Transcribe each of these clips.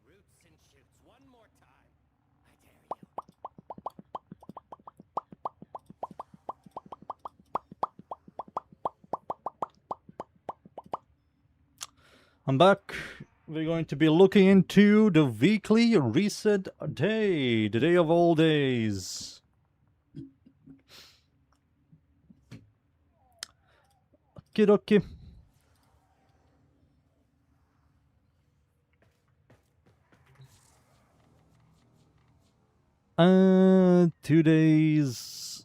roots and shoots one more time. I I'm back. We're going to be looking into the weekly reset day, the day of all days. Okie dokie. Today's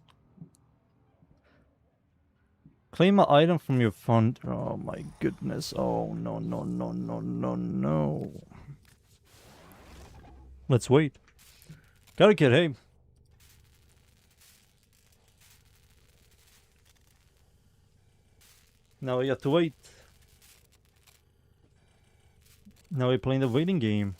claim an item from your fund. Oh my goodness. Oh no no no no no no. Let's wait. Got a kid, hey. Now we have to wait. Now we're playing the waiting game.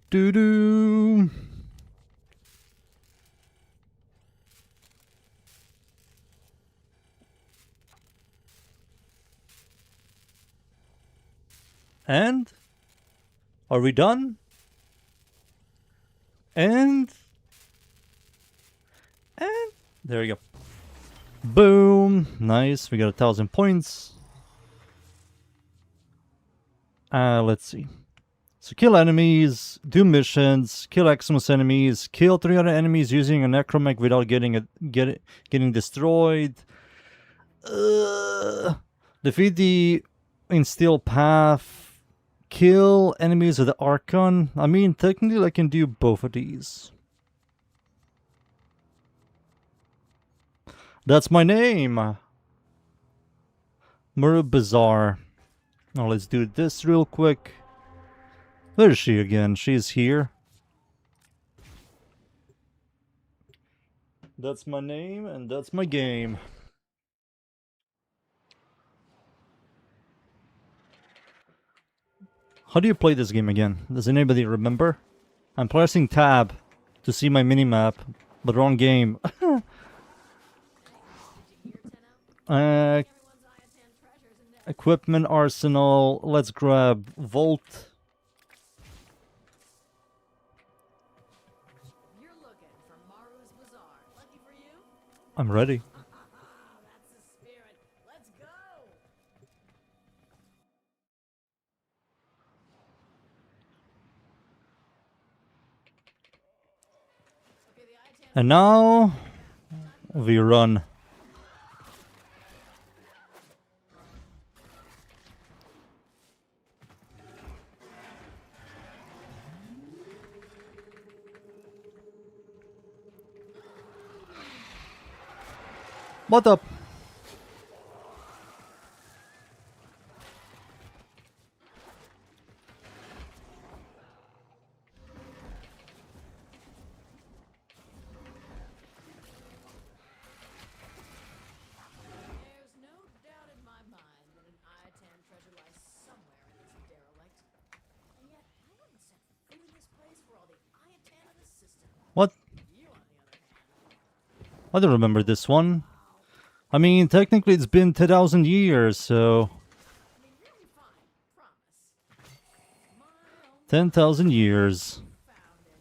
Do. And are we done? And there we go. Boom. Nice. We got 1,000 points. Let's see. So kill enemies, do missions, kill Xmas enemies, kill 300 enemies using a necromech without getting destroyed. Defeat the instill path, kill enemies with the Archon. I mean, technically I can do both of these. That's my name. Muru Bazaar. Now let's do this real quick. Where is she again? She's here. That's my name and that's my game. How do you play this game again? Does anybody remember? I'm pressing tab to see my minimap, but wrong game. Equipment arsenal. Let's grab Volt. You're looking for Maru's Bazaar. Lucky for you. I'm ready. That's the spirit. Let's go. And now we run. What up? There's no doubt in my mind that an Iatan treasure lies somewhere in this derelict. And yet, I wouldn't set foot in this place for all the Iatan in the system. What? You, on the other hand. I don't remember this one. I mean, technically it's been 10,000 years, so... I mean, really fine. Promise. My own 10,000 years. found it.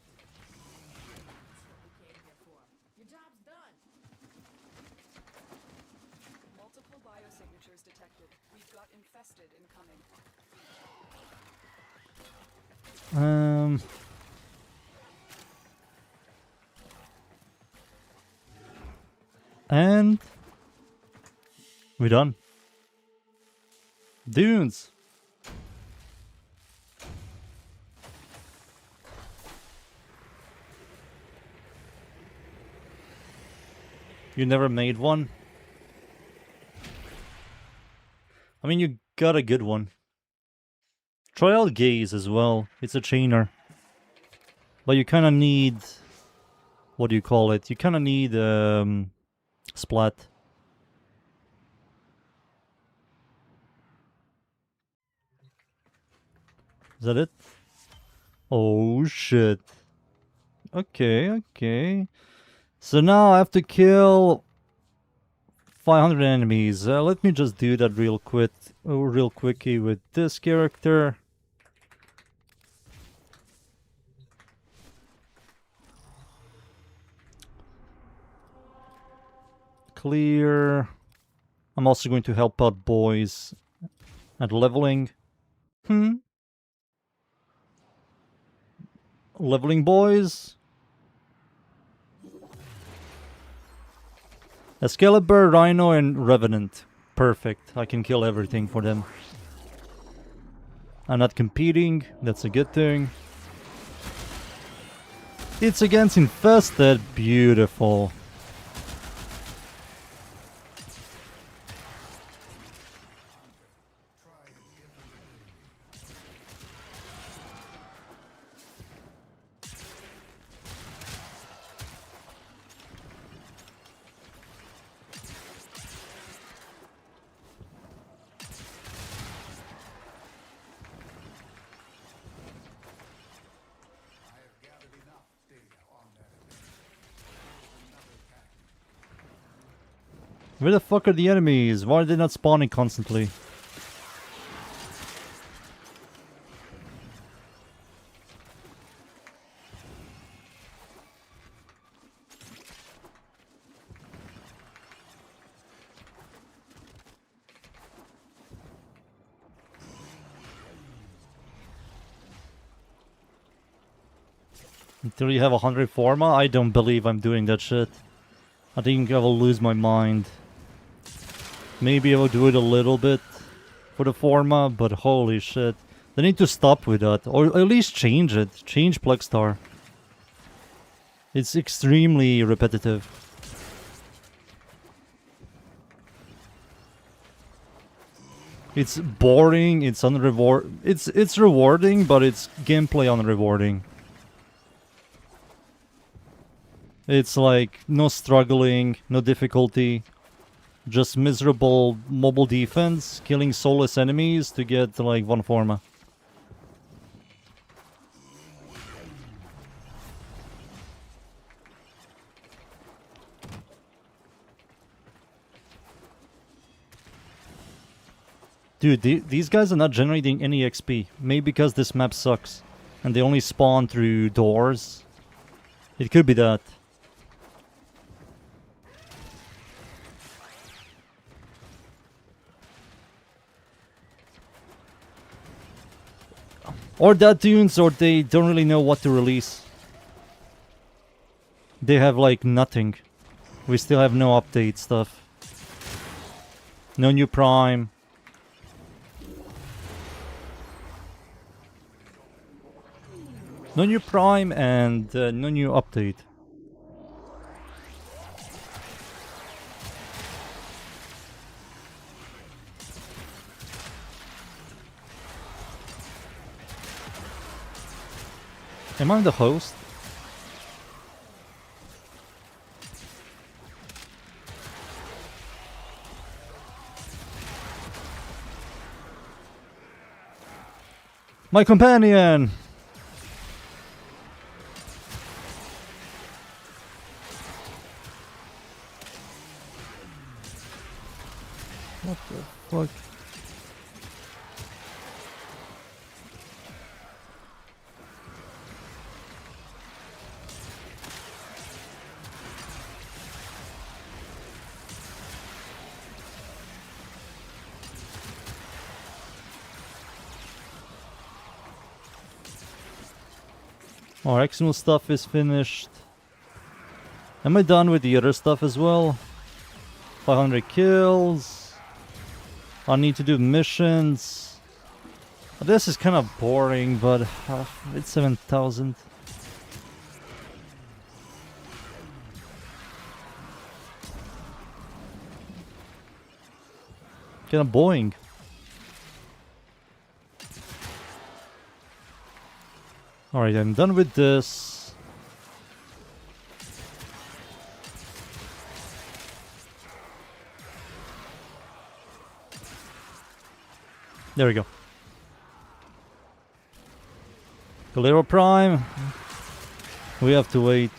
That's what we came here for. Your job's done. Multiple biosignatures detected. We've got infested incoming. And... we done. Dunes. You never made one? I mean, you got a good one. Try out Gaze as well. It's a chainer. But you kind of need... What do you call it? You kind of need splat. Is that it? Oh shit. Okay, okay. So now I have to kill 500 enemies. Let me just do that real quickie with this character. Clear. I'm also going to help out boys at leveling. Leveling boys. Excalibur, Rhino, and Revenant. Perfect. I can kill everything for them. I'm not competing. That's a good thing. It's against Infested. Beautiful. Where the fuck are the enemies? Why are they not spawning constantly? Until you have 100 Forma? I don't believe I'm doing that shit. I think I will lose my mind. Maybe I will do it a little bit for the Forma, but holy shit. They need to stop with that, or at least change it. Change Plegstar. It's extremely repetitive. It's boring, it's it's rewarding, but it's gameplay unrewarding. It's like no struggling, no difficulty. Just miserable mobile defense, killing soulless enemies to get like one Forma. Dude, these guys are not generating any XP. Maybe because this map sucks. And they only spawn through doors. It could be that. Or that tunes, or they don't really know what to release. They have like nothing. We still have no update stuff. No new Prime. No new Prime and no new update. Am I the host? My companion! What the fuck? Our Exmo stuff is finished. Am I done with the other stuff as well? 500 kills. I need to do missions. This is kind of boring, but it's 7,000. Kind of boring. Alright, I'm done with this. There we go. Galero Prime. We have to wait.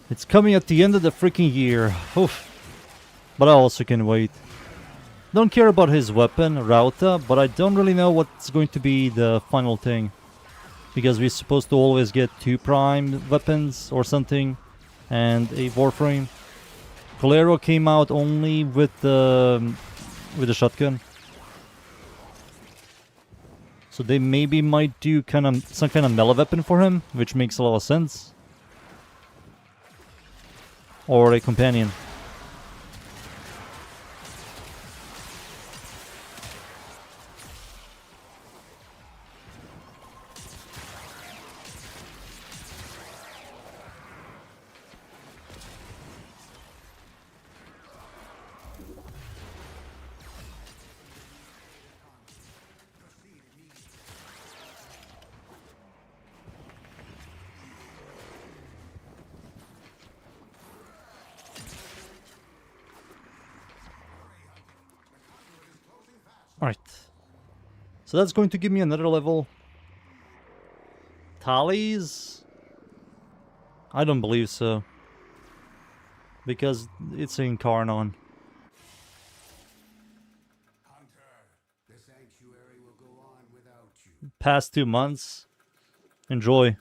It's coming at the end of the freaking year. Oof. But I also can wait. Don't care about his weapon, Rauta, but I don't really know what's going to be the final thing. Because we're supposed to always get 2 prime weapons or something. And a Warframe. Galero came out only with the shotgun. So they maybe might do some kind of melee weapon for him, which makes a lot of sense. Or a companion. Alright. So that's going to give me another level. Tallies? I don't believe so. Because it's in Karnon. The sanctuary will go on without you. Past 2 months. Enjoy.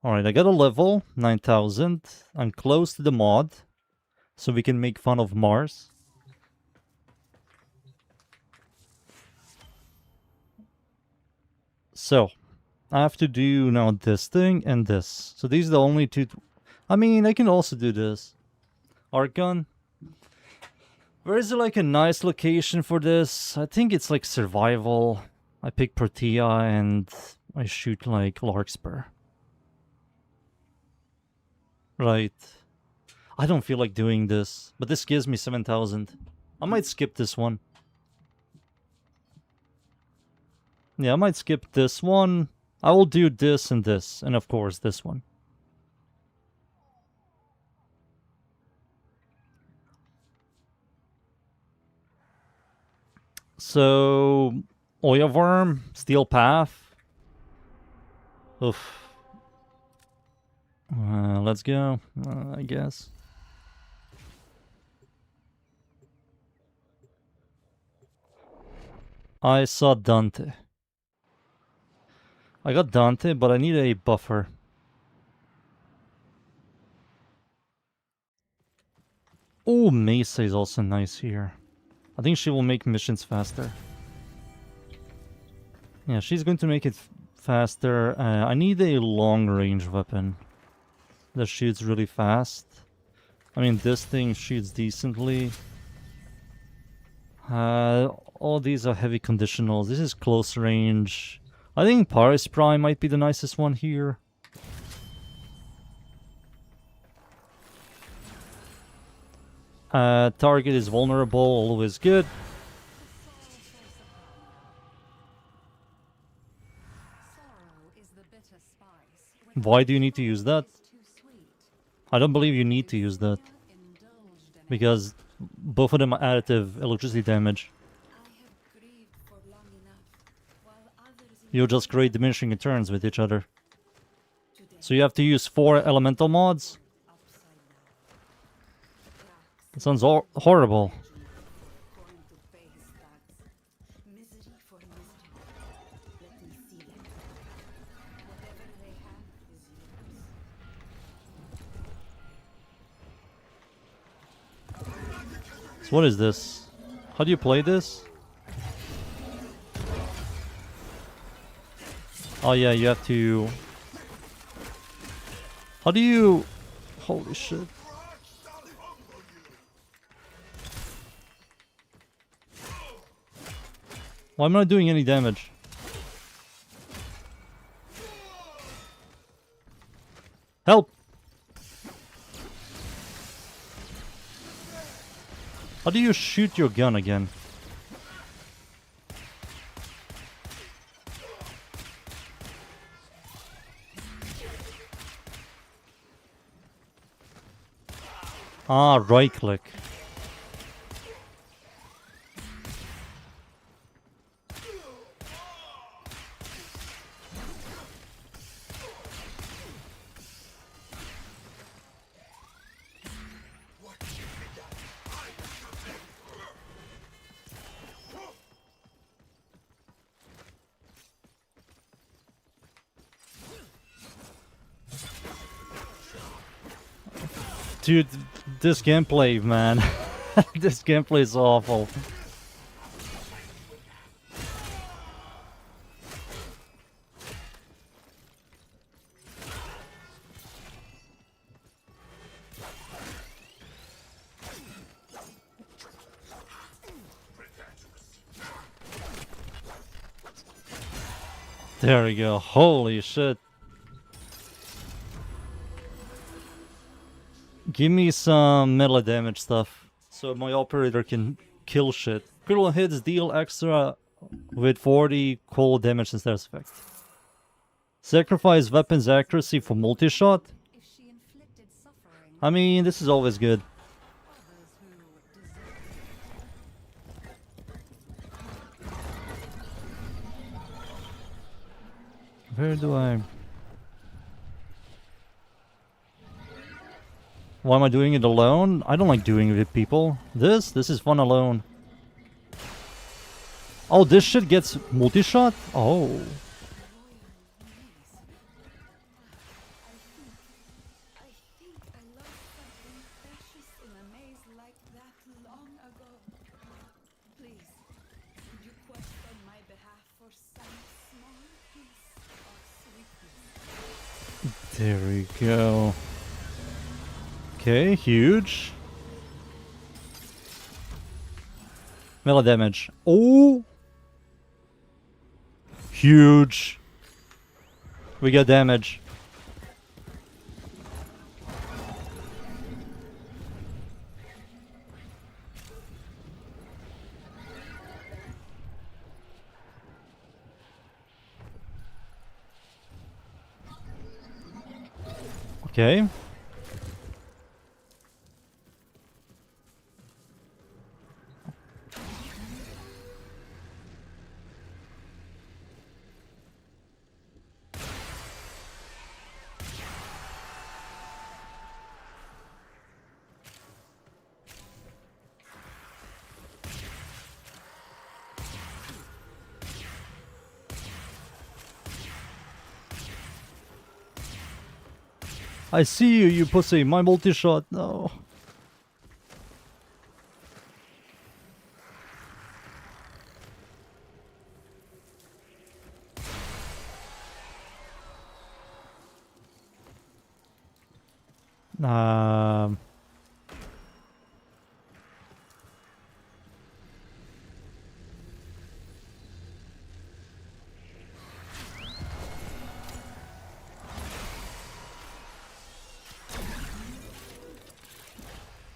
Alright, I got a level, 9000. I'm close to the mod. So we can make fun of Mars. So, I have to do now this thing and this. So these are the only 2... I mean, I can also do this. Arc gun. Where is there like a nice location for this? I think it's like survival. I pick Protea and I shoot like Larkspur. Right. I don't feel like doing this, but this gives me 7,000. I might skip this one. Yeah, I might skip this one. I will do this, and of course this one. So, Oya Worm, Steel Path. Oof. Let's go, I guess. I saw Dante. I got Dante, but I need a buffer. Oh, Mesa is also nice here. I think she will make missions faster. Yeah, she's going to make it faster. I need a long-range weapon that shoots really fast. I mean, this thing shoots decently. All these are heavy conditionals. This is close range. I think Paris Prime might be the nicest one here. Target is vulnerable, always good. Why do you need to use that? I don't believe you need to use that. Because both of them are additive electricity damage. You'll just create diminishing returns with each other. So you have to use 4 elemental mods? That sounds horrible. So what is this? How do you play this? Oh yeah, you have to... How do you... Holy shit. Why am I not doing any damage? Help! How do you shoot your gun again? Ah, right click. Dude, this gameplay, man. This gameplay is awful. There we go. Holy shit. Give me some melee damage stuff so my operator can kill shit. Critical hits deal extra with 40 cold damage instead of effect. Sacrifice weapons accuracy for multi-shot. If she inflicted suffering, I mean, this is always good. others who deserve Where do I... Why am I doing it alone? I don't like doing it with people. This is fun alone. Oh, this shit gets multi-shot? Oh. I think I lost something precious in a maze like that long ago. Please, could you quest on my behalf for some small piece of sweetness? There we go. Okay, huge. Melee damage. Oh! Huge. We got damage. Okay. I see you, you pussy. My multi-shot. No. Um.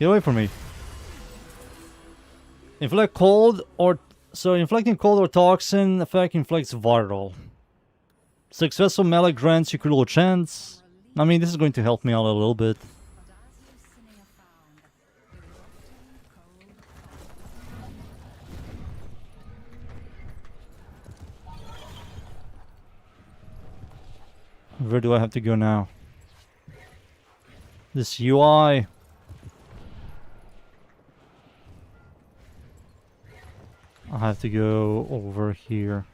Get away from me. Inflict cold or... So inflicting cold or toxin effect inflicts viral. Successful melee grants you critical chance. I mean, this is going to help me out a little bit. but as Lucinia found, there is often cold. Where do I have to go now? This UI. I have to go over here.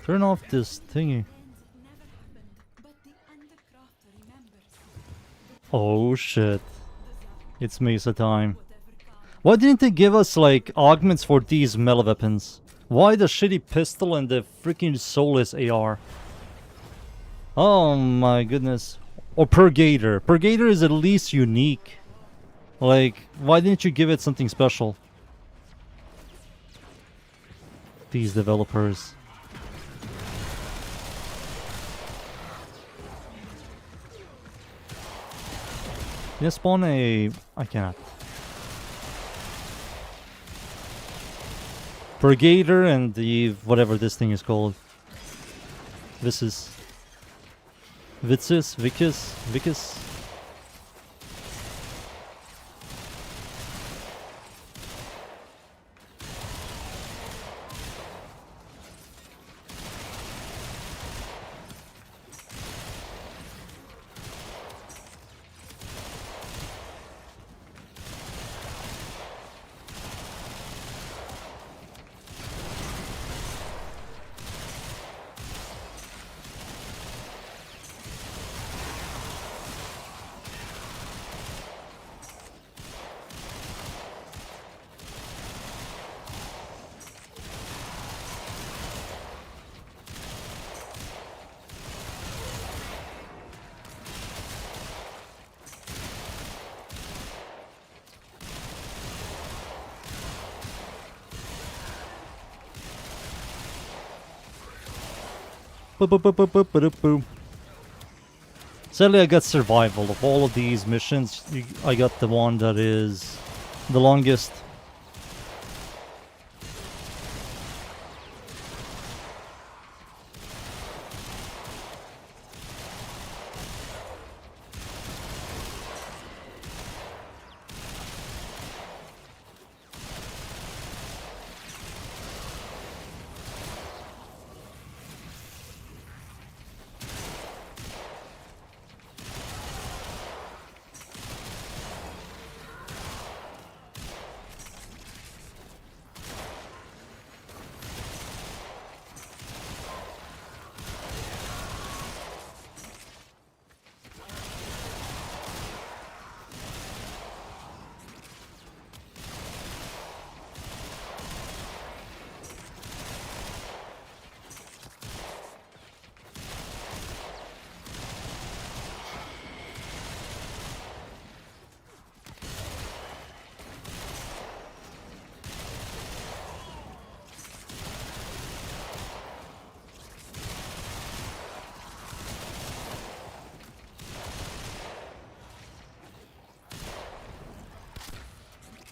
Turn off this thingy. Never happened, but the Undercroft remembers. Oh shit. It's Mesa time. Whatever comes. Why didn't they give us like augments for these melee weapons? Why the shitty pistol and the freaking soulless AR? Oh my goodness. Or Purgator. Purgator is at least unique. Like, why didn't you give it something special? These developers. Can I spawn a... I cannot. Purgator and the... whatever this thing is called. Vicus. Boop. Sadly, I got survival. Of all of these missions, I got the one that is the longest.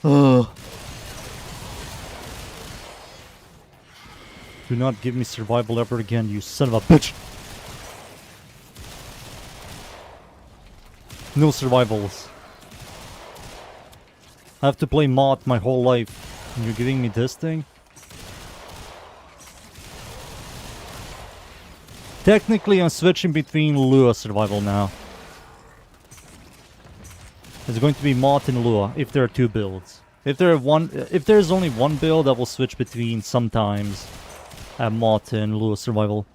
Ugh. Do not give me survival ever again, you son of a bitch! No survivals. I have to play mod my whole life, and you're giving me this thing? Technically, I'm switching between Lua survival now. It's going to be Mott and Lua if there are two builds. If there's only one build, I will switch between sometimes Mott and Lua survival.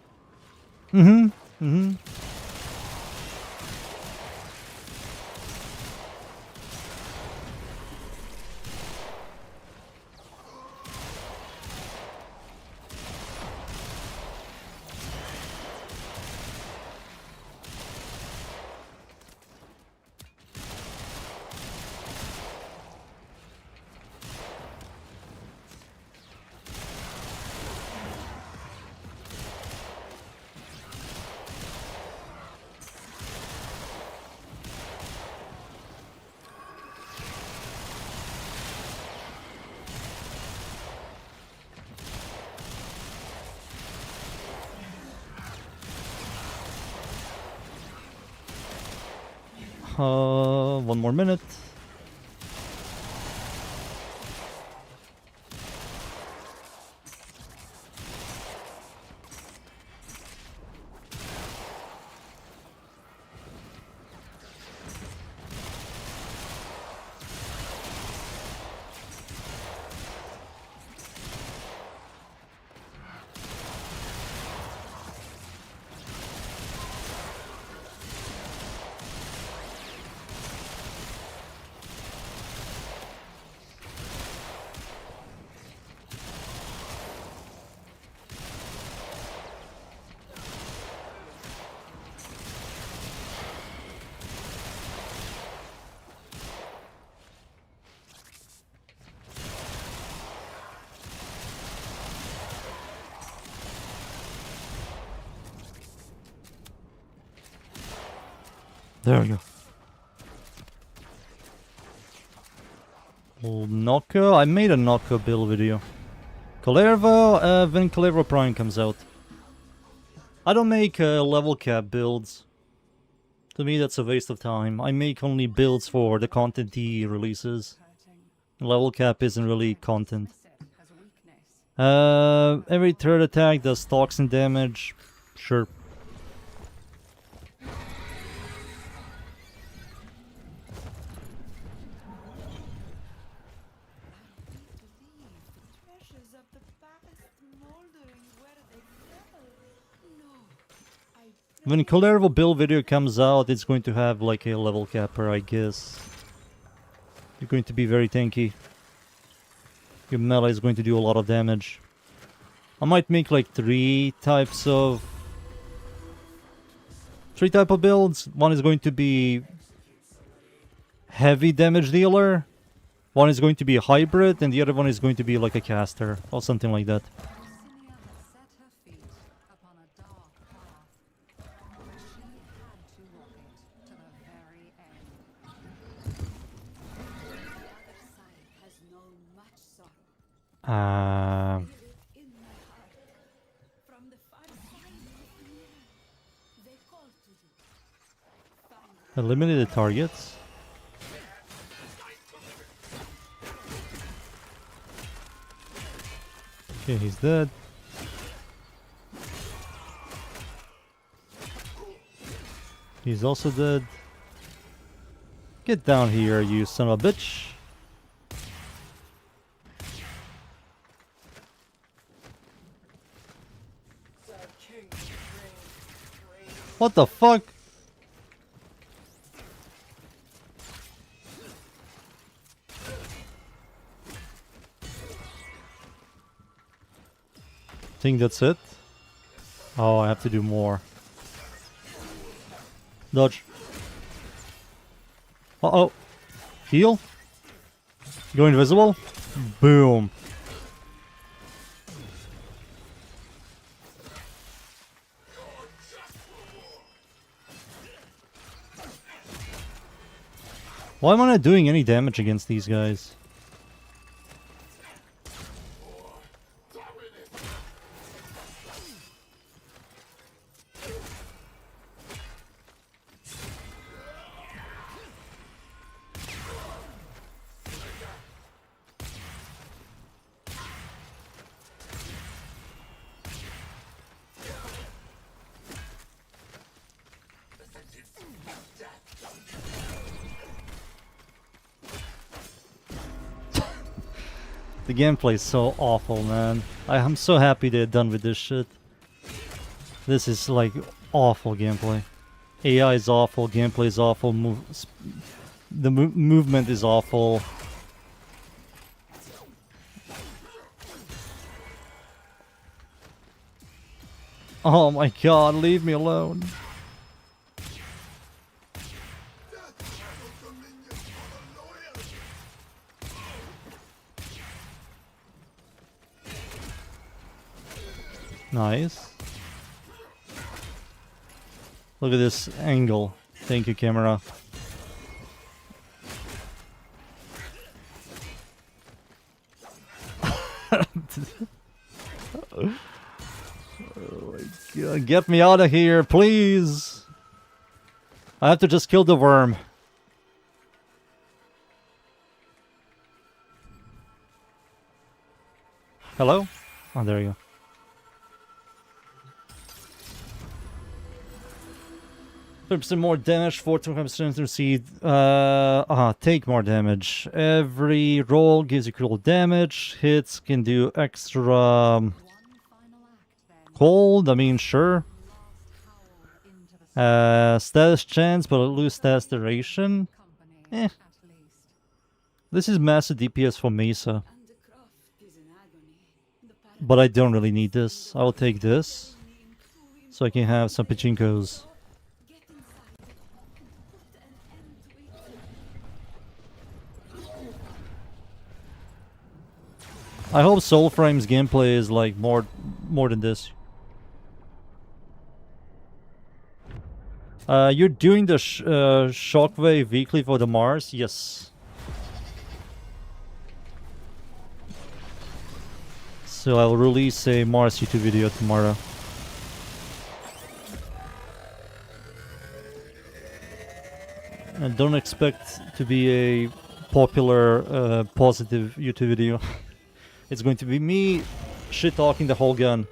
One more minute. There we go. Old Nocco. I made a Nocco build video. Calervo, when Calervo Prime comes out. I don't make level cap builds. To me, that's a waste of time. I make only builds for the content he releases. Level cap isn't really content. Every third attack does toxin damage. Sure. When Calervo build video comes out, it's going to have like a level capper, I guess. You're going to be very tanky. Your melee is going to do a lot of damage. I might make like three types of builds. One is going to be heavy damage dealer. One is going to be a hybrid, and the other one is going to be like a caster or something like that. Dulcinea had set her feet upon a dark path. Eliminated targets. Okay, he's dead. He's also dead. Get down here, you son of a bitch. What the fuck? Think that's it? Oh, I have to do more. Dodge. Uh-oh. Heal? Go invisible? Boom. Why am I not doing any damage against these guys? The gameplay is so awful, man. I'm so happy they're done with this shit. This is like awful gameplay. AI is awful, gameplay is awful, the movement is awful. Oh my god, leave me alone. Nice. Look at this angle. Thank you, camera. Oh my god, get me out of here, please! I have to just kill the worm. Hello? Oh, there you go. Percent more damage, 45% to receive. Take more damage. Every roll gives you critical damage. Hits can do extra cold. I mean, sure. Status chance, but I lose status duration. Eh. This is massive DPS for Mesa. But I don't really need this. I'll take this. So I can have some pachinkos. I hope Soulframe's gameplay is like more than this. You're doing the Shockwave weekly for the Mars? Yes. So I'll release a Mars YouTube video tomorrow. And don't expect to be a popular, positive YouTube video. It's going to be me shit-talking the whole gun.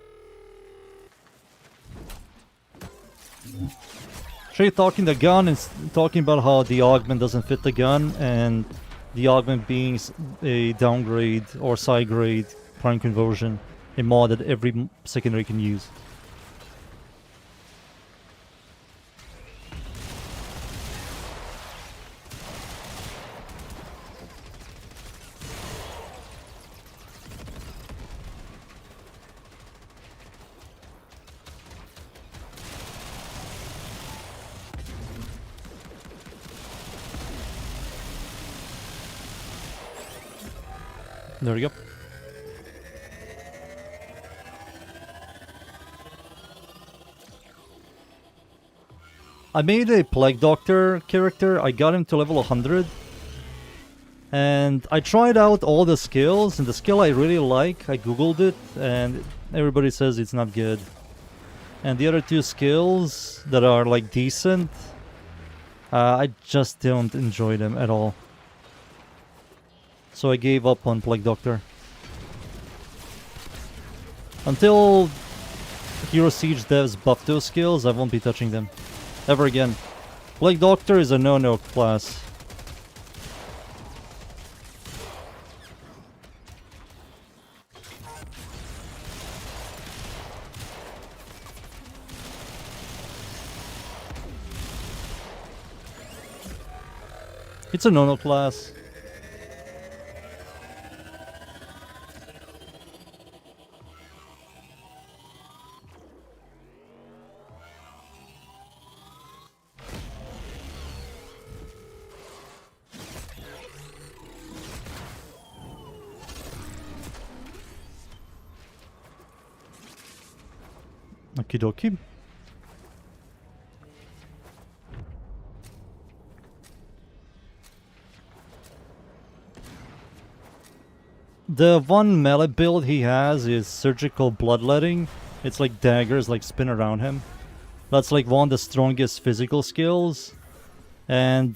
Shit-talking the gun and talking about how the augment doesn't fit the gun, and the augment being a downgrade or side grade prime conversion, a mod that every secondary can use. There we go. I made a Plague Doctor character. I got him to level 100. And I tried out all the skills, and the skill I really like, I googled it, and everybody says it's not good. And the other two skills that are like decent, I just don't enjoy them at all. So I gave up on Plague Doctor. Until Hero Siege devs buff those skills, I won't be touching them. Ever again. Plague Doctor is a no-no class. It's a no-no class. Okie dokie. The one melee build he has is surgical bloodletting. It's like daggers like spin around him. That's like one of the strongest physical skills. And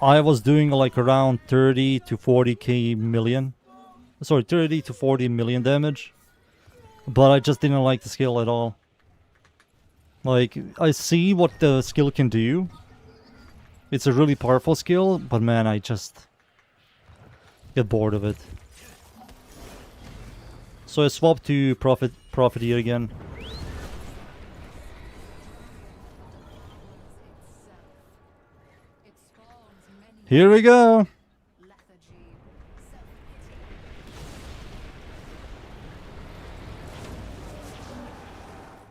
I was doing like around 30 to 40k million. Sorry, 30 to 40 million damage. But I just didn't like the skill at all. Like, I see what the skill can do. It's a really powerful skill, but man, I just get bored of it. So I swapped to Profiteer again. Here we go!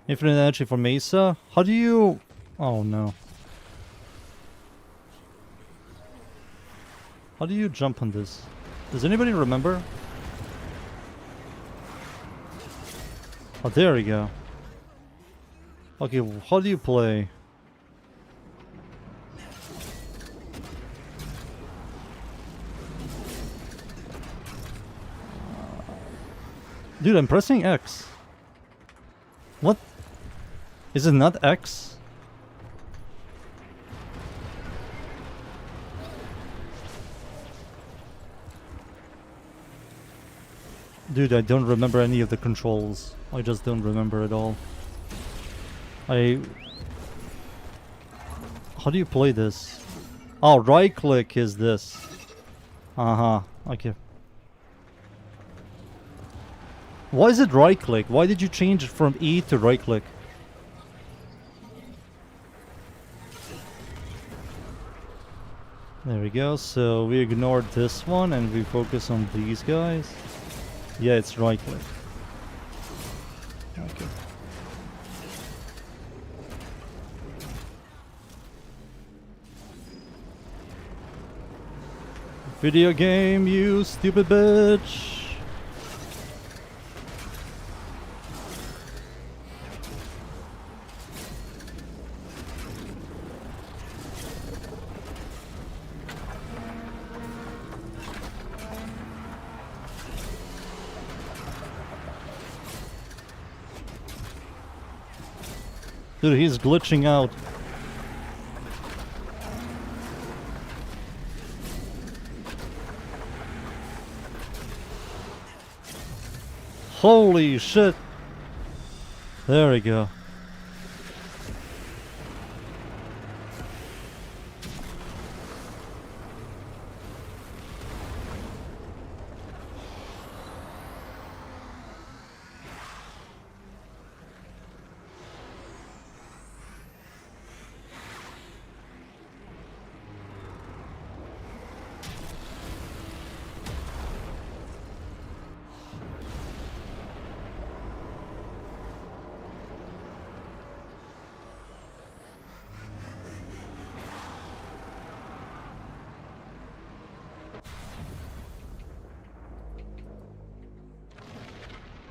Infinite energy for Mesa? How do you... Oh no. How do you jump on this? Does anybody remember? Oh, there we go. Okay, how do you play? Dude, I'm pressing X. What? Is it not X? Dude, I don't remember any of the controls. I just don't remember at all. How do you play this? Oh, right click is this. Uh-huh. Okay. Why is it right click? Why did you change it from E to right click? There we go. So we ignored this one and we focus on these guys. Yeah, it's right click. Okay. Video game, you stupid bitch. Dude, he's glitching out. Holy shit. There we go.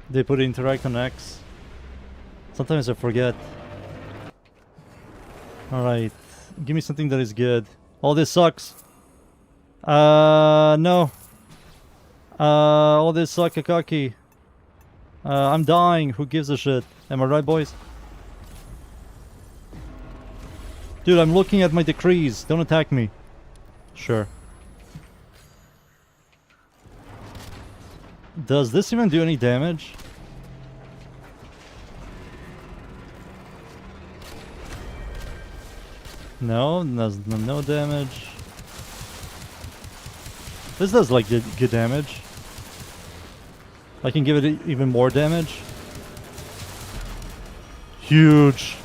They put interact on X. Sometimes I forget. Alright. Give me something that is good. All this sucks. No. All this suck Akaki. I'm dying. Who gives a shit? Am I right, boys? Dude, I'm looking at my decrees. Don't attack me. Sure. Does this even do any damage? No, does no damage. This does like good damage. I can give it even more damage. Huge.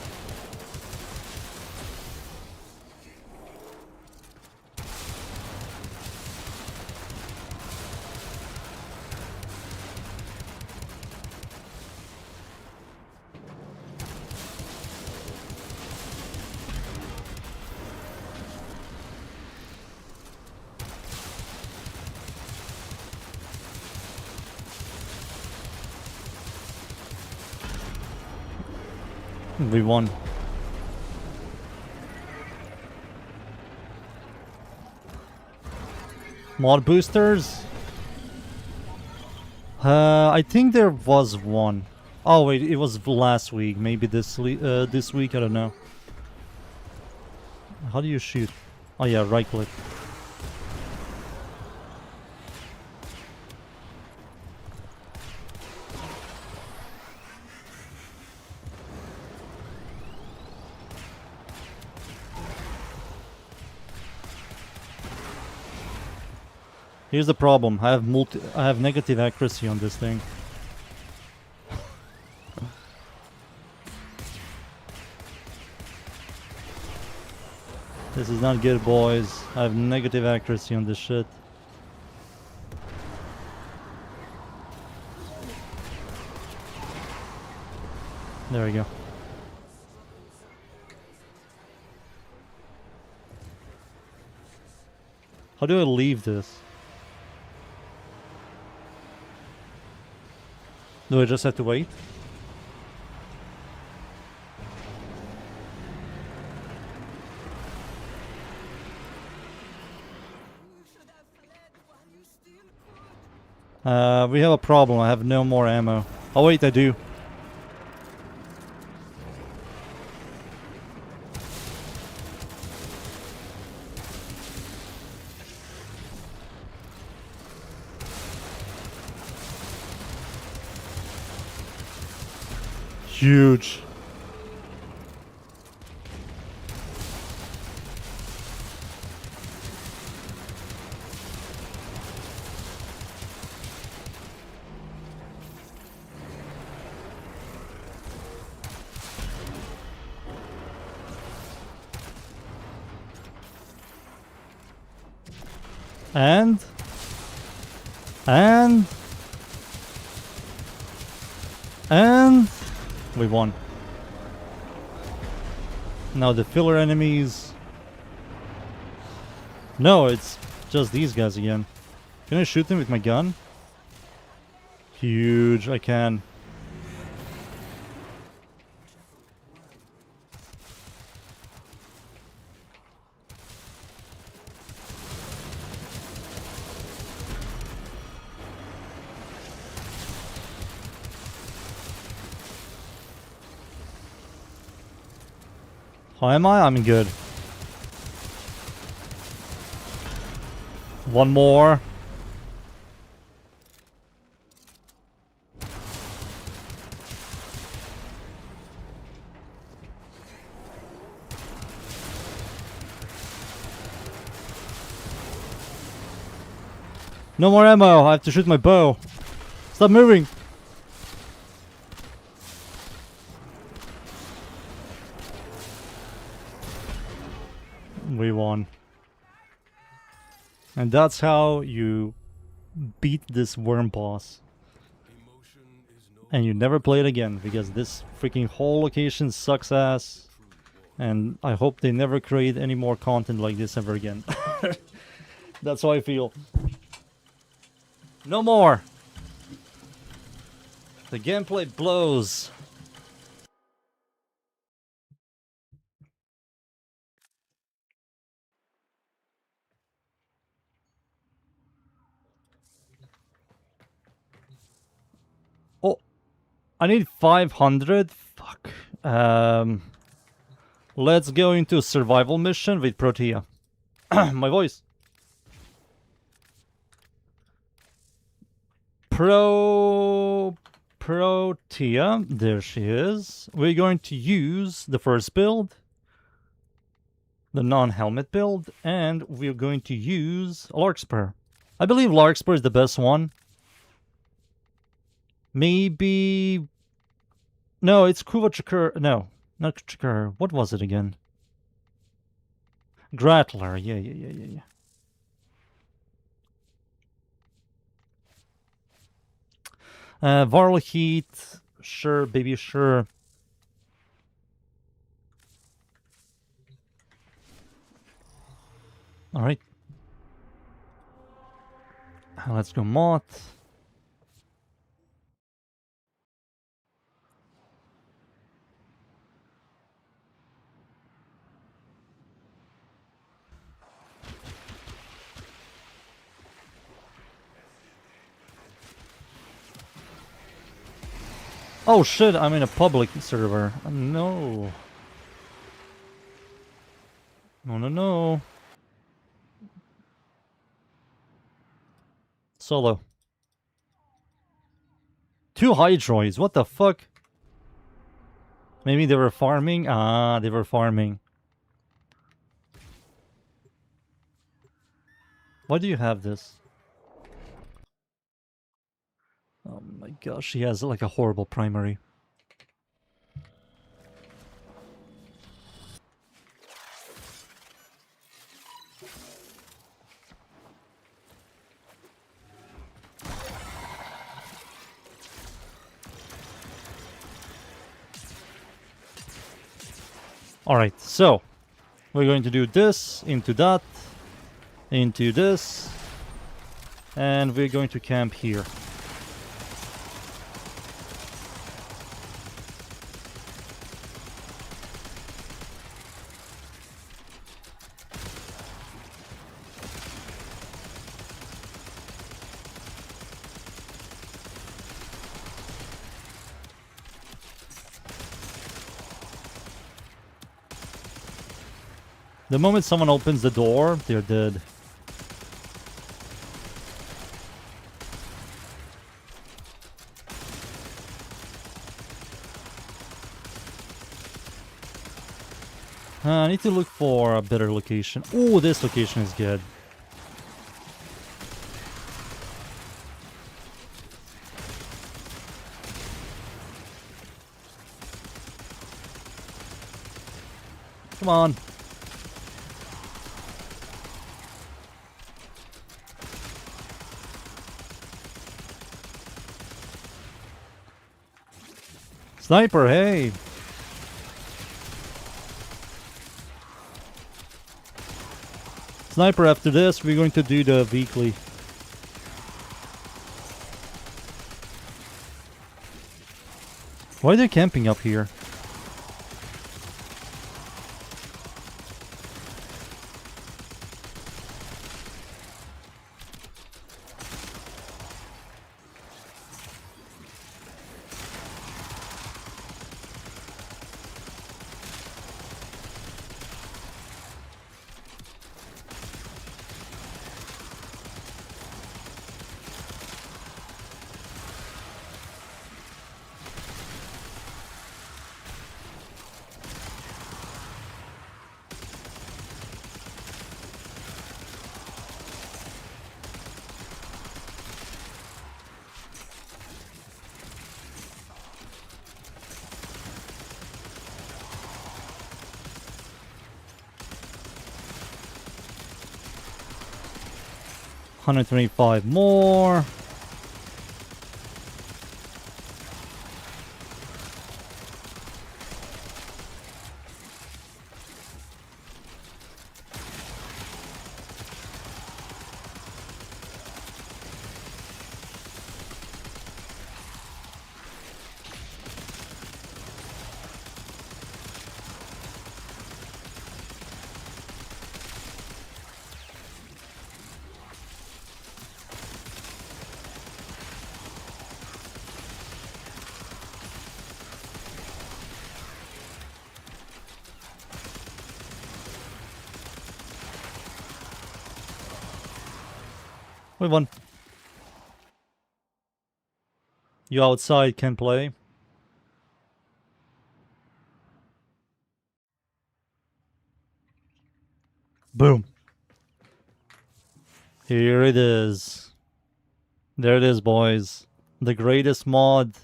We won. Mod boosters? I think there was one. Oh wait, it was last week. Maybe this week. I don't know. How do you shoot? Oh yeah, right click. Here's the problem. I have negative accuracy on this thing. This is not good, boys. I have negative accuracy on this shit. There we go. How do I leave this? Do I just have to wait? You should have fled while you still could. We have a problem. I have no more ammo. Oh wait, I do. Huge. And we won. Now the filler enemies. No, it's just these guys again. Can I shoot them with my gun? Huge, I can. How am I? I'm good. One more. No more ammo. I have to shoot my bow. Stop moving. We won. And that's how you beat this worm boss. And you never play it again, because this freaking whole location sucks ass. And I hope they never create any more content like this ever again. That's how I feel. No more! The gameplay blows. Oh, I need 500? Fuck. Let's go into a survival mission with Protea. My voice. Protea, there she is. We're going to use the first build, the non-helmet build, and we're going to use Larkspur. I believe Larkspur is the best one. Maybe... No, it's Kuvachakur. No, not Chakur. What was it again? Grattler. Yeah. Varl Heat. Sure, baby, sure. Alright. Let's go Moth. Oh shit, I'm in a public server. No. No. Solo. 2 Hydroids, what the fuck? Maybe they were farming? Ah, they were farming. Why do you have this? Oh my gosh, she has like a horrible primary. Alright, so we're going to do this, into that, into this, and we're going to camp here. The moment someone opens the door, they're dead. I need to look for a better location. Oh, this location is good. Come on. Sniper, hey! Sniper, after this, we're going to do the weekly. Why are they camping up here? $125 more. We won. You outside can play. Boom. Here it is. There it is, boys. The greatest mod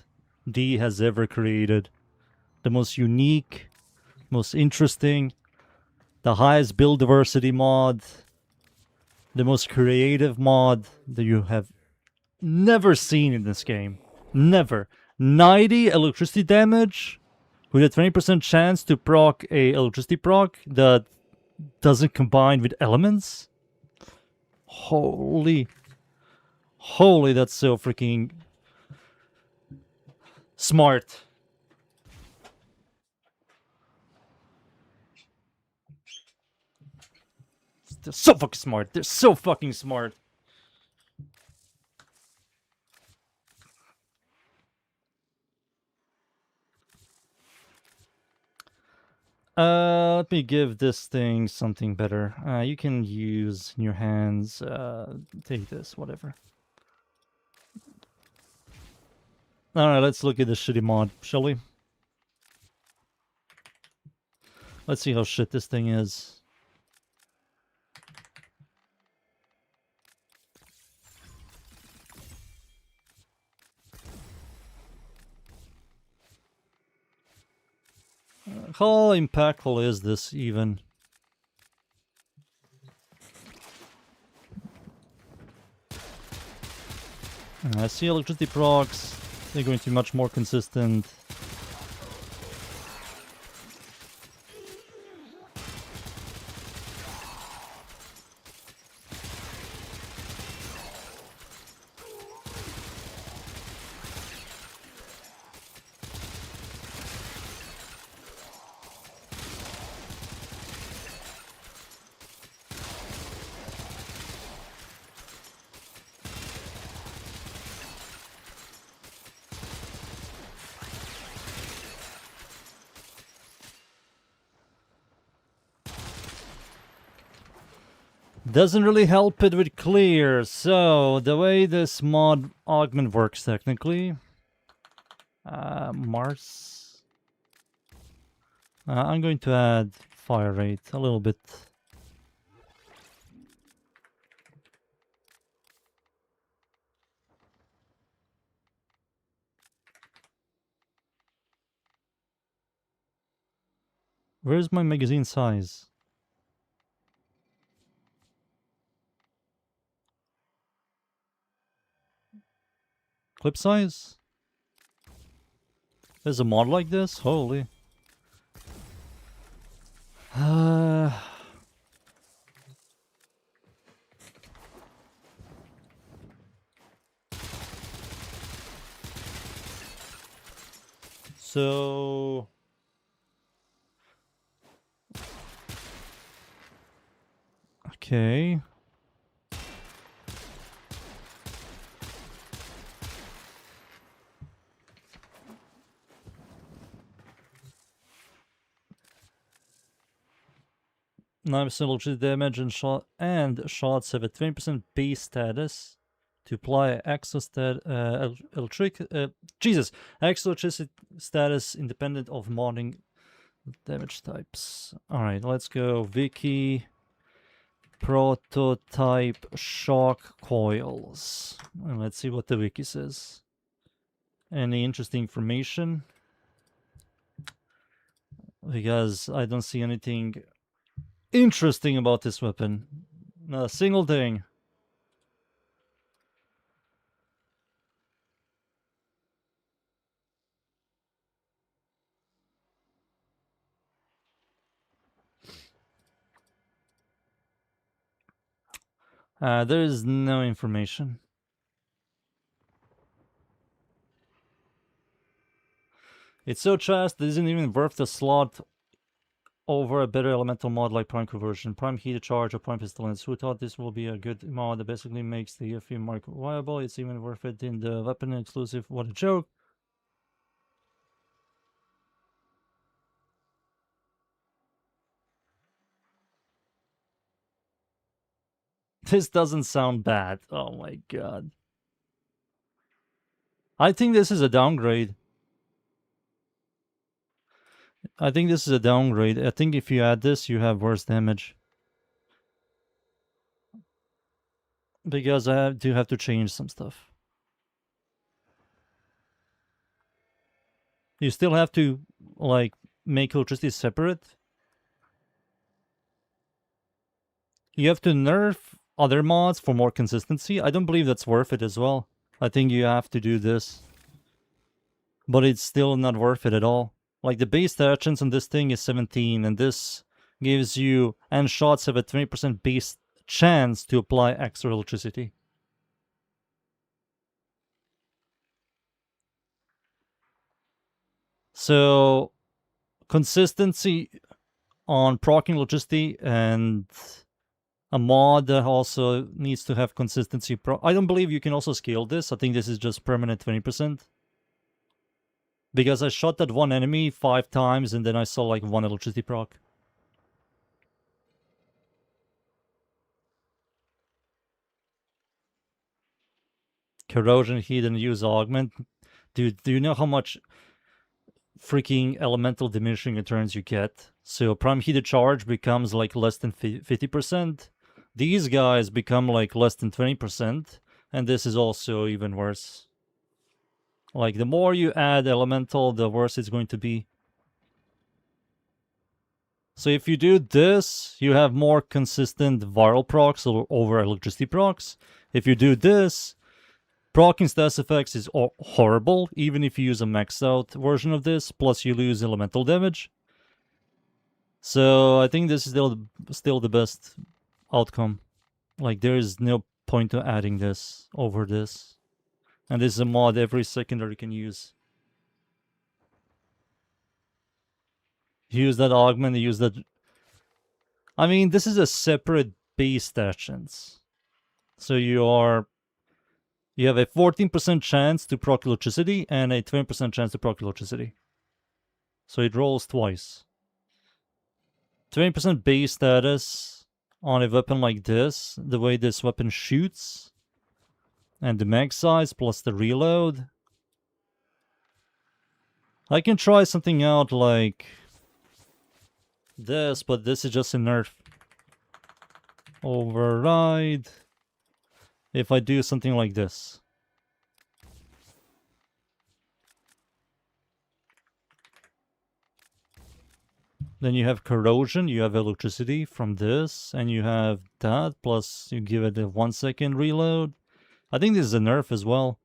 D has ever created. The most unique, most interesting, the highest build diversity mod, the most creative mod that you have never seen in this game. Never. 90 electricity damage with a 20% chance to proc a electricity proc that doesn't combine with elements? Holy, that's so freaking smart. They're so fucking smart. They're so fucking smart. Let me give this thing something better. You can use in your hands. Take this, whatever. Alright, let's look at this shitty mod, shall we? Let's see how shit this thing is. How impactful is this even? I see electricity procs. They're going to be much more consistent. Doesn't really help it with clear. So the way this mod augment works technically, Mars. I'm going to add fire rate a little bit. Where's my magazine size? Clip size? There's a mod like this? Holy. So... Okay. Now electricity damage and shots have a 20% base status to apply electricity status independent of modding damage types. Alright, let's go wiki prototype shock coils. And let's see what the wiki says. Any interesting information? Because I don't see anything interesting about this weapon. Not a single thing. There is no information. It's so fast, it isn't even worth the slot over a better elemental mod like Prime Conversion, Prime Heater Charge, or Prime Pestilence. Who thought this will be a good mod that basically makes the EFE mark viable? It's even worth it in the weapon exclusive. What a joke. This doesn't sound bad. Oh my god. I think this is a downgrade. I think this is a downgrade. I think if you add this, you have worse damage. Because I do have to change some stuff. You still have to, like, make electricity separate. You have to nerf other mods for more consistency. I don't believe that's worth it as well. I think you have to do this. But it's still not worth it at all. Like, the base actions on this thing is 17, and this gives you, and shots have a 20% base chance to apply extra electricity. So, consistency on proccing electricity and a mod that also needs to have consistency. I don't believe you can also scale this. I think this is just permanent 20%. Because I shot that one enemy 5 times and then I saw like 1 electricity proc. Corrosion, heat, and use augment. Dude, do you know how much freaking elemental diminishing returns you get? So prime heated charge becomes like less than 50%. These guys become like less than 20%. And this is also even worse. Like, the more you add elemental, the worse it's going to be. So if you do this, you have more consistent viral procs over electricity procs. If you do this, proccing status effects is horrible, even if you use a maxed out version of this, plus you lose elemental damage. So I think this is still the best outcome. Like, there is no point to adding this over this. And this is a mod every secondary can use. Use that augment, use that... I mean, this is a separate base actions. So you have a 14% chance to proc electricity and a 20% chance to proc electricity. So it rolls twice. 20% base status on a weapon like this, the way this weapon shoots, and the mag size plus the reload. I can try something out like this, but this is just a nerf. Override. If I do something like this. Then you have corrosion, you have electricity from this, and you have that, plus you give it a 1 second reload. I think this is a nerf as well.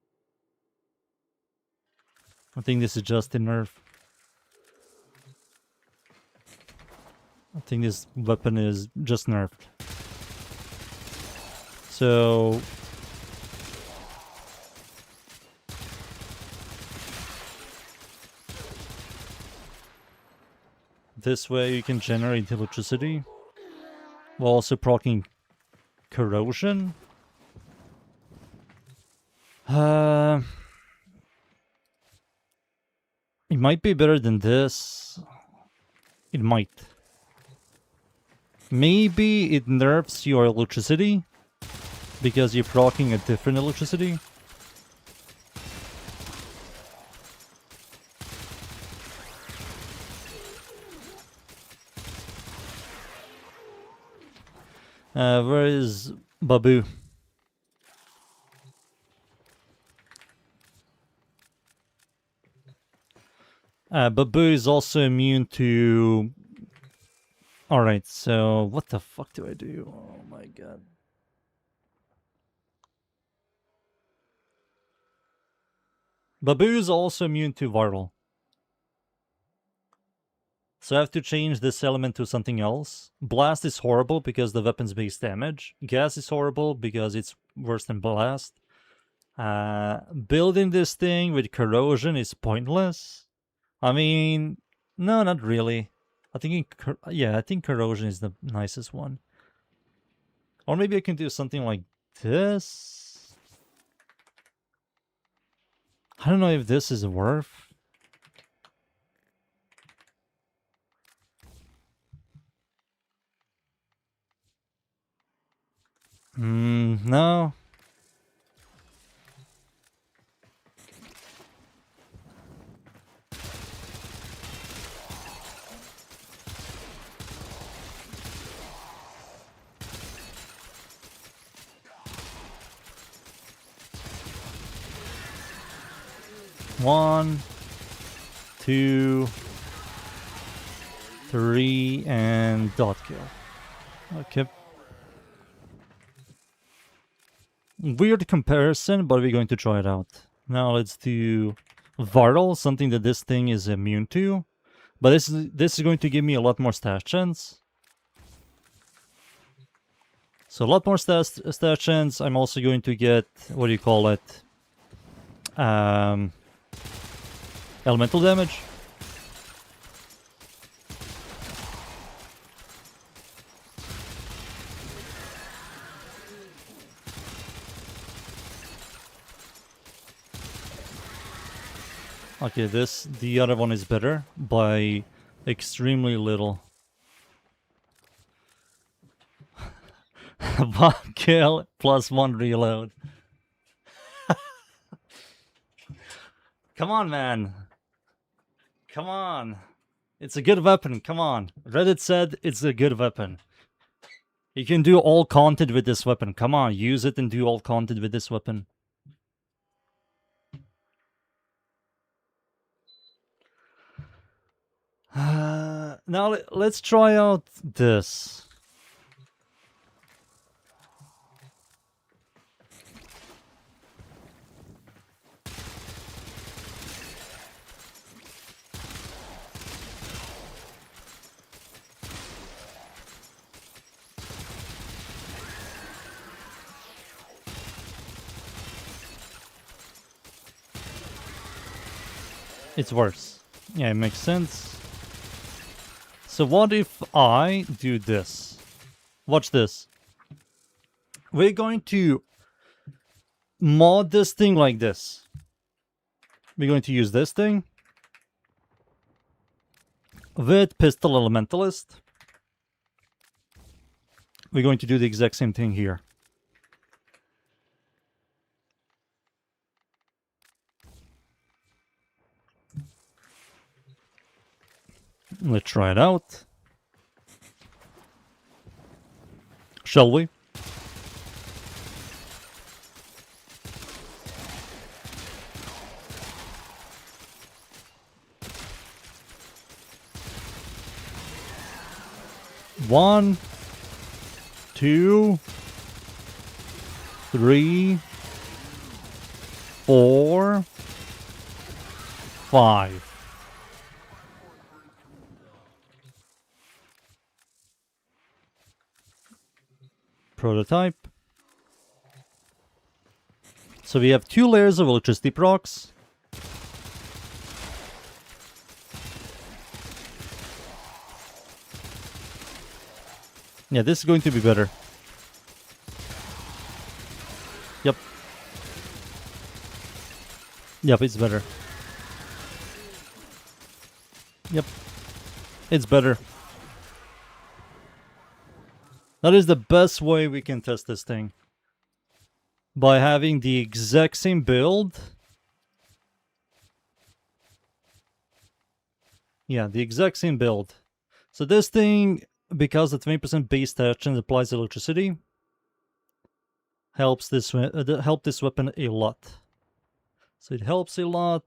I think this is just a nerf. I think this weapon is just nerfed. So... this way you can generate electricity while also proccing corrosion. It might be better than this. It might. Maybe it nerfs your electricity because you're proccing a different electricity. Where is Babu? Babu is also immune to... Alright, so what the fuck do I do? Oh my god. Babu is also immune to viral. So I have to change this element to something else. Blast is horrible because the weapon's base damage. Gas is horrible because it's worse than blast. Building this thing with corrosion is pointless. I mean, no, not really. I think corrosion is the nicest one. Or maybe I can do something like this. I don't know if this is worth. No. One, two, three, and dot kill. Okay. Weird comparison, but we're going to try it out. Now let's do Varl, something that this thing is immune to. But this is going to give me a lot more stash chance. So a lot more stash chance. I'm also going to get, what do you call it? Elemental damage. Okay, the other one is better by extremely little. 1 kill plus 1 reload. Come on, man. Come on. It's a good weapon, come on. Reddit said it's a good weapon. You can do all content with this weapon. Come on, use it and do all content with this weapon. Now let's try out this. It's worse. Yeah, it makes sense. So what if I do this? Watch this. We're going to mod this thing like this. We're going to use this thing with Pistol Elementalist. We're going to do the exact same thing here. Let's try it out. Shall we? One, two, three, 4, 5. Prototype. So we have 2 layers of electricity procs. Yeah, this is going to be better. Yep. Yep, it's better. Yep. It's better. That is the best way we can test this thing. By having the exact same build. Yeah, the exact same build. So this thing, because the 20% base tension applies electricity, helps this weapon a lot. So it helps a lot.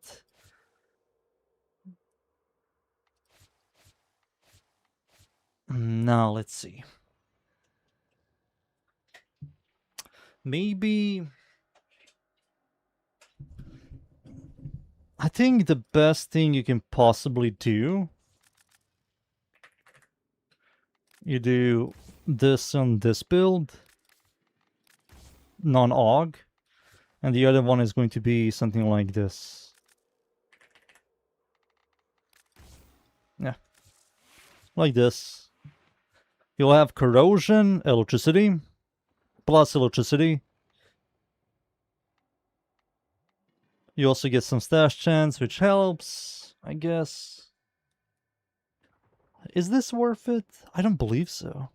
Now let's see. Maybe I think the best thing you can possibly do, you do this on this build, non-AUG, and the other one is going to be something like this. Yeah, like this. You'll have corrosion, electricity, plus electricity. You also get some stash chance, which helps, I guess. Is this worth it? I don't believe so.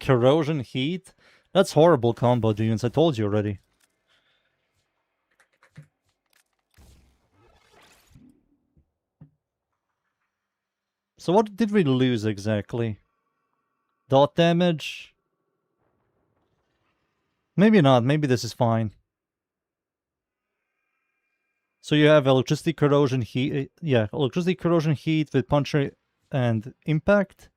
Corrosion heat? That's horrible combo, dudes. I told you already. So what did we lose exactly? Dot damage? Maybe not. Maybe this is fine. So you have electricity corrosion heat. Yeah, electricity corrosion heat with puncture and impact.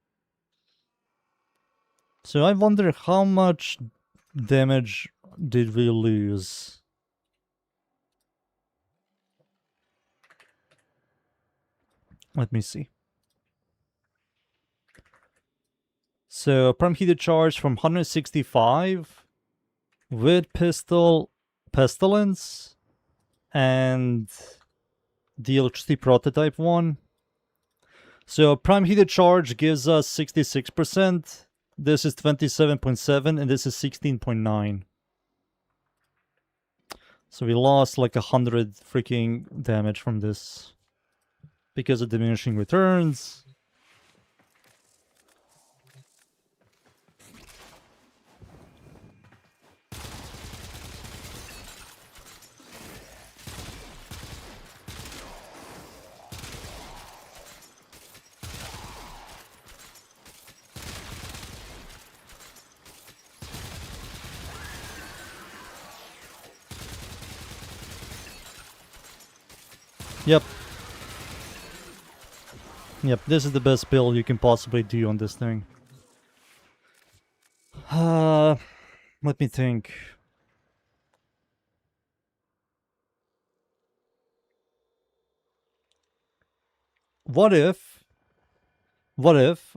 So I wonder how much damage did we lose? Let me see. So prime heated charge from 165 with pistol pestilence and the electricity prototype one. So prime heated charge gives us 66%. This is 27.7 and this is 16.9. So we lost like 100 freaking damage from this because of diminishing returns. Yep. Yep, this is the best build you can possibly do on this thing. Let me think. What if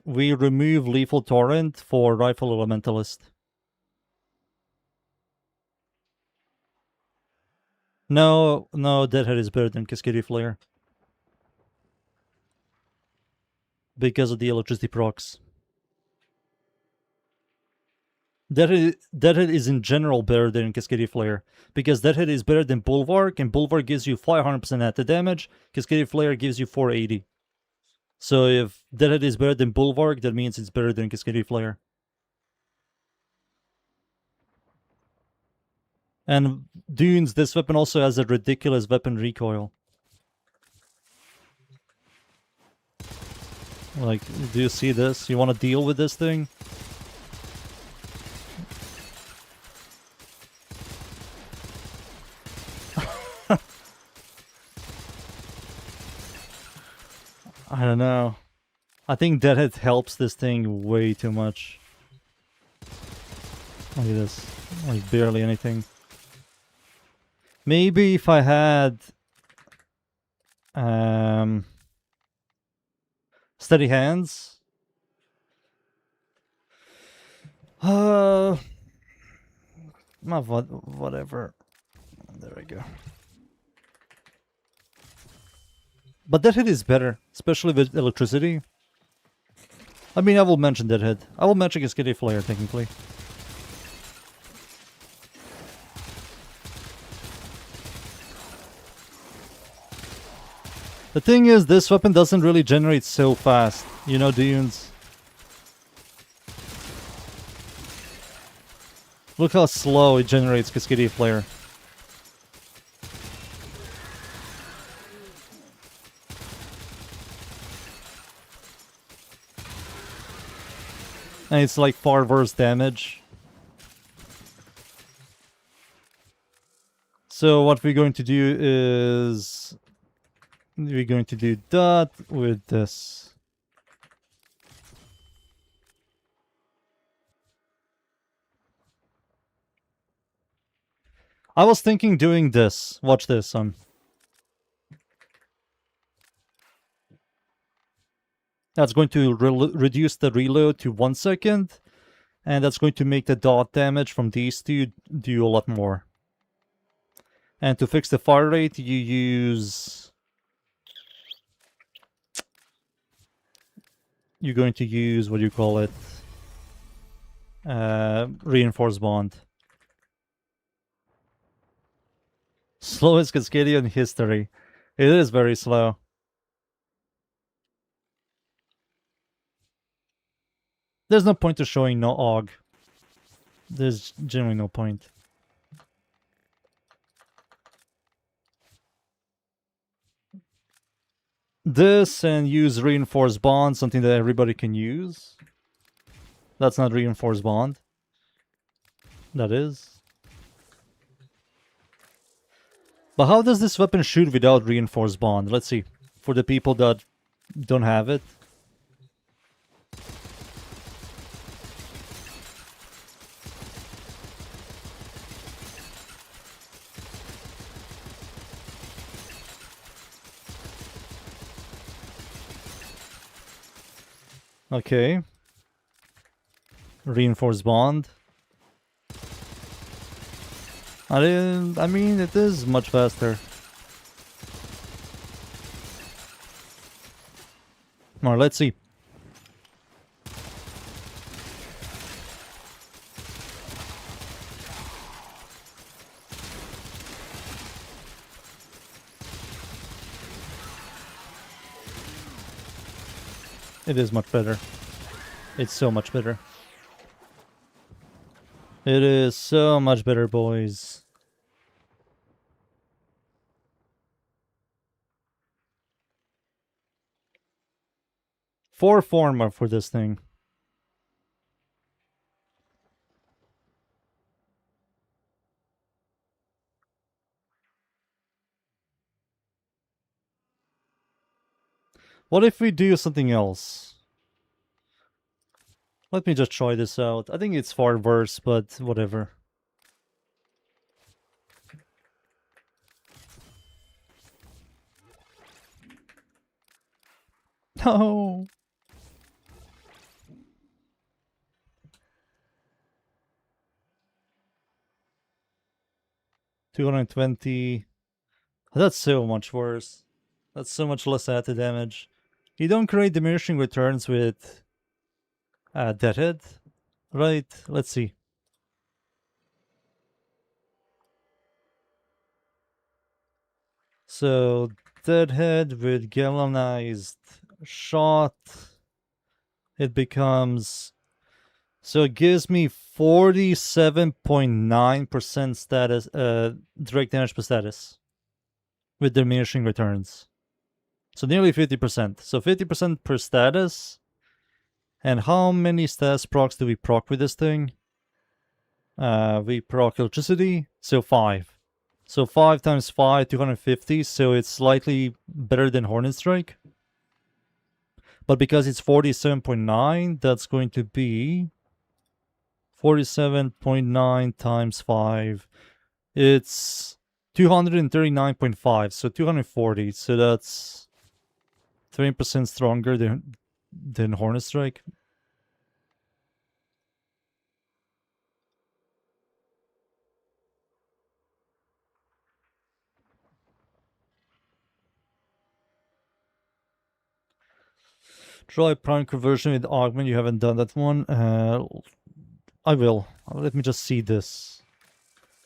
we remove Lethal Torrent for Rifle Elementalist? No, Deadhead is better than Cascade Flare. Because of the electricity procs. Deadhead is in general better than Cascade Flare. Because Deadhead is better than Bulwark, and Bulwark gives you 500% at the damage, Cascade Flare gives you 480. So if Deadhead is better than Bulwark, that means it's better than Cascade Flare. And Dunes, this weapon also has a ridiculous weapon recoil. Like, do you see this? You want to deal with this thing? I don't know. I think Deadhead helps this thing way too much. Look at this. Like, barely anything. Maybe if I had... steady hands? Whatever. There we go. But Deadhead is better, especially with electricity. I mean, I will mention Deadhead. I will mention Cascade Flare, technically. The thing is, this weapon doesn't really generate so fast. You know, dunes. Look how slow it generates Cascade Flare. And it's like far worse damage. So what we're going to do is... we're going to do that with this. I was thinking doing this. Watch this, son. That's going to reduce the reload to 1 second. And that's going to make the dot damage from these two do a lot more. And to fix the fire rate, you use... you're going to use, what do you call it? Reinforced bond. Slowest Cascadia in history. It is very slow. There's no point to showing no AUG. There's generally no point. This and use reinforced bond, something that everybody can use. That's not reinforced bond. That is. But how does this weapon shoot without reinforced bond? Let's see. For the people that don't have it. Okay. Reinforced bond. I mean, it is much faster. Alright, let's see. It is much better. It's so much better. It is so much better, boys. Four forma for this thing. What if we do something else? Let me just try this out. I think it's far worse, but whatever. No. 220. That's so much worse. That's so much less added damage. You don't create diminishing returns with Deadhead, right? Let's see. So Deadhead with galvanized shot, it becomes, so it gives me 47.9% status, direct damage per status with diminishing returns. So nearly 50%. So 50% per status. And how many status procs do we proc with this thing? We proc electricity, so 5. So 5 times 5, 250, so it's slightly better than Hornet Strike. But because it's 47.9, that's going to be 47.9 times 5. It's 239.5, so 240. So that's 20% stronger than Hornet Strike. Try prime conversion with augment. You haven't done that one. I will. Let me just see this.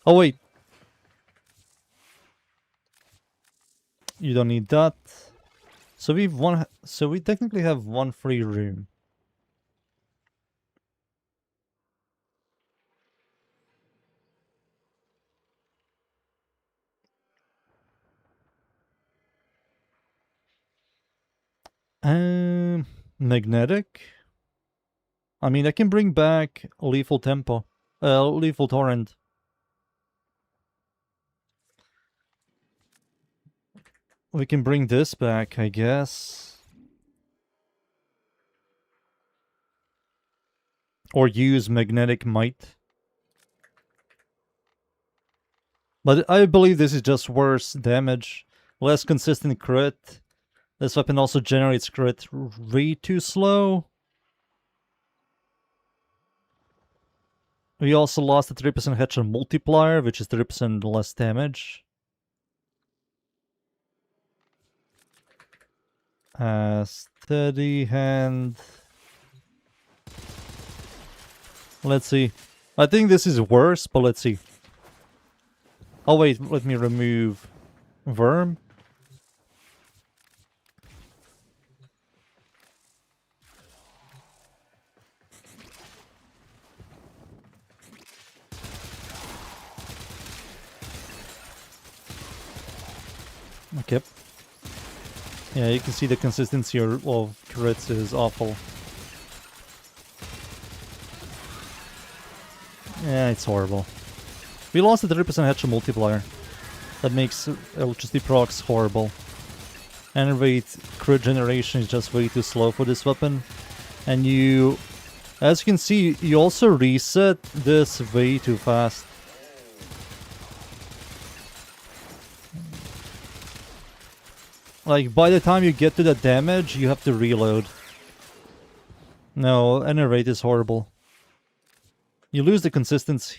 Oh wait. You don't need that. So we technically have one free room. Magnetic. I mean, I can bring back lethal tempo, lethal torrent. We can bring this back, I guess. Or use magnetic might. But I believe this is just worse damage. Less consistent crit. This weapon also generates crit way too slow. We also lost a 3% headshot multiplier, which is 3% less damage. Steady hand. Let's see. I think this is worse, but let's see. Oh wait, let me remove Worm. Okay. Yeah, you can see the consistency of crits is awful. Yeah, it's horrible. We lost the 30% headshot multiplier. That makes electricity procs horrible. Enervate crit generation is just way too slow for this weapon. And you, as you can see, you also reset this way too fast. Like, by the time you get to the damage, you have to reload. No, Enervate is horrible. You lose the consistency.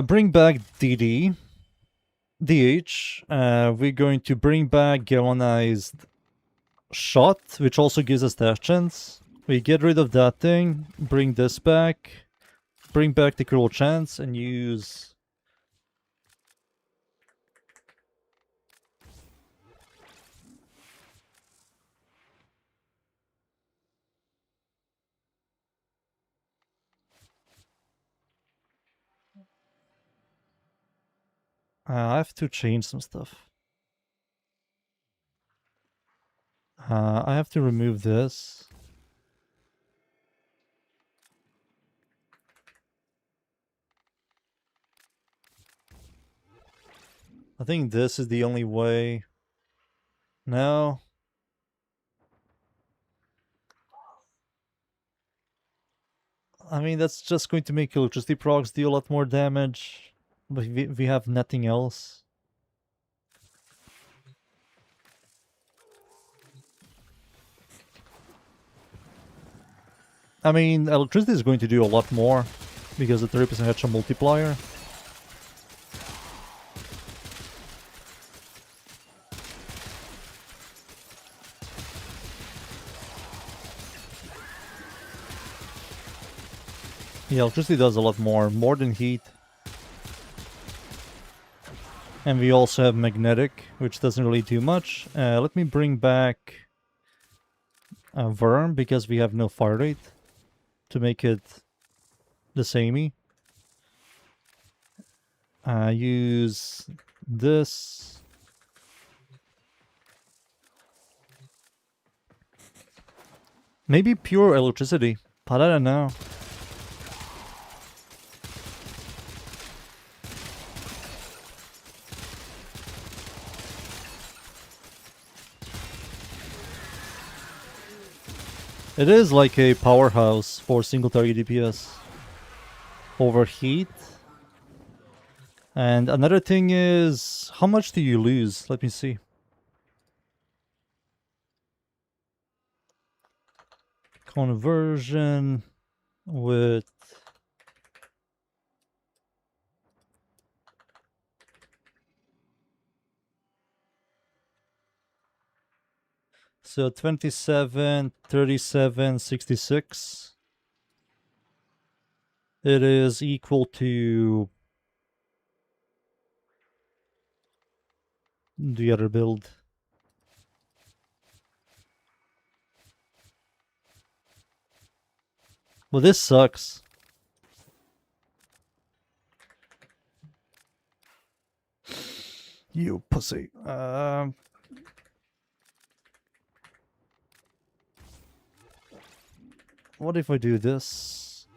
Bring back DD. DH. We're going to bring back Galvanized Shot, which also gives us dash chance. We get rid of that thing, bring this back, bring back the critical chance, and use... I have to change some stuff. I have to remove this. I think this is the only way. No. I mean, that's just going to make electricity procs do a lot more damage. But we have nothing else. I mean, electricity is going to do a lot more because of the 30% headshot multiplier. Yeah, electricity does a lot more than heat. And we also have magnetic, which doesn't really do much. Let me bring back Worm, because we have no fire rate to make it the samey. Use this. Maybe pure electricity, but I don't know. It is like a powerhouse for single target DPS. Overheat. And another thing is, how much do you lose? Let me see. Conversion with... So 27, 37, 66. It is equal to the other build. Well, this sucks. You pussy. What if I do this?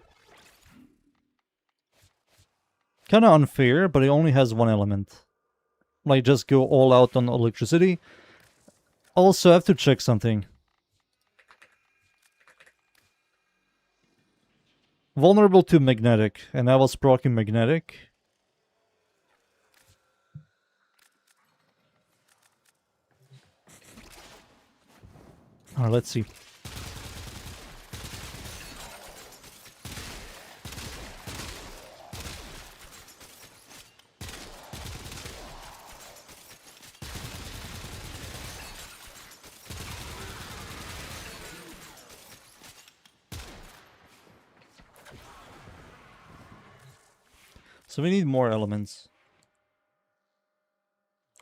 Kinda unfair, but it only has one element. Like, just go all out on electricity. Also, I have to check something. Vulnerable to magnetic, and I was proccing magnetic. Alright, let's see. So we need more elements.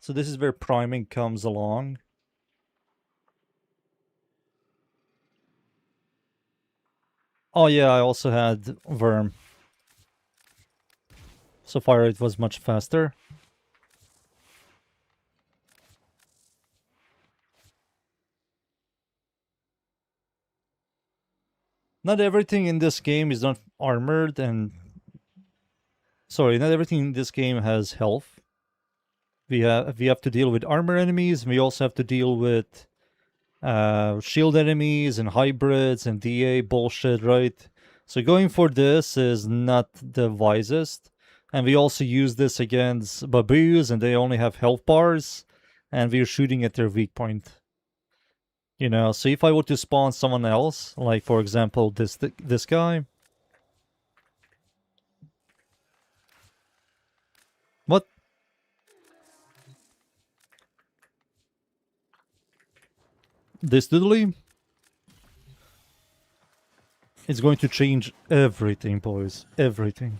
So this is where priming comes along. Oh yeah, I also had Worm. So far it was much faster. Not everything in this game is not armored and... Sorry, not everything in this game has health. We have to deal with armor enemies. We also have to deal with shield enemies and hybrids and DA bullshit, right? So going for this is not the wisest. And we also use this against baboos, and they only have health bars, and we're shooting at their weak point. You know, so if I were to spawn someone else, like for example this guy. What? This doodly? It's going to change everything, boys. Everything.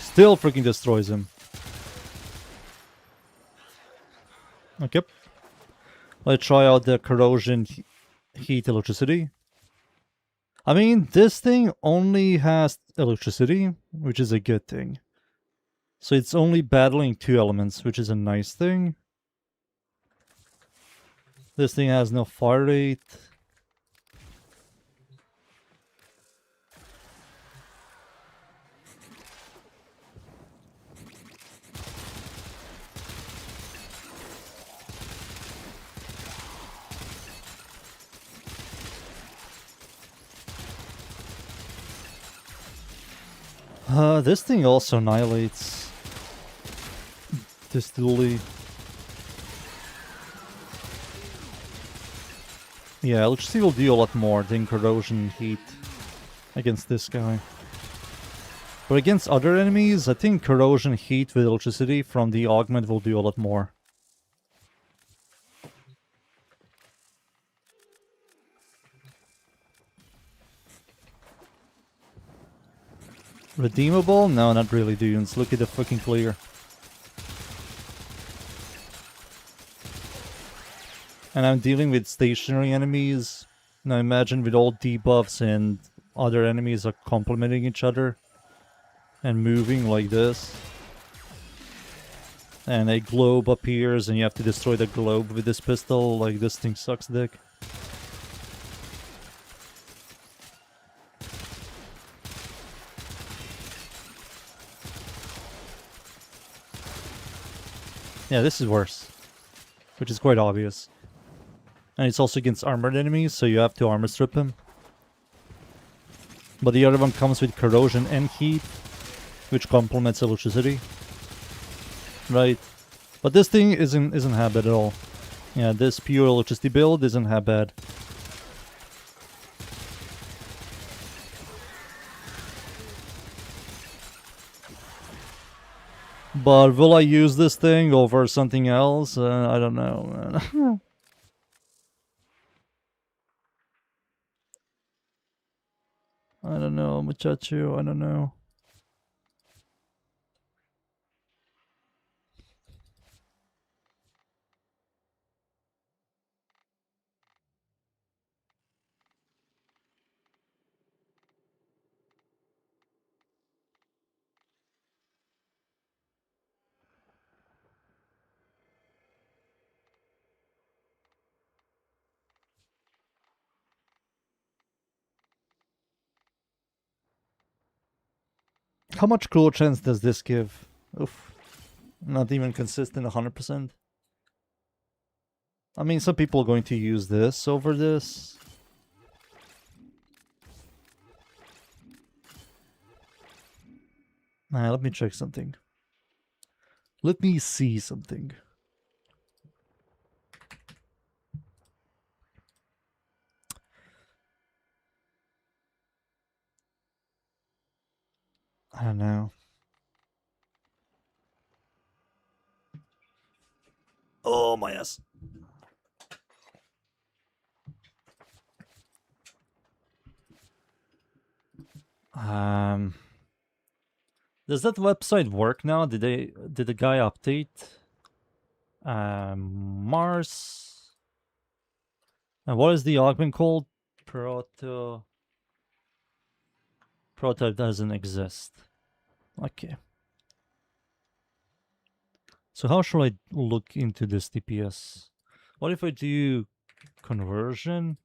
Still freaking destroys him. Okay. Let's try out the corrosion heat electricity. I mean, this thing only has electricity, which is a good thing. So it's only battling 2 elements, which is a nice thing. This thing has no fire rate. This thing also annihilates this dually. Yeah, electricity will do a lot more than corrosion heat against this guy. But against other enemies, I think corrosion heat with electricity from the augment will do a lot more. Redeemable? No, not really, dudes. Look at the fucking clear. And I'm dealing with stationary enemies. Now imagine with all debuffs and other enemies are complementing each other and moving like this. And a globe appears and you have to destroy the globe with this pistol. Like, this thing sucks dick. Yeah, this is worse. Which is quite obvious. And it's also against armored enemies, so you have to armor strip him. But the other one comes with corrosion and heat, which complements electricity. Right. But this thing isn't half bad at all. Yeah, this pure electricity build isn't half bad. But will I use this thing over something else? I don't know, man. I don't know, muchacho, I don't know. How much cool chance does this give? Oof. Not even consistent 100%. I mean, some people are going to use this over this. Nah, let me check something. Let me see something. I don't know. Oh, my ass. Does that website work now? Did the guy update? Mars. And what is the augment called? Prototype doesn't exist. Okay. So how should I look into this DPS? What if I do conversion?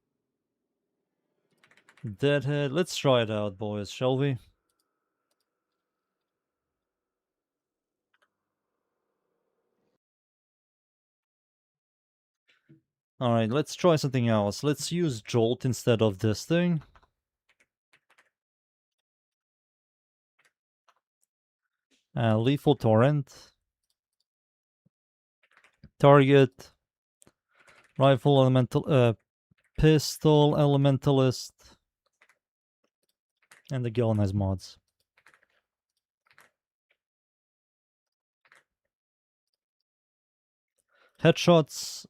Deadhead. Let's try it out, boys, shall we? Alright, let's try something else. Let's use Jolt instead of this thing. Lethal Torrent. Target. Rifle Elemental. Pistol Elementalist. And the Galen has mods. Headshots.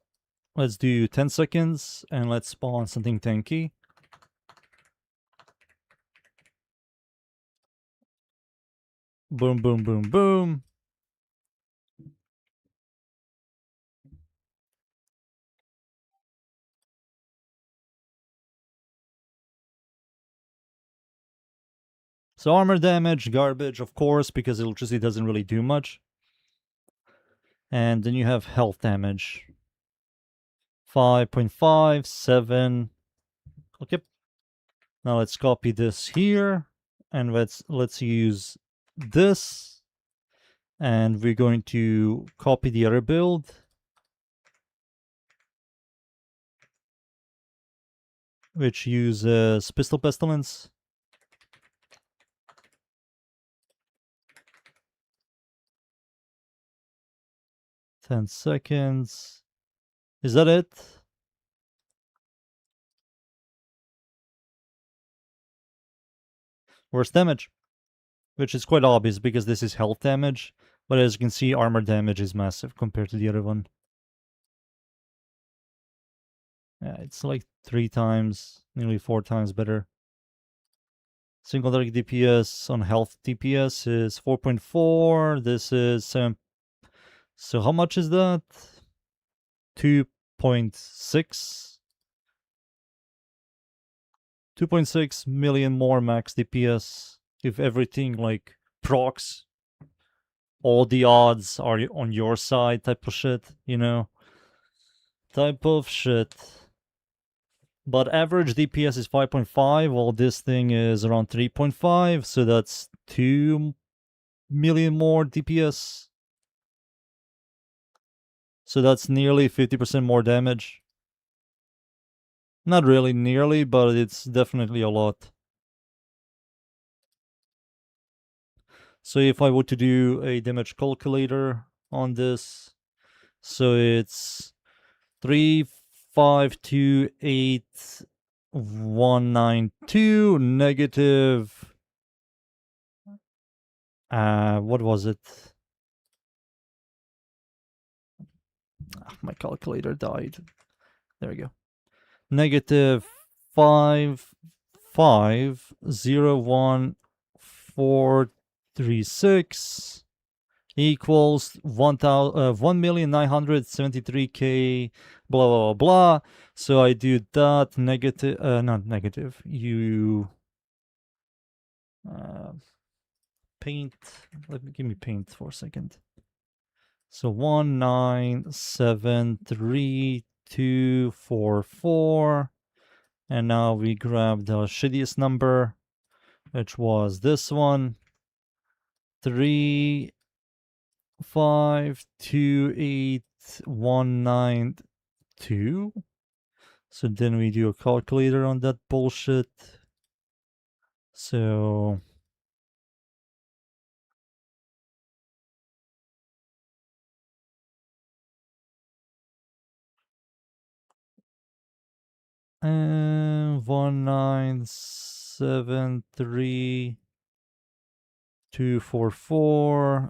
Let's do 10 seconds and let's spawn something tanky. Boom, boom, boom, boom. So armor damage, garbage, of course, because electricity doesn't really do much. And then you have health damage. 5.5, 7. Okay. Now let's copy this here. And let's use this. And we're going to copy the other build. Which uses Pistol Pestilence. 10 seconds. Is that it? Worst damage. Which is quite obvious because this is health damage. But as you can see, armor damage is massive compared to the other one. Yeah, it's like 3 times, nearly 4 times better. Single target DPS on health DPS is 4.4. This is 7. So how much is that? 2.6. 2.6 million more max DPS if everything like procs. All the odds are on your side type of shit, you know? Type of shit. But average DPS is 5.5, while this thing is around 3.5, so that's 2 million more DPS. So that's nearly 50% more damage. Not really nearly, but it's definitely a lot. So if I were to do a damage calculator on this, so it's 3528192 negative. What was it? My calculator died. There we go. Negative 5501436 equals 1,973,000 blah blah blah. So I do that negative not negative. You paint. Give me paint for a second. So 1973244. And now we grab the shittiest number, which was this one. 3528192. So then we do a calculator on that bullshit. So and 1973244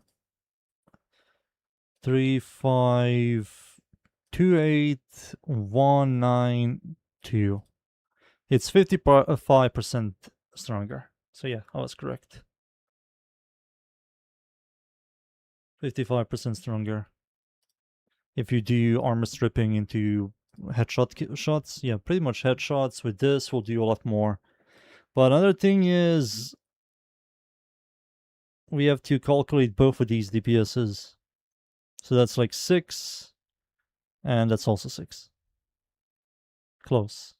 3528192. It's 55% stronger. So yeah, I was correct. 55% stronger. If you do armor stripping into shots, yeah, pretty much headshots with this will do a lot more. But another thing is we have to calculate both of these DPSs. So that's like 6, and that's also 6. Close.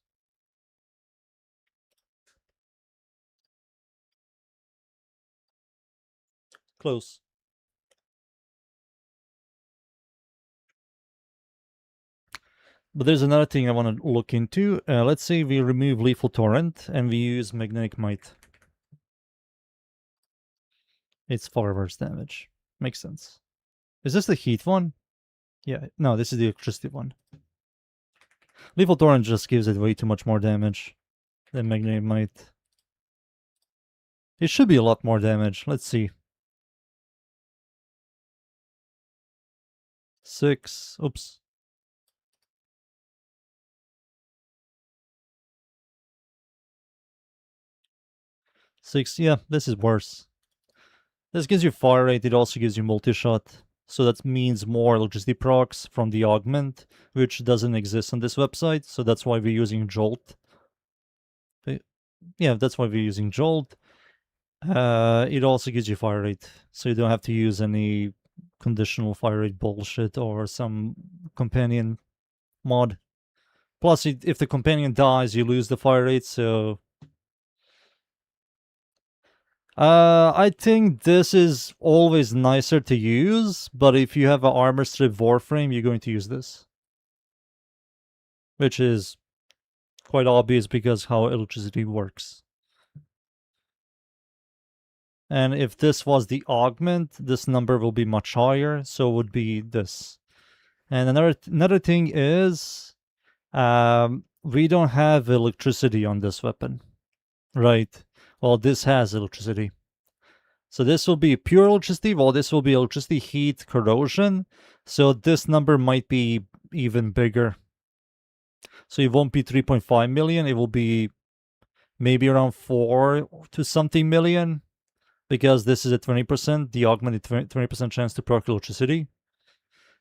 Close. But there's another thing I want to look into. Let's say we remove Lethal Torrent and we use Magnetic Might. It's far worse damage. Makes sense. Is this the heat one? Yeah, no, this is the electricity one. Lethal Torrent just gives it way too much more damage than Magnetic Might. It should be a lot more damage. Let's see. 6. Oops. 6. Yeah, this is worse. This gives you fire rate. It also gives you multi-shot. So that means more electricity procs from the augment, which doesn't exist on this website. So that's why we're using Jolt. Yeah, that's why we're using Jolt. It also gives you fire rate. So you don't have to use any conditional fire rate bullshit or some companion mod. Plus, if the companion dies, you lose the fire rate, so... I think this is always nicer to use, but if you have an armor strip Warframe, you're going to use this. Which is quite obvious because how electricity works. And if this was the augment, this number will be much higher, so it would be this. And another thing is, we don't have electricity on this weapon, right? Well, this has electricity. So this will be pure electricity, while this will be electricity, heat, corrosion. So this number might be even bigger. So it won't be 3.5 million, it will be maybe around 4 to something million, because this is a 20%, the augmented 20% chance to proc electricity.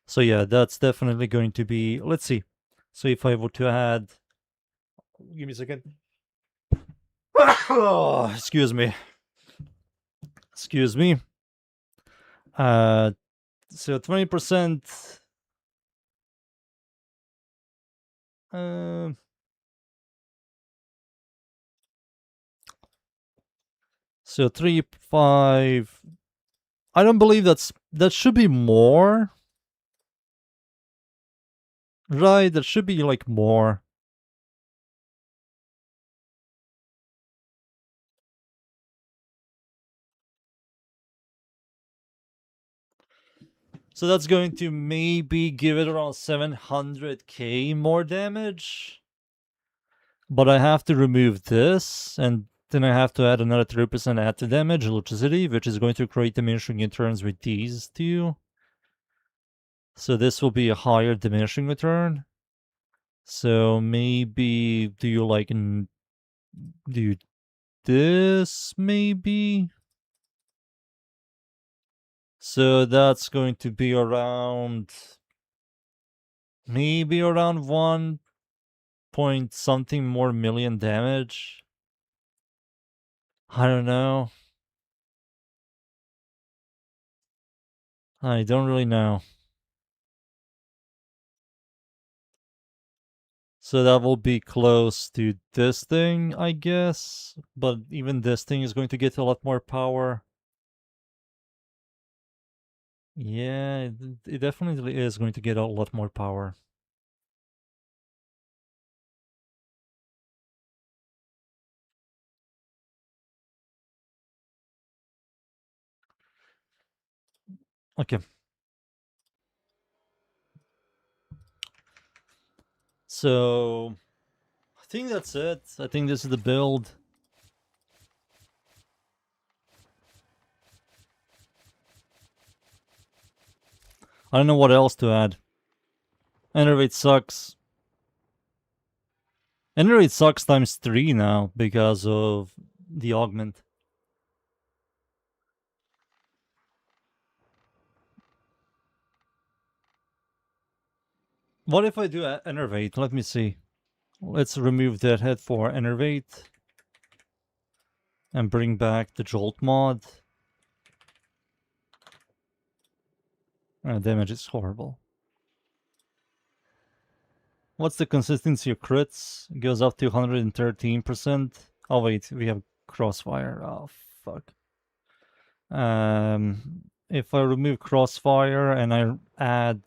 So yeah, that's definitely going to be, let's see. So if I were to add, give me a second. Oh, excuse me. Excuse me. So 20%. So 3, 5. I don't believe that should be more. Right, that should be like more. So that's going to maybe give it around 700k more damage. But I have to remove this, and then I have to add another 3% add to damage, electricity, which is going to create diminishing returns with these two. So this will be a higher diminishing return. So maybe do you this maybe? So that's going to be around maybe around 1 point something more million damage. I don't know. I don't really know. So that will be close to this thing, I guess. But even this thing is going to get a lot more power. Yeah, it definitely is going to get a lot more power. Okay. So, I think that's it. I think this is the build. I don't know what else to add. Enter rate sucks. Enter rate sucks times 3 now because of the augment. What if I do Enervate? Let me see. Let's remove that head for Enervate. And bring back the Jolt mod. Damage is horrible. What's the consistency of crits? It goes up to 113%. Oh wait, we have Crossfire. Oh fuck. If I remove Crossfire and I add...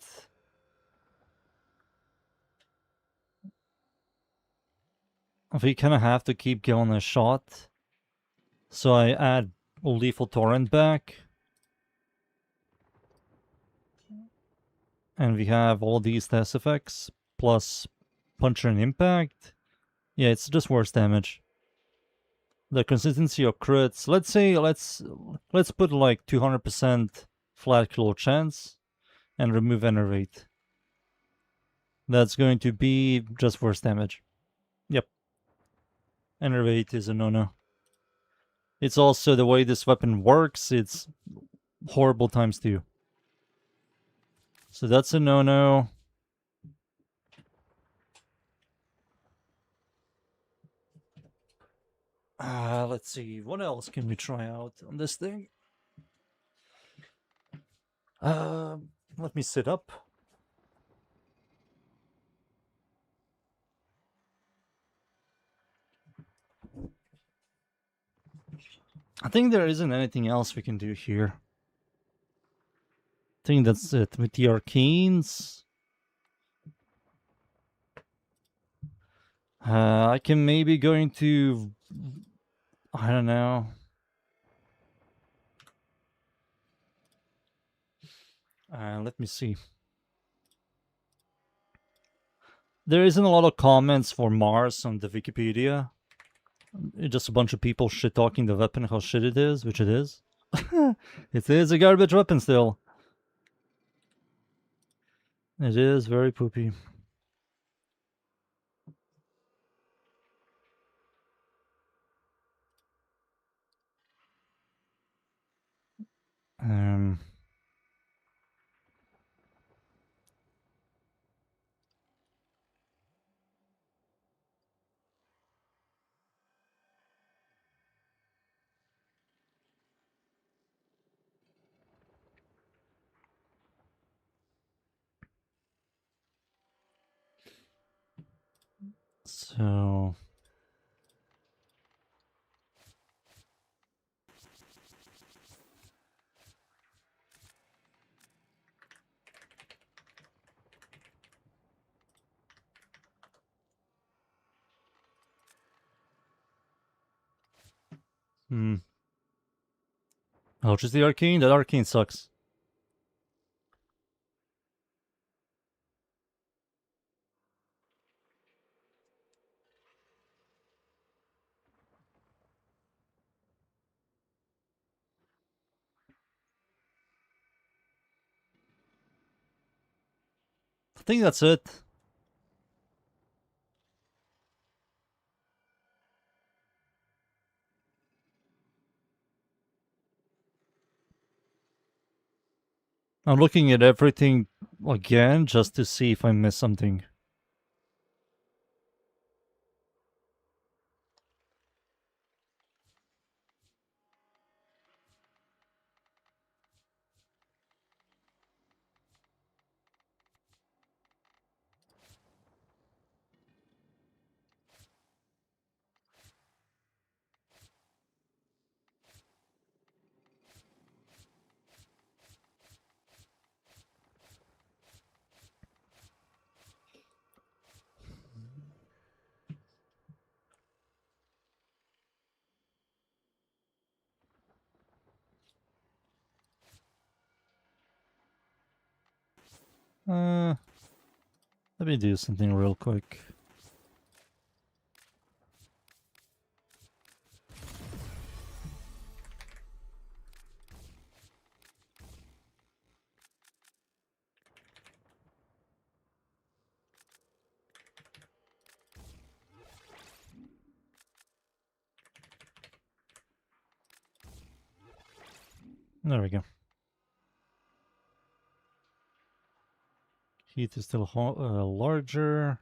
We kind of have to keep going a shot. So I add Lethal Torrent back. And we have all these test effects, plus Puncture and Impact. Yeah, it's just worse damage. The consistency of crits, let's say, let's put like 200% flat claw chance and remove Enervate. That's going to be just worse damage. Yep. Enervate is a no-no. It's also the way this weapon works, it's horrible times 2. So that's a no-no. Let's see, what else can we try out on this thing? Let me sit up. I think there isn't anything else we can do here. I think that's it with the arcanes. I can maybe go into... I don't know. Let me see. There isn't a lot of comments for Mars on the Wikipedia. It's just a bunch of people shit-talking the weapon, how shit it is, which it is. It is a garbage weapon still. It is very poopy. So... Oh, just the arcane? That arcane sucks. I think that's it. I'm looking at everything again just to see if I missed something. Let me do something real quick. There we go. Heat is still larger.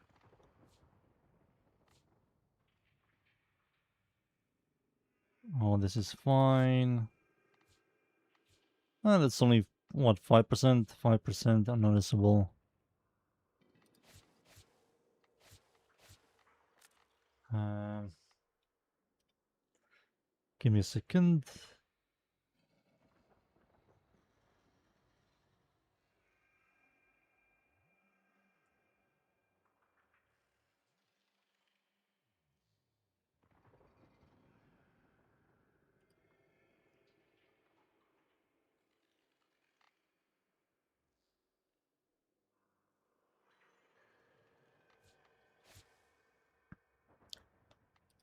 Oh, this is fine. That's only, what, 5%? 5% unnoticeable. Give me a second.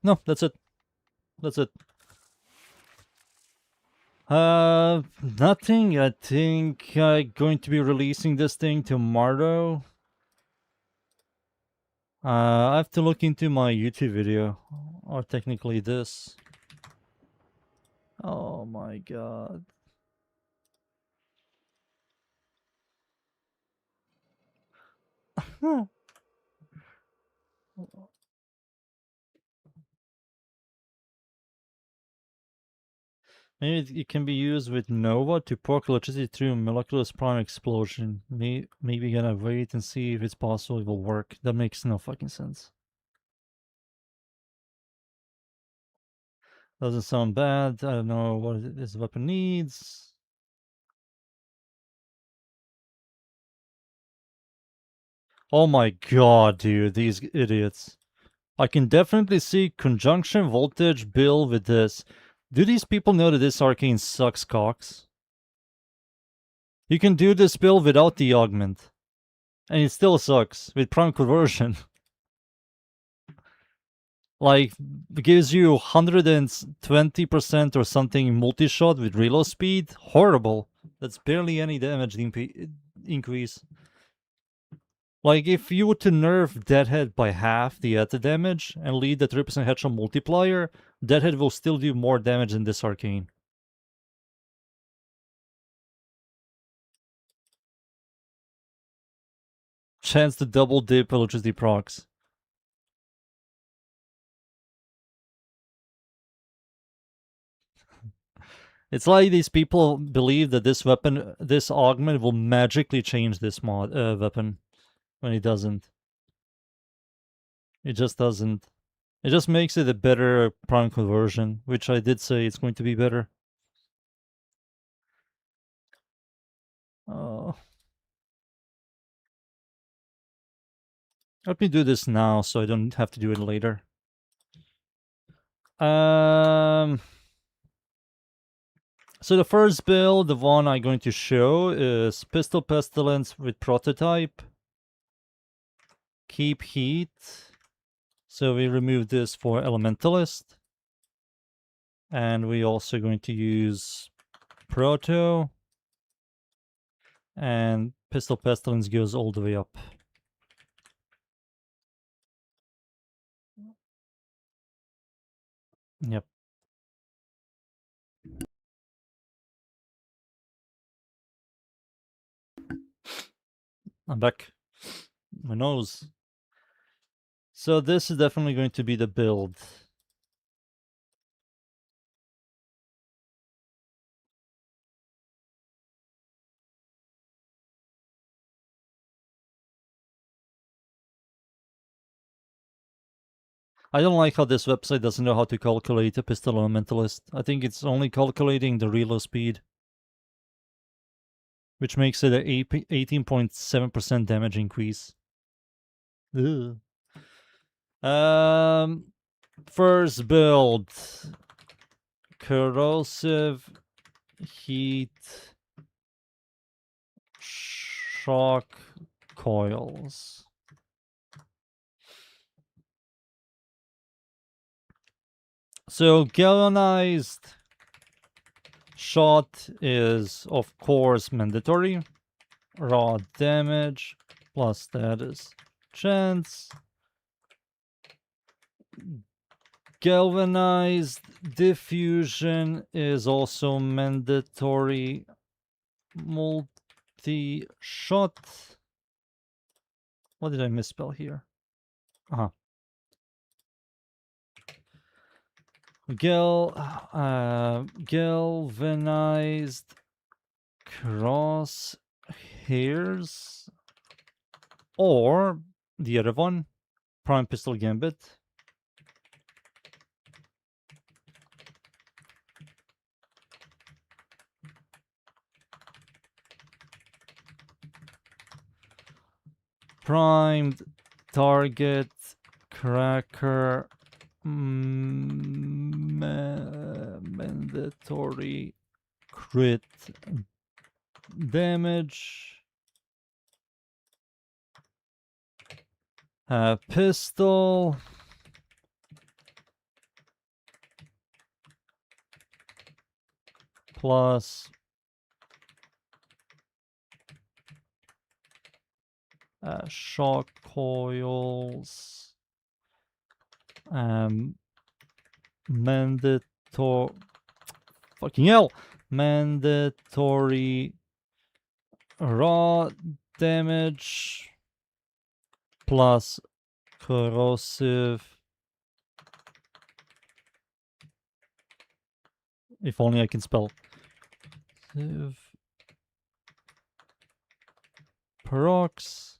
No, that's it. That's it. Nothing. I think I'm going to be releasing this thing tomorrow. I have to look into my YouTube video, or technically this. Oh my god. Maybe it can be used with Nova to poke electricity through a molecular prime explosion. Maybe gonna wait and see if it's possible it will work. That makes no fucking sense. Doesn't sound bad. I don't know what this weapon needs. Oh my god, dude, these idiots. I can definitely see conjunction voltage build with this. Do these people know that this arcane sucks cocks? You can do this build without the augment. And it still sucks with prime conversion. Like, gives you 120% or something multi-shot with reload speed. Horrible. That's barely any damage increase. Like, if you were to nerf Deadhead by half the added damage and leave the 3% headshot multiplier, Deadhead will still do more damage than this arcane. Chance to double dip electricity procs. It's like these people believe that this weapon, this augment, will magically change this weapon, when it doesn't. It just doesn't. It just makes it a better prime conversion, which I did say it's going to be better. Oh. Let me do this now so I don't have to do it later. So the first build, the one I'm going to show, is Pistol Pestilence with Prototype. Keep heat. So we remove this for Elementalist. And we also going to use Proto. And Pistol Pestilence goes all the way up. Yep. I'm back. My nose. So this is definitely going to be the build. I don't like how this website doesn't know how to calculate a pistol elementalist. I think it's only calculating the reload speed, which makes it a 18.7% damage increase. Ugh. First build. Corrosive heat shock coils. So galvanized shot is of course mandatory. Raw damage plus status chance. Galvanized diffusion is also mandatory. Multi-shot. What did I misspell here? Uh-huh. Galvanized crosshairs, or the other one, Prime Pistol Gambit. Primed target cracker mandatory crit damage. Pistol. Plus shock coils. Mandatory. Fucking hell! Mandatory raw damage plus corrosive. If only I can spell. Procs.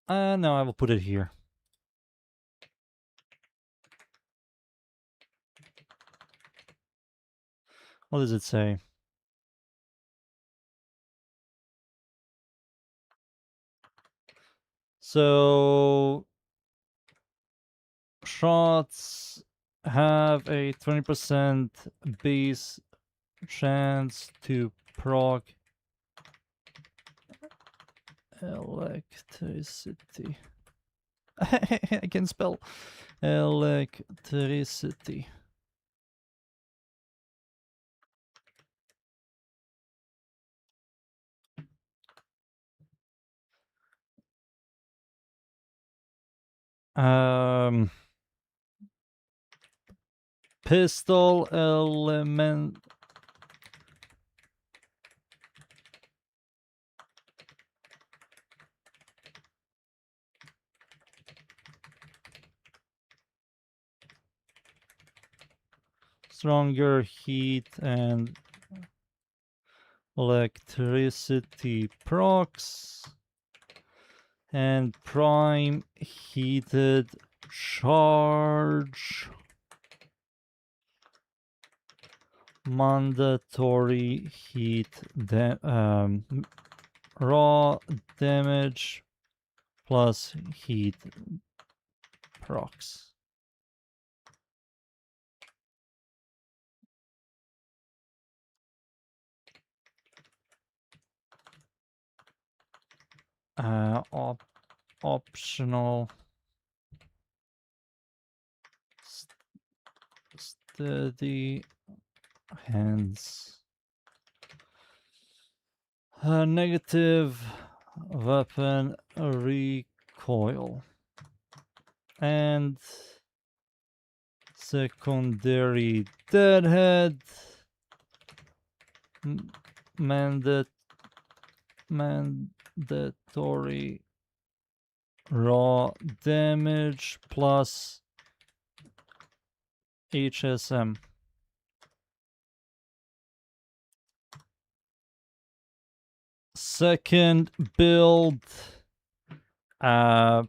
No, I will put it here. What does it say? So shots have a 20% base chance to proc electricity. I can spell electricity. Pistol element. Stronger heat and electricity procs. And prime heated charge. Mandatory heat raw damage plus heat procs. Optional steady hands. Negative weapon recoil. And secondary deadhead. Mandatory raw damage plus HSM. Second build,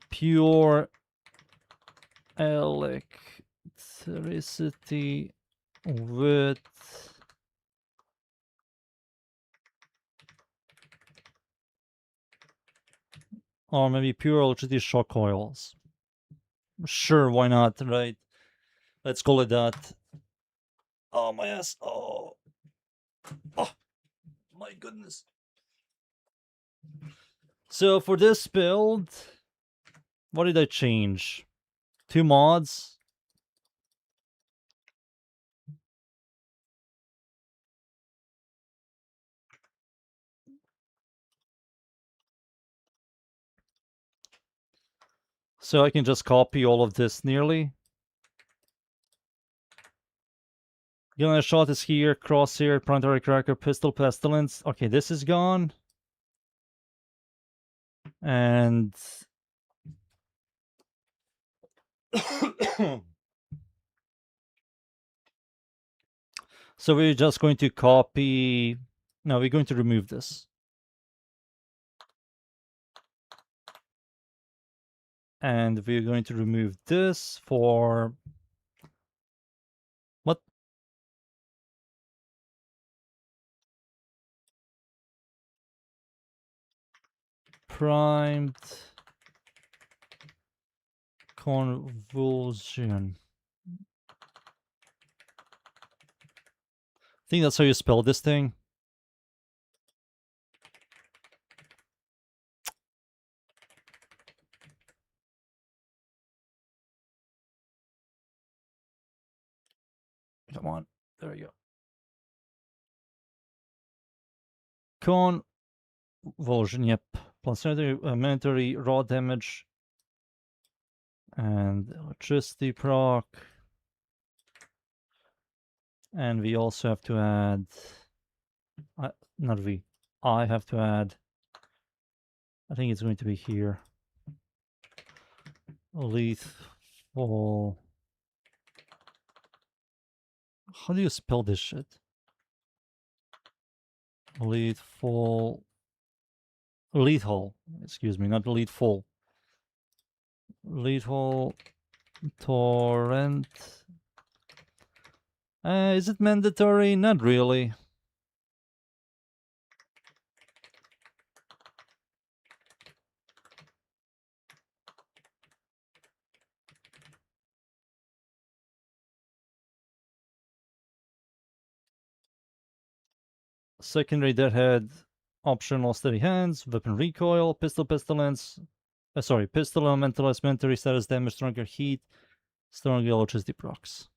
pure electricity with or maybe pure electricity shock coils. Sure, why not, right? Let's call it that. Oh, my ass. Oh, my goodness. So for this build, what did I change? 2 mods. So I can just copy all of this nearly. Gunner shot is here, crosshair, planetary cracker, pistol pestilence. Okay, this is gone. And so we're just going to copy. No, we're going to remove this. And we're going to remove this for what? Primed convulsion. I think that's how you spell this thing. Come on. There we go. Convulsion, yep. Plus mandatory raw damage. And electricity proc. And we also have to add... not we. I have to add... I think it's going to be here. Lethal... How do you spell this shit? Lethal... Lethal. Excuse me, not lethal. Lethal... Torrent... is it mandatory? Not really. Secondary deadhead, optional steady hands, weapon recoil, pistol pestilence. Pistol elementalist, mandatory status damage, stronger heat, stronger electricity procs.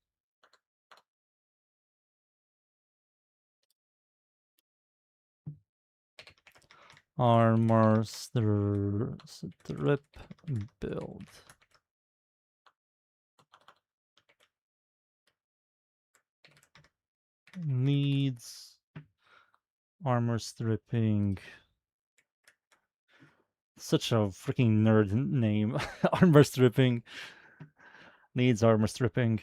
Armor strip build. Needs armor stripping. Such a freaking nerd name. Armor stripping. Needs armor stripping.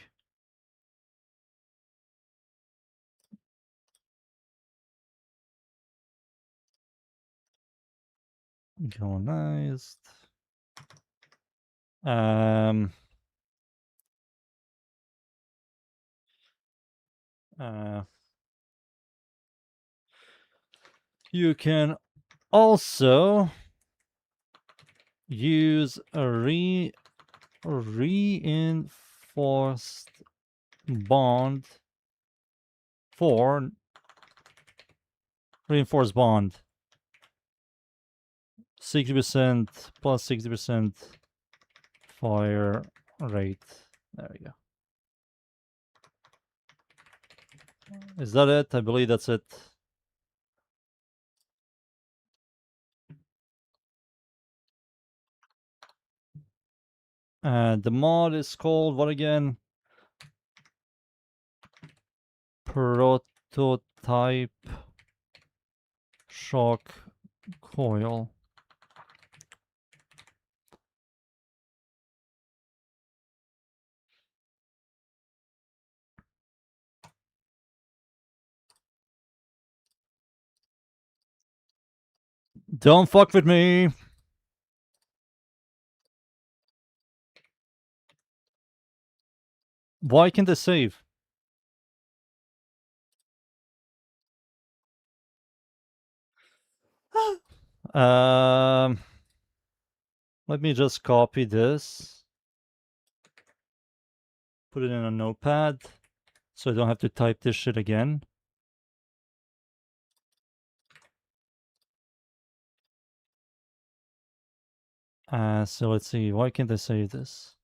Colonized. You can also use a reinforced bond for reinforced bond. 60% plus 60% fire rate. There we go. Is that it? I believe that's it. The mod is called what again? Prototype shock coil. Don't fuck with me. Why can't I save? Let me just copy this. Put it in a notepad so I don't have to type this shit again. So let's see, why can't I save this?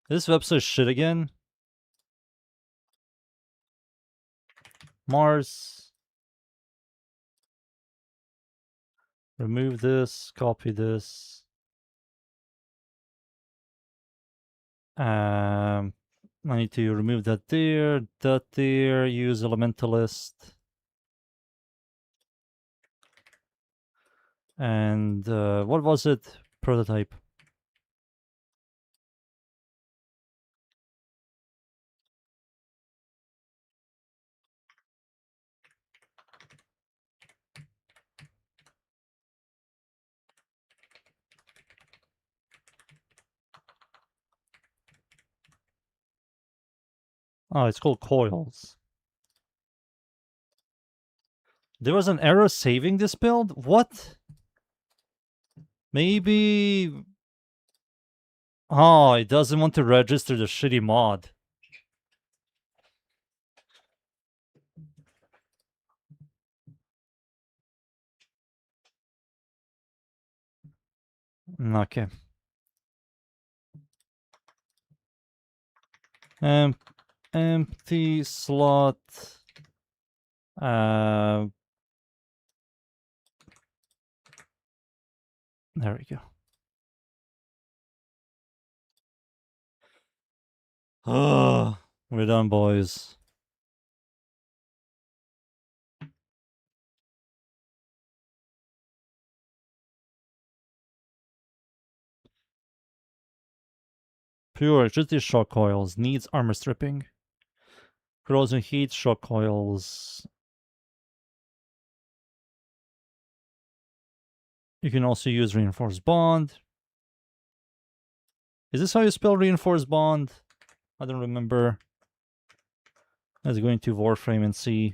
Is this website shit again? Mars. Remove this, copy this. I need to remove that there, use Elementalist. And what was it? Prototype. Oh, it's called Coils. There was an error saving this build? What? Maybe... Oh, it doesn't want to register the shitty mod. Okay. Empty slot. There we go. Oh, we're done, boys. Pure electricity shock coils. Needs armor stripping. Corrosion heat shock coils. You can also use reinforced bond. Is this how you spell reinforced bond? I don't remember. Let's go into Warframe and see.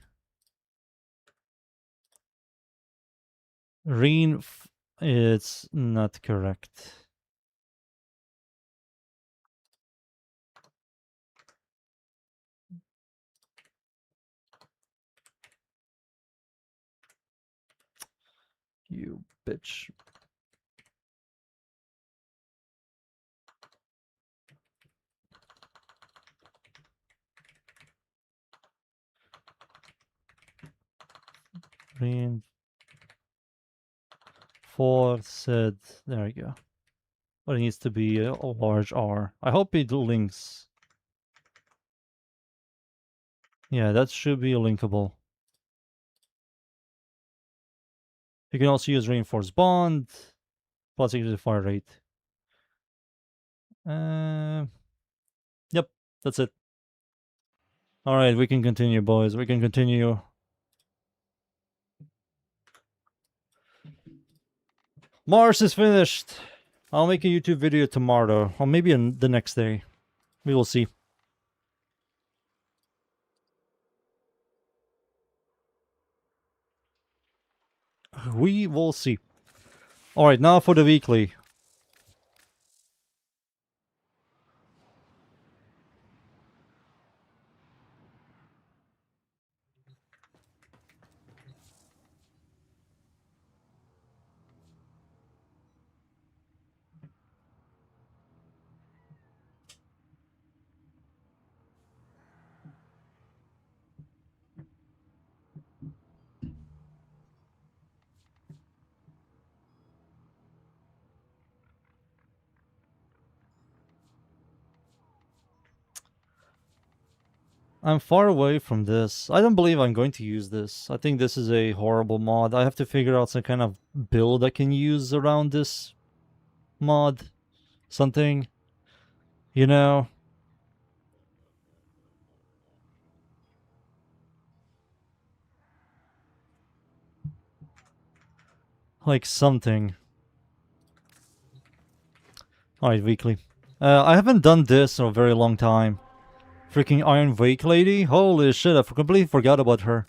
It's not correct. You bitch. Reinforced. There we go. But it needs to be a large R. I hope it links. Yeah, that should be linkable. You can also use reinforced bond. Plus increase fire rate. Yep, that's it. Alright, we can continue, boys. We can continue. Mars is finished. I'll make a YouTube video tomorrow. Or maybe the next day. We will see. We will see. Alright, now for the weekly. I'm far away from this. I don't believe I'm going to use this. I think this is a horrible mod. I have to figure out some kind of build I can use around this mod. Something. You know? Like something. Alright, weekly. I haven't done this in a very long time. Freaking Iron Wake Lady? Holy shit, I completely forgot about her.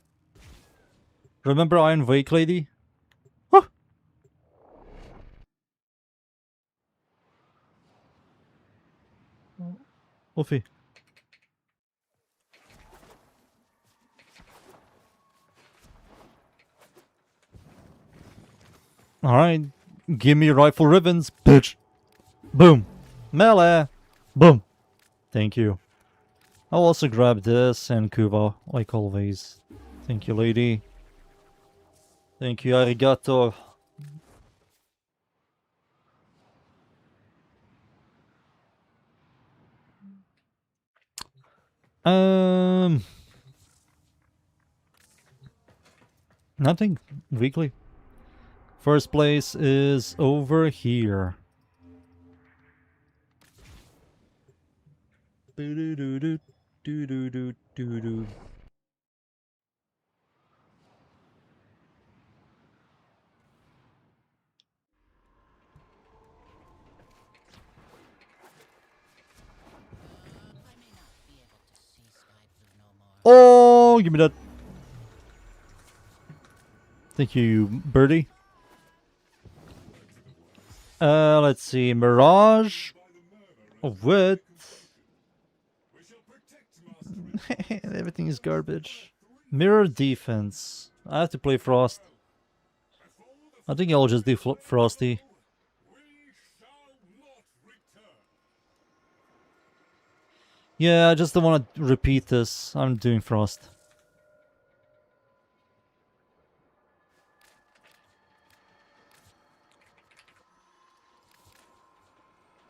Remember Iron Wake Lady? Huh. Wolfie. Alright. Give me rifle ribbons, bitch. Boom. Melee. Boom. Thank you. I'll also grab this and Kuva, like always. Thank you, lady. Thank you, arigato. Nothing weekly. First place is over here. Doo-doo-doo-doo-doo-doo-doo-doo. Oh, give me that. Thank you, Birdie. Let's see. Mirage. What? Everything is garbage. Mirror defense. I have to play Frost. I think I'll just do Frosty. Yeah, I just don't want to repeat this. I'm doing Frost.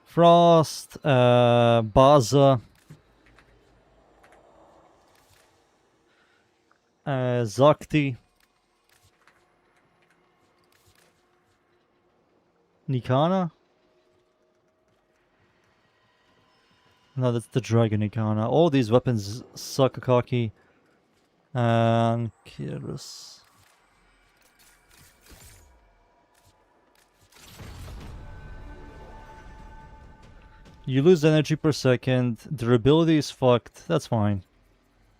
Frost, Baza, Zakti, Nikana? No, that's the Dragon Nikana. All these weapons suck a cocky. And Kyrus. You lose energy per second. Durability is fucked. That's fine.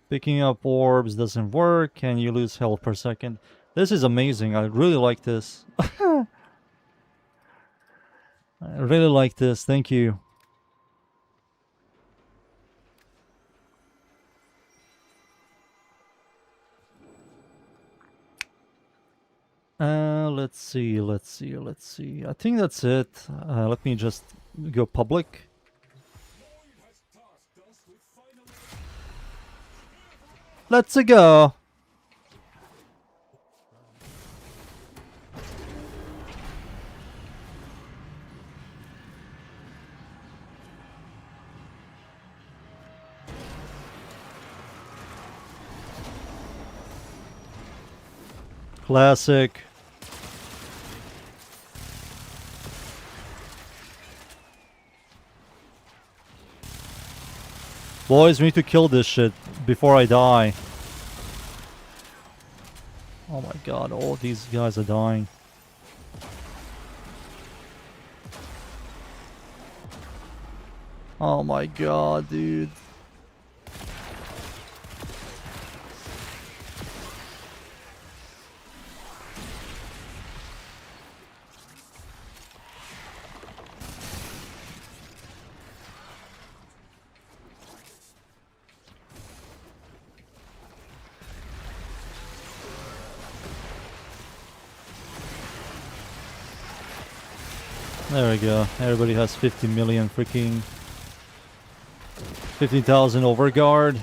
Picking up orbs doesn't work, and you lose health per second. This is amazing. I really like this. I really like this. Thank you. Let's see. I think that's it. Let me just go public. Let's go. Classic. Boys, we need to kill this shit before I die. Oh my god, all these guys are dying. Oh my god, dude. There we go. Everybody has 50 million freaking 50,000 overguard.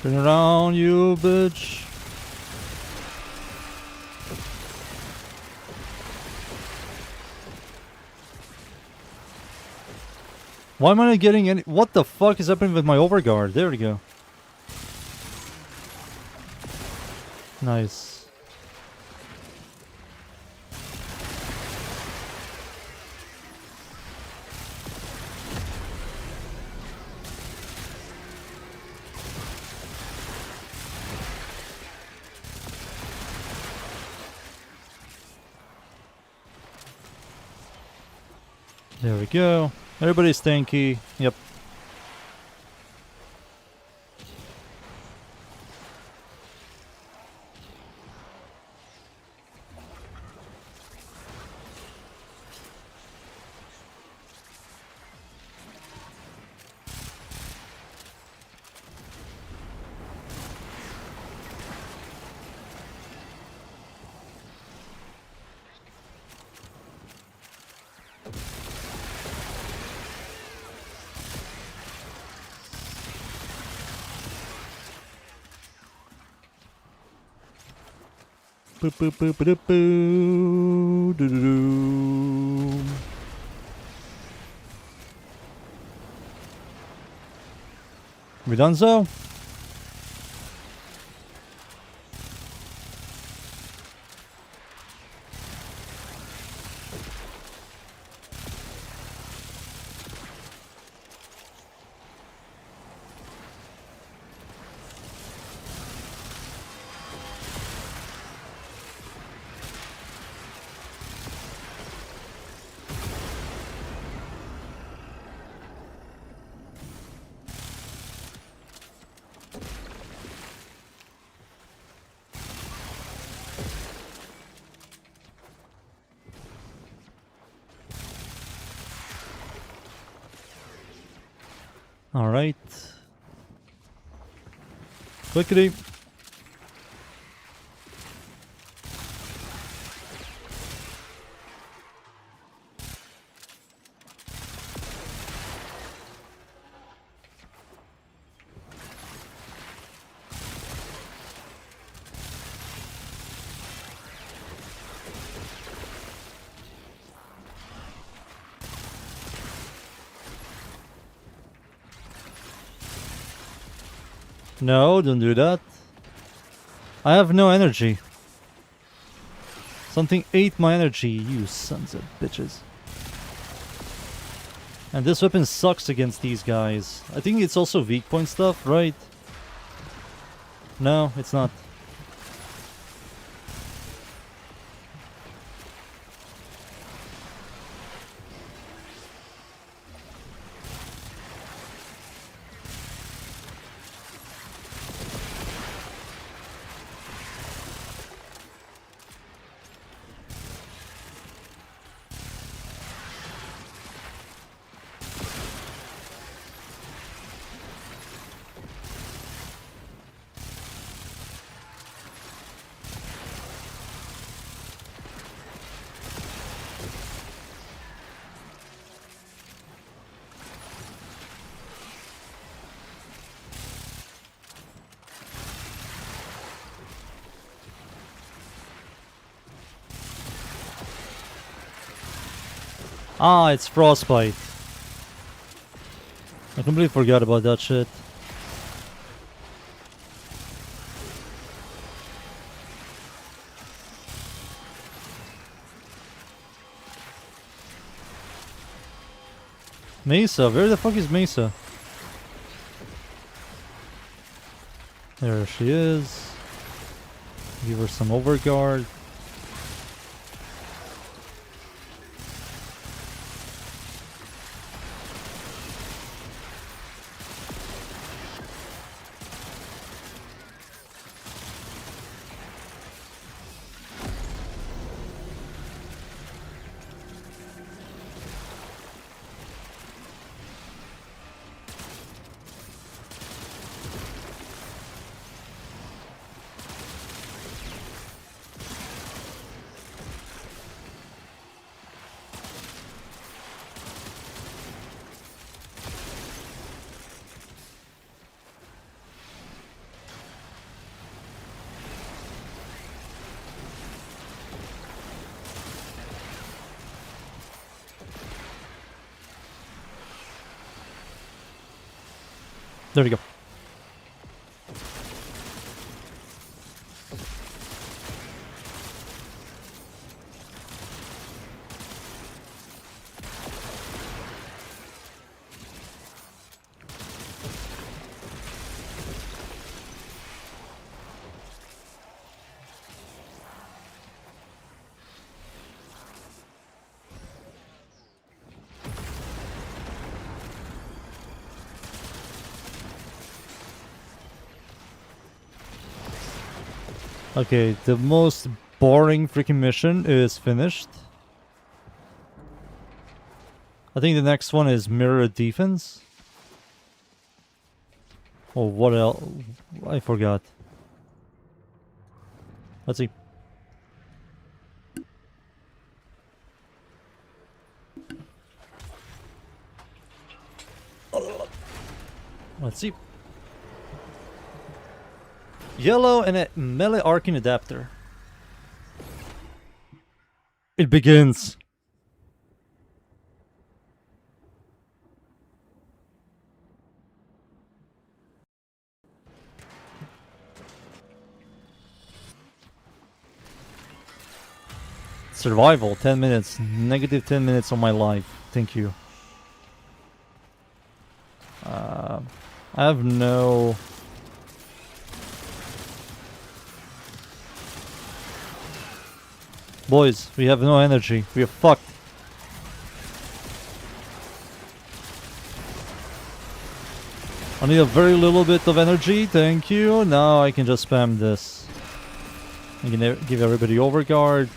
Turn around, you bitch. Why am I not getting any? What the fuck is happening with my overguard? There we go. Nice. There we go. Everybody's tanky. Yep. Boop boop boop boop boo doo doo doo. We done so? Alright. Clickety. No, don't do that. I have no energy. Something ate my energy, you sons of bitches. And this weapon sucks against these guys. I think it's also weak point stuff, right? No, it's not. Ah, it's frostbite. I completely forgot about that shit. Mesa, where the fuck is Mesa? There she is. Give her some overguard. There we go. Okay, the most boring freaking mission is finished. I think the next one is mirror defense. Oh, what else? I forgot. Let's see. Let's see. Yellow and a melee arcane adapter. It begins. Survival, 10 minutes. Negative 10 minutes on my life. Thank you. I have no... Boys, we have no energy. We are fucked. I need a very little bit of energy. Thank you. Now I can just spam this. I can give everybody overguard.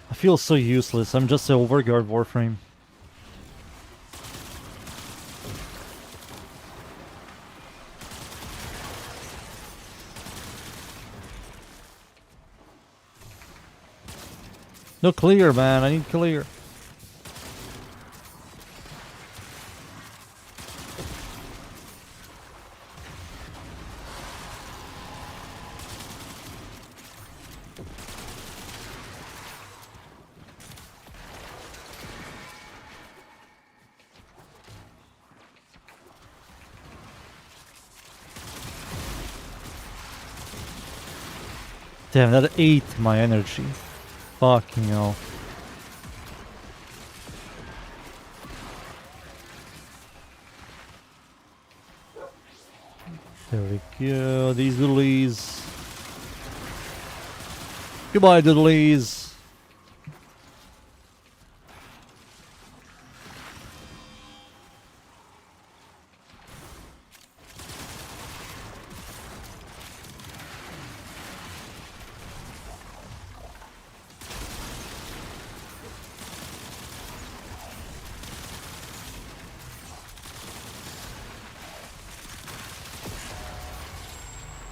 I feel so useless. I'm just an overguard Warframe. No clear, man. I need clear. Damn, that ate my energy. Fucking hell. There we go. These doodlies. Goodbye, doodlies.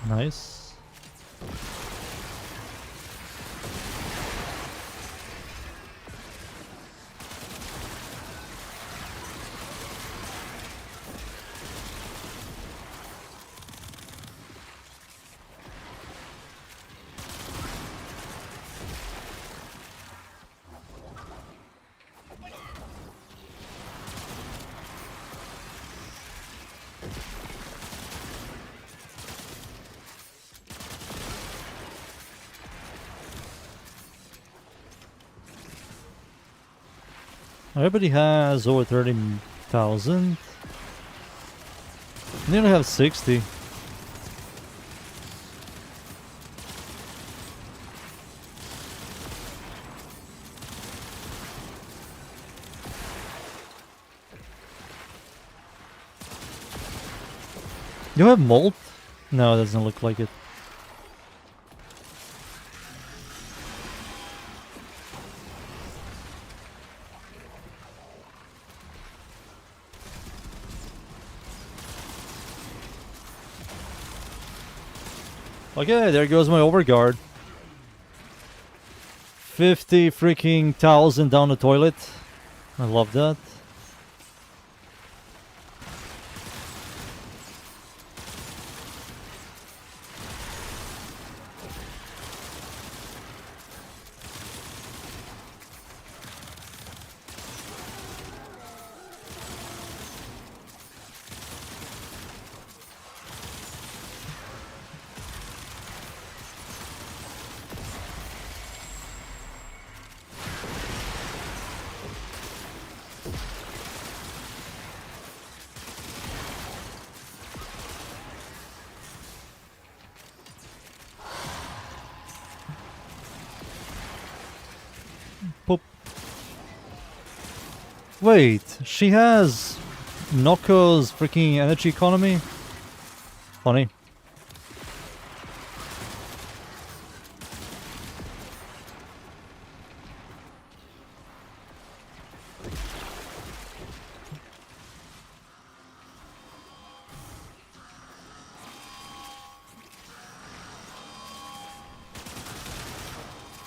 Nice. Everybody has over 30,000. They only have 60. You have molt? No, it doesn't look like it. Okay, there goes my overguard. 50 freaking thousand down the toilet. I love that. Wait, she has Noko's freaking energy economy? Funny.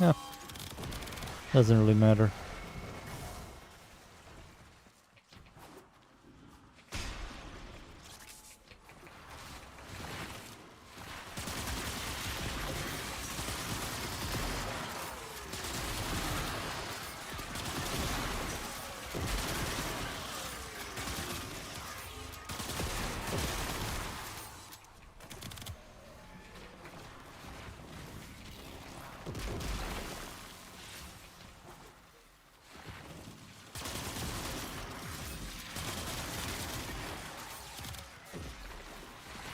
Yeah. Doesn't really matter.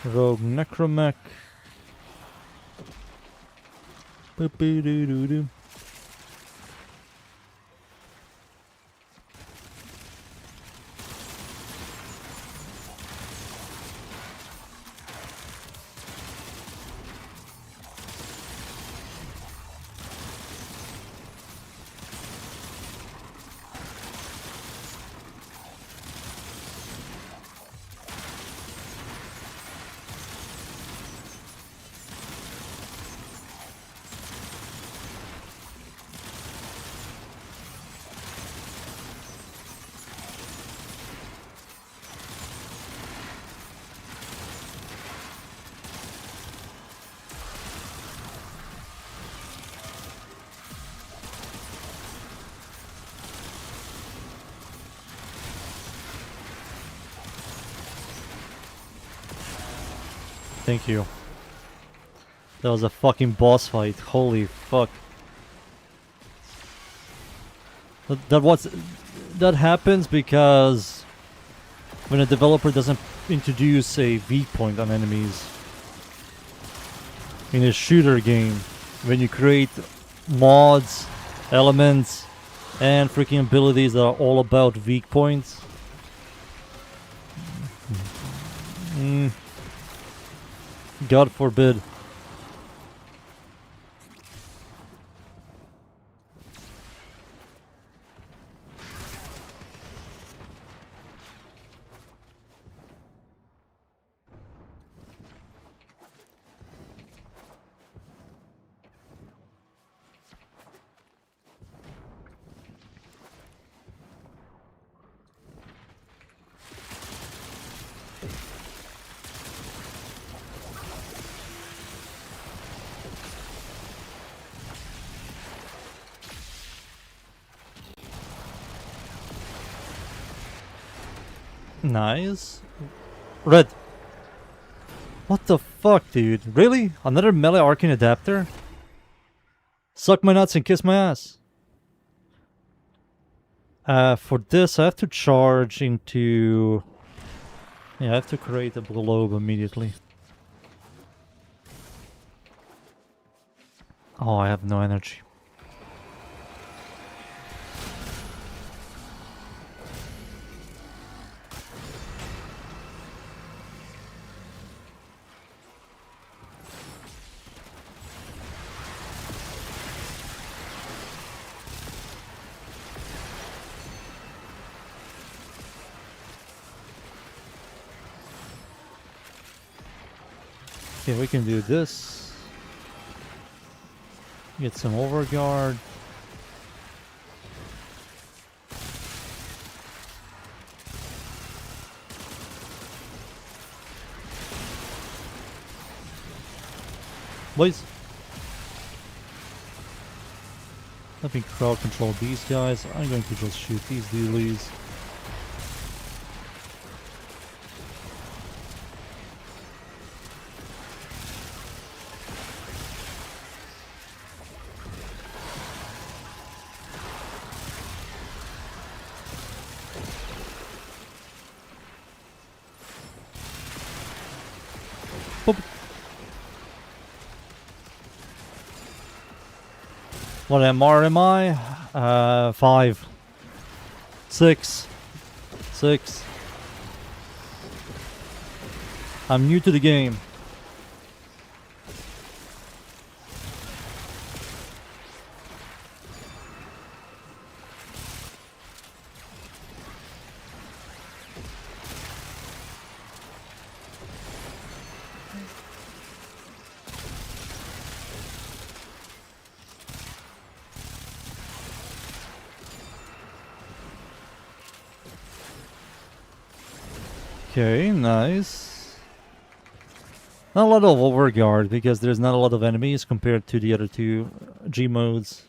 Rogue Necromech. Boop-a-doo-doo-doo. Thank you. That was a fucking boss fight. Holy fuck. That happens because when a developer doesn't introduce a weak point on enemies in a shooter game, when you create mods, elements, and freaking abilities that are all about weak points. God forbid. Nice. Red. What the fuck, dude? Really? Another melee arcane adapter? Suck my nuts and kiss my ass. For this, I have to charge into... Yeah, I have to create a globe immediately. Oh, I have no energy. Okay, we can do this. Get some overguard. Please. Let me crowd control these guys. I'm going to just shoot these dealies. Boop. What MR am I? 5. 6. 6. I'm new to the game. Okay, nice. Not a lot of overguard because there's not a lot of enemies compared to the other two G modes.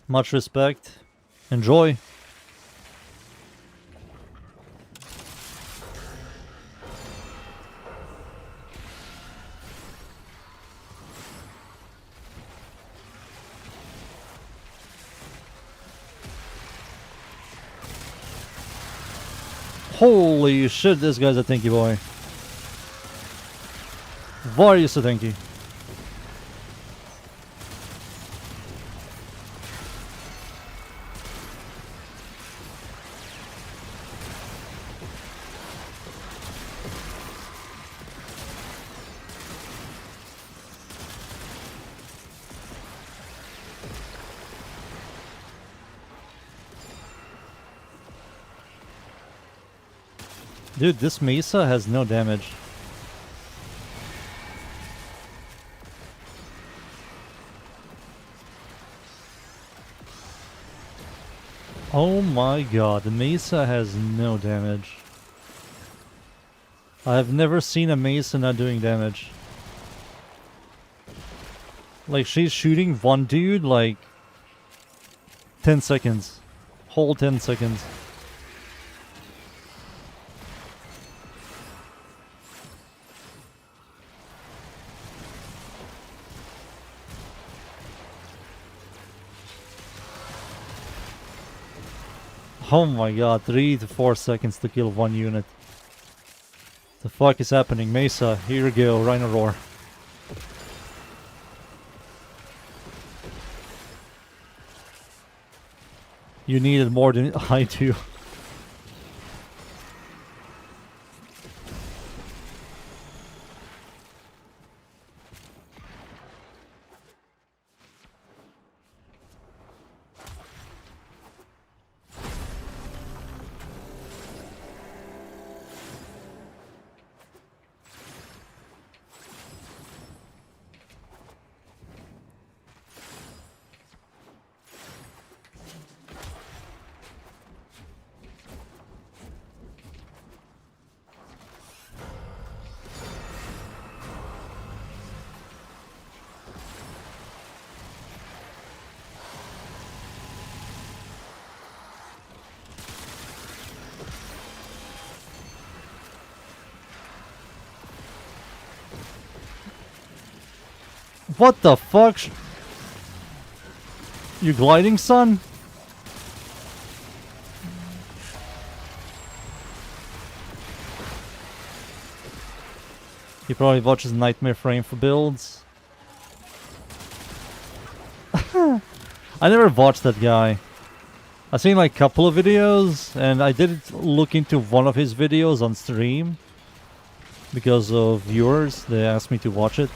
Much respect. Enjoy. Holy shit, this guy's a tanky boy. Very so tanky. Dude, this Mesa has no damage. Oh my god, the Mesa has no damage. I've never seen a Mesa not doing damage. Like, she's shooting one dude, like, 10 seconds. Whole 10 seconds. Oh my god, 3 to 4 seconds to kill one unit. The fuck is happening? Mesa, here we go, Rhino Roar. You need it more than I do. What the fuck? You gliding, son? He probably watches Nightmare Frame for builds. I never watched that guy. I've seen like a couple of videos, and I did look into one of his videos on stream because of viewers. They asked me to watch it.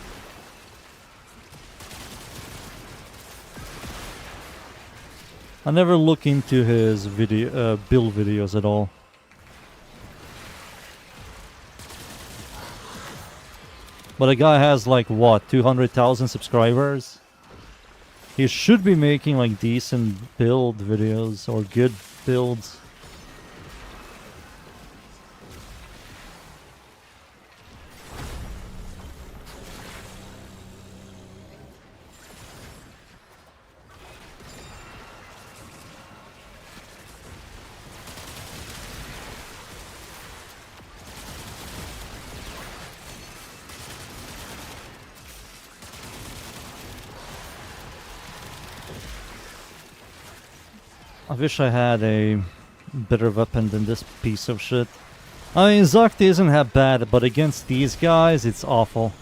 I never look into his video build videos at all. But the guy has like what, 200,000 subscribers? He should be making like decent build videos or good builds. I wish I had a better weapon than this piece of shit. I mean, Zakti isn't that bad, but against these guys, it's awful.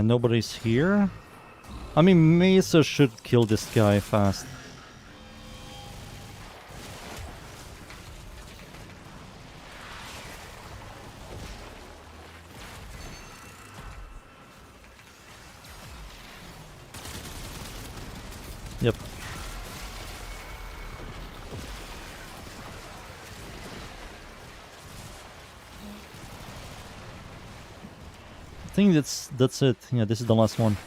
Nobody's here. I mean, Mesa should kill this guy fast. Yep. I think that's it. Yeah, this is the last one.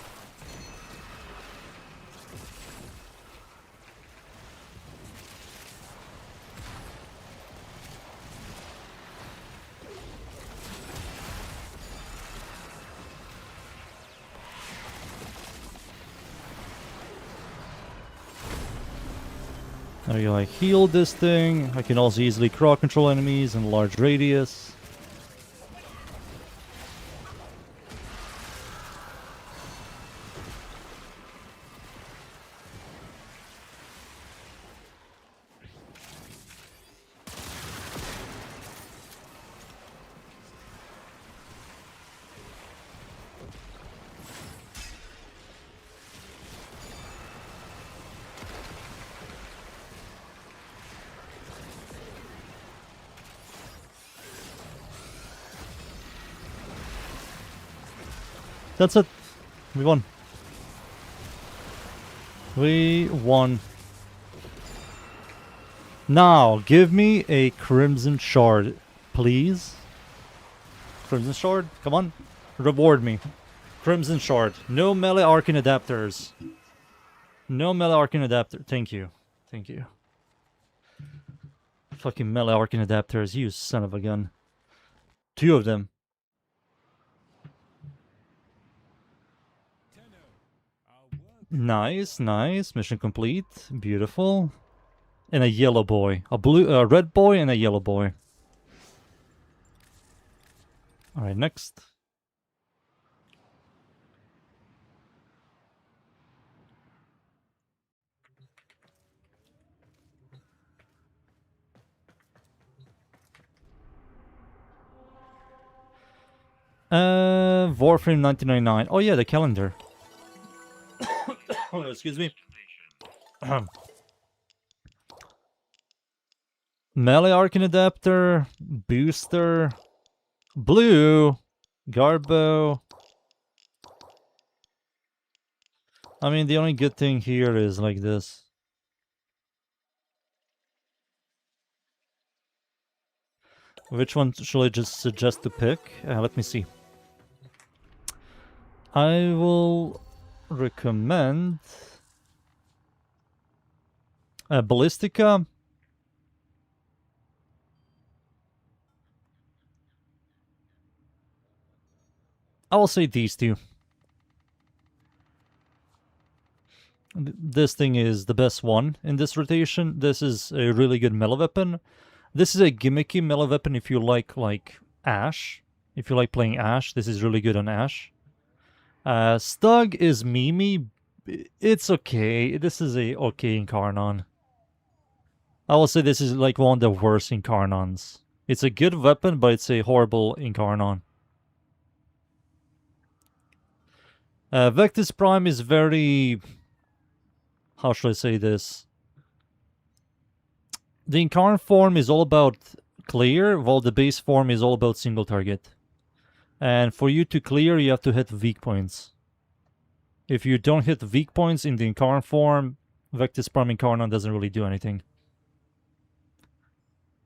There you go, I healed this thing. I can also easily crowd control enemies in a large radius. That's it. We won. We won. Now, give me a Crimson Shard, please. Crimson Shard, come on. Reward me. Crimson Shard. No melee arcane adapters. No melee arcane adapter. Thank you. Thank you. Fucking melee arcane adapters, you son of a gun. 2 of them. Nice, nice. Mission complete. Beautiful. And a yellow boy. A red boy and a yellow boy. Alright, next. Warframe 1999. Oh yeah, the calendar. Oh, excuse me. Melee Arcane Adapter, Booster, Blue, Garbo. I mean, the only good thing here is like this. Which one should I just suggest to pick? Let me see. I will recommend Ballistica. I will say these two. This thing is the best one in this rotation. This is a really good melee weapon. This is a gimmicky melee weapon if you like Ashe. If you like playing Ashe, this is really good on Ashe. Stug is memey. It's okay. This is a okay Incarnon. I will say this is like one of the worst Incarnons. It's a good weapon, but it's a horrible Incarnon. Vectis Prime is very... How should I say this? The Incarn form is all about clear, while the base form is all about single target. And for you to clear, you have to hit weak points. If you don't hit weak points in the Incarn form, Vectis Prime Incarnon doesn't really do anything.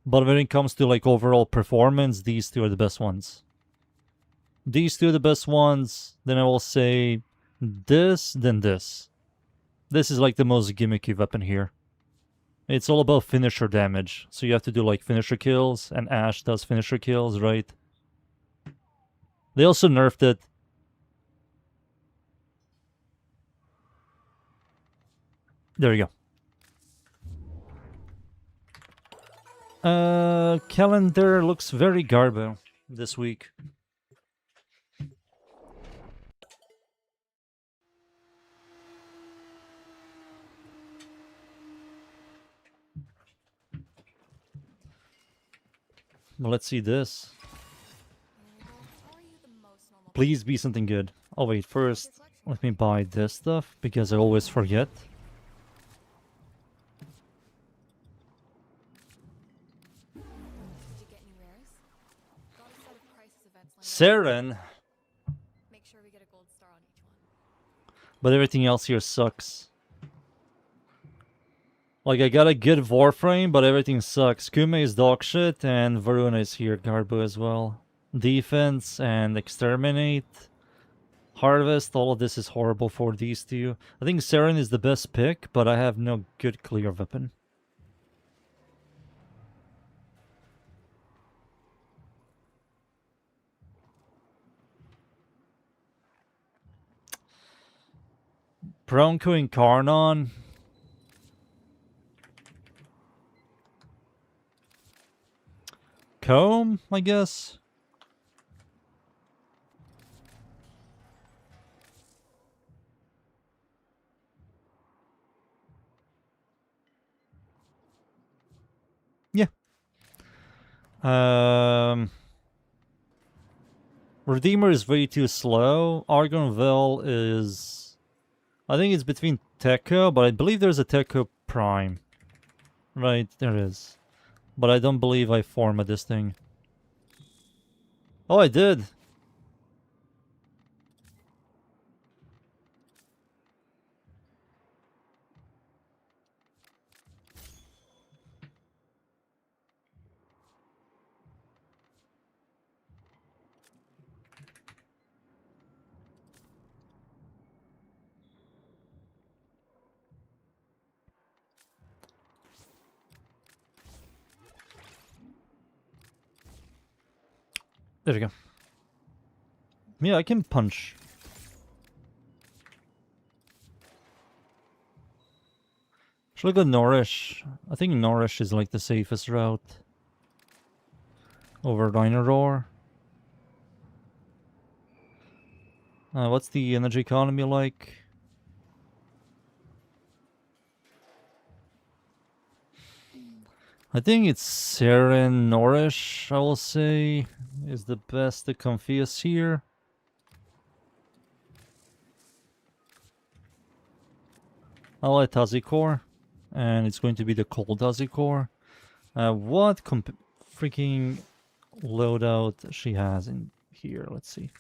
But when it comes to like overall performance, these two are the best ones. These two are the best ones. Then I will say this, then this. This is like the most gimmicky weapon here. It's all about finisher damage. So you have to do like finisher kills, and Ashe does finisher kills, right? They also nerfed it. There you go. Calendar looks very garbo this week. Well, let's see this. Please be something good. Oh wait, first let me buy this stuff because I always forget. Did you get any rares? Got a set of prices events lined up. Saren, Make sure we get a gold star on each one. but everything else here sucks. Like, I got a good Warframe, but everything sucks. Kume is dog shit, and Varuna is here, Garbo as well. Defense and Exterminate. Harvest, all of this is horrible for these two. I think Saren is the best pick, but I have no good clear weapon. Bronco Incarnon. Comb, I guess. Yeah. Redeemer is way too slow. Argonville is... I think it's between Tekko, but I believe there's a Tekko Prime. Right, there is. But I don't believe I formatted this thing. Oh, I did. There we go. Yeah, I can punch. Should I go Norish? I think Norish is like the safest route. Over Rhino. What's the energy economy like? I think it's Saren Norish, I will say, is the best, the comfiest here. I like Tazikor, and it's going to be the cold Tazikor. What freaking loadout she has in here? Let's see.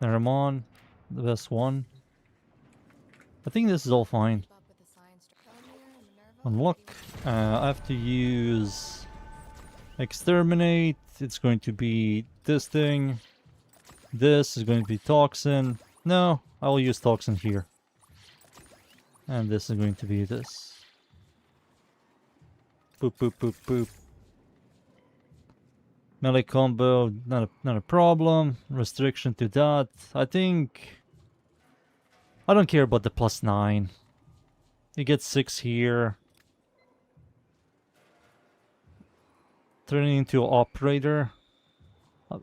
Naramon, the best one. I think this is all fine. Keep up with the science. Felomir and Minerva. Unlock. I have to use Exterminate. It's going to be this thing. This is going to be Toxin. No, I will use Toxin here. And this is going to be this. Boop, boop, boop, boop. Melee combo, not a problem. Restriction to that. I think... I don't care about the +9. You get 6 here. Turning into an operator.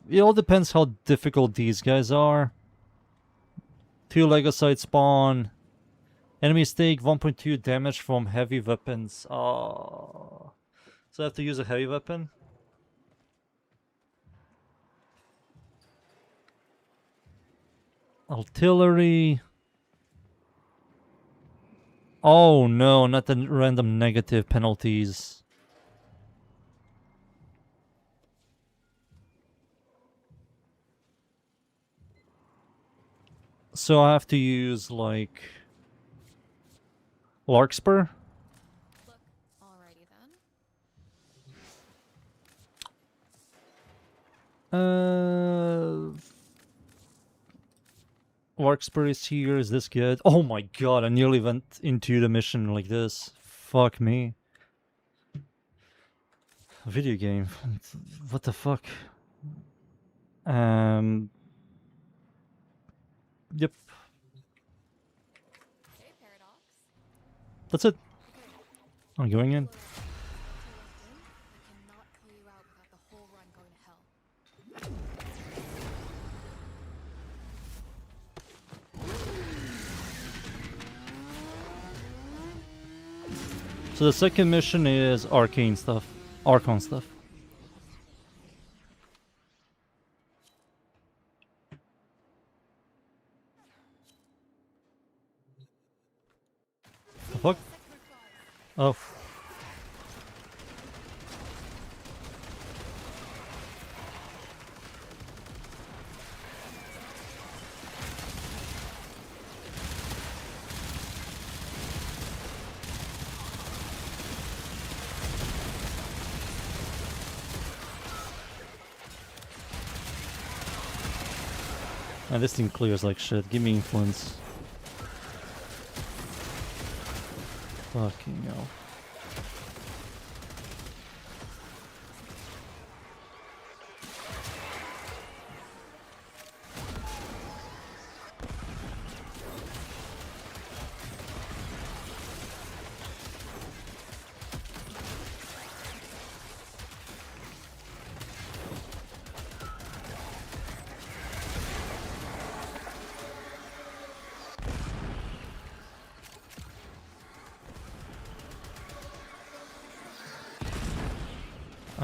It all depends how difficult these guys are. 2 Legocyte spawn. Enemies take 1.2 damage from heavy weapons. So I have to use a heavy weapon. Artillery. Oh no, not the random negative penalties. So I have to use like Larkspur. Look, alrighty then. Larkspur here. Is this good? Oh my god, I nearly went into the mission like this. Fuck me. Video game. What the fuck? Yep. Hey, Paradox. That's it. Okay. I'm going in. I cannot clear you out without the whole run going to hell. So the second mission is arcane stuff. Archon stuff. The fuck? Oh. And this thing clears like shit. Give me influence. Fucking hell.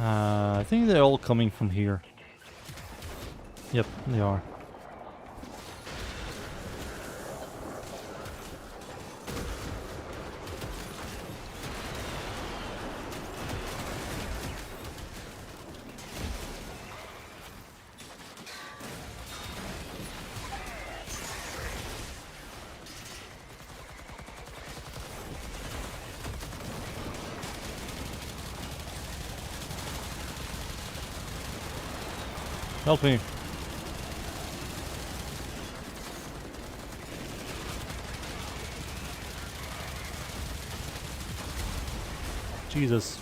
I think they're all coming from here. Yep, they are. Help me. Jesus.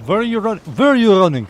Where are you running? Where are you running?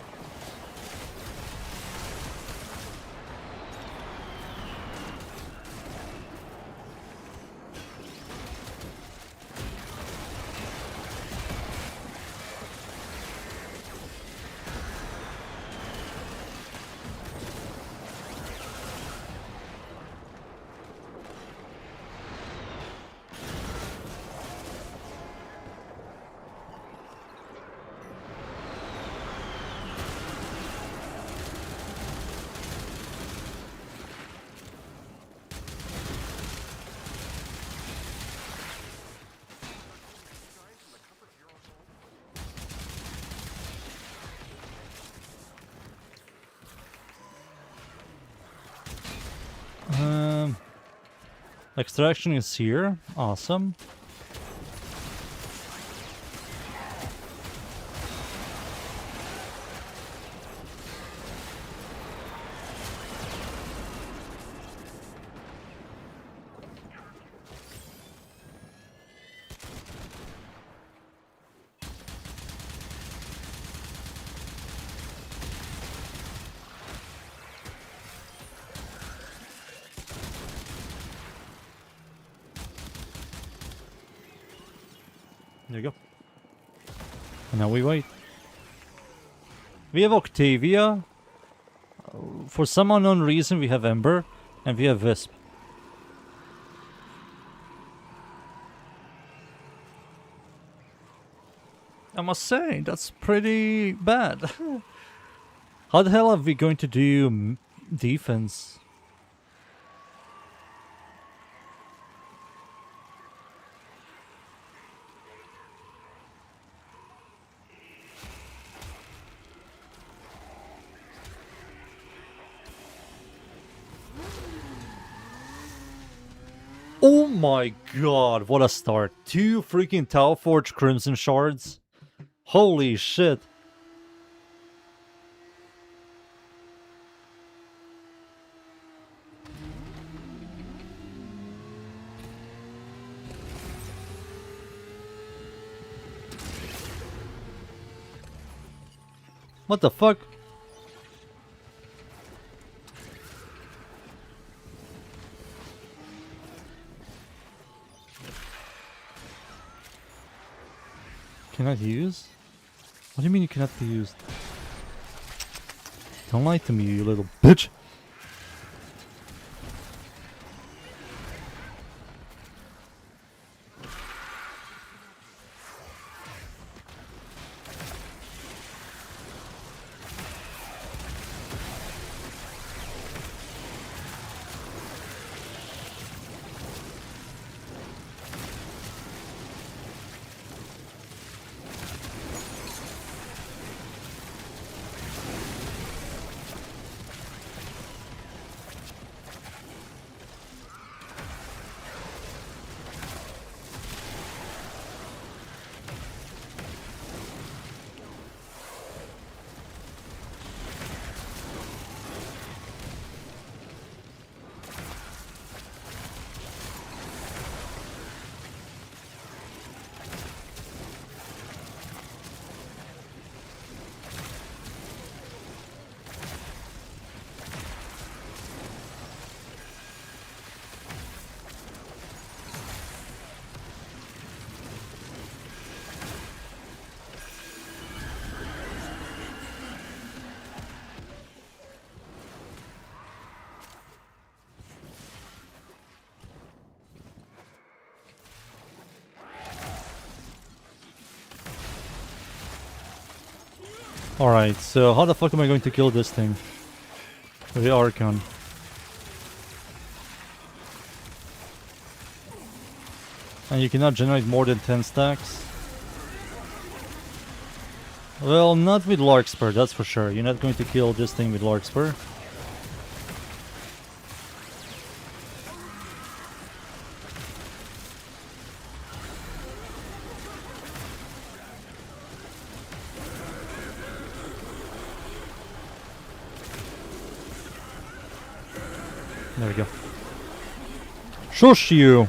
Extraction is here. Awesome. There you go. And now we wait. We have Octavia. For some unknown reason, we have Ember. And we have Wisp. I must say, that's pretty bad. How the hell are we going to do defense? Oh my god, what a start. 2 freaking Tau Forge Crimson Shards. Holy shit. What the fuck? Cannot use? What do you mean you cannot be used? Don't lie to me, you little bitch. Alright, so how the fuck am I going to kill this thing? With the Archon. And you cannot generate more than 10 stacks? Well, not with Larkspur, that's for sure. You're not going to kill this thing with Larkspur. There we go. Shush you!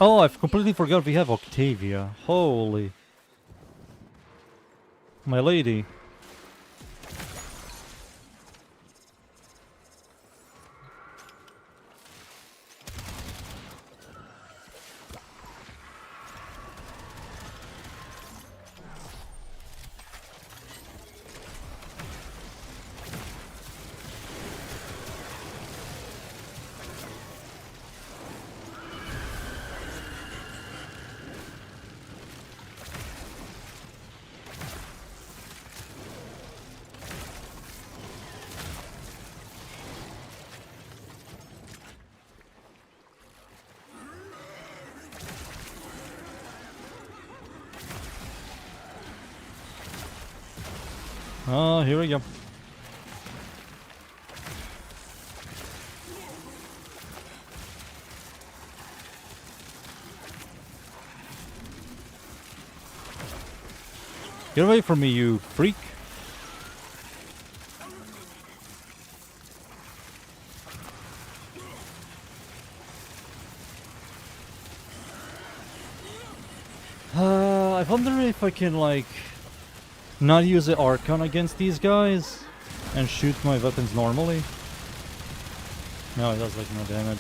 Oh, I've completely forgot we have Octavia. Holy. My lady. Oh, here we go. Get away from me, you freak. I I wonder if I can, like, not use the Archon against these guys and shoot my weapons normally. No, it does, like, no damage.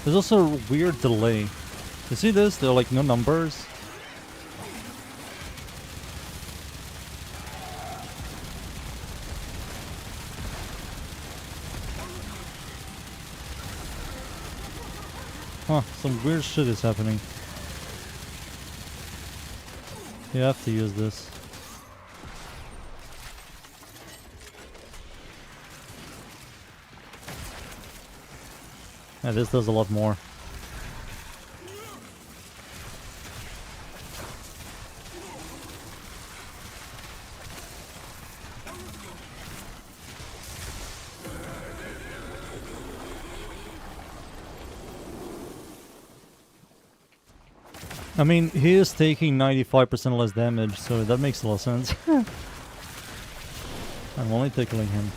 There's also a weird delay. You see this? There are, like, no numbers. Huh, some weird shit is happening. You have to use this. Yeah, this does a lot more. I mean, he is taking 95% less damage, so that makes a lot of sense. I'm only tickling him.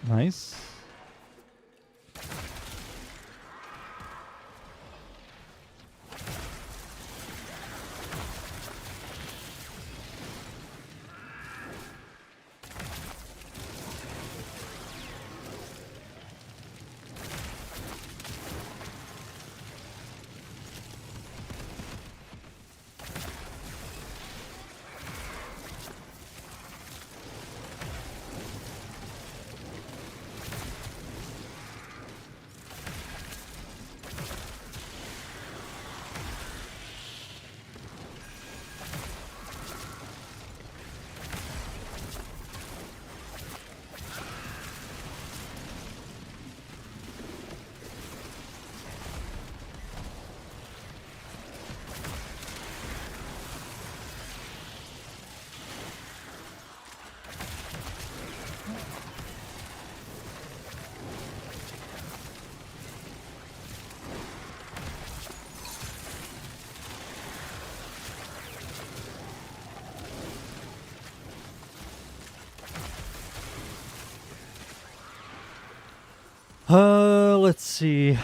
Nice. Let's see.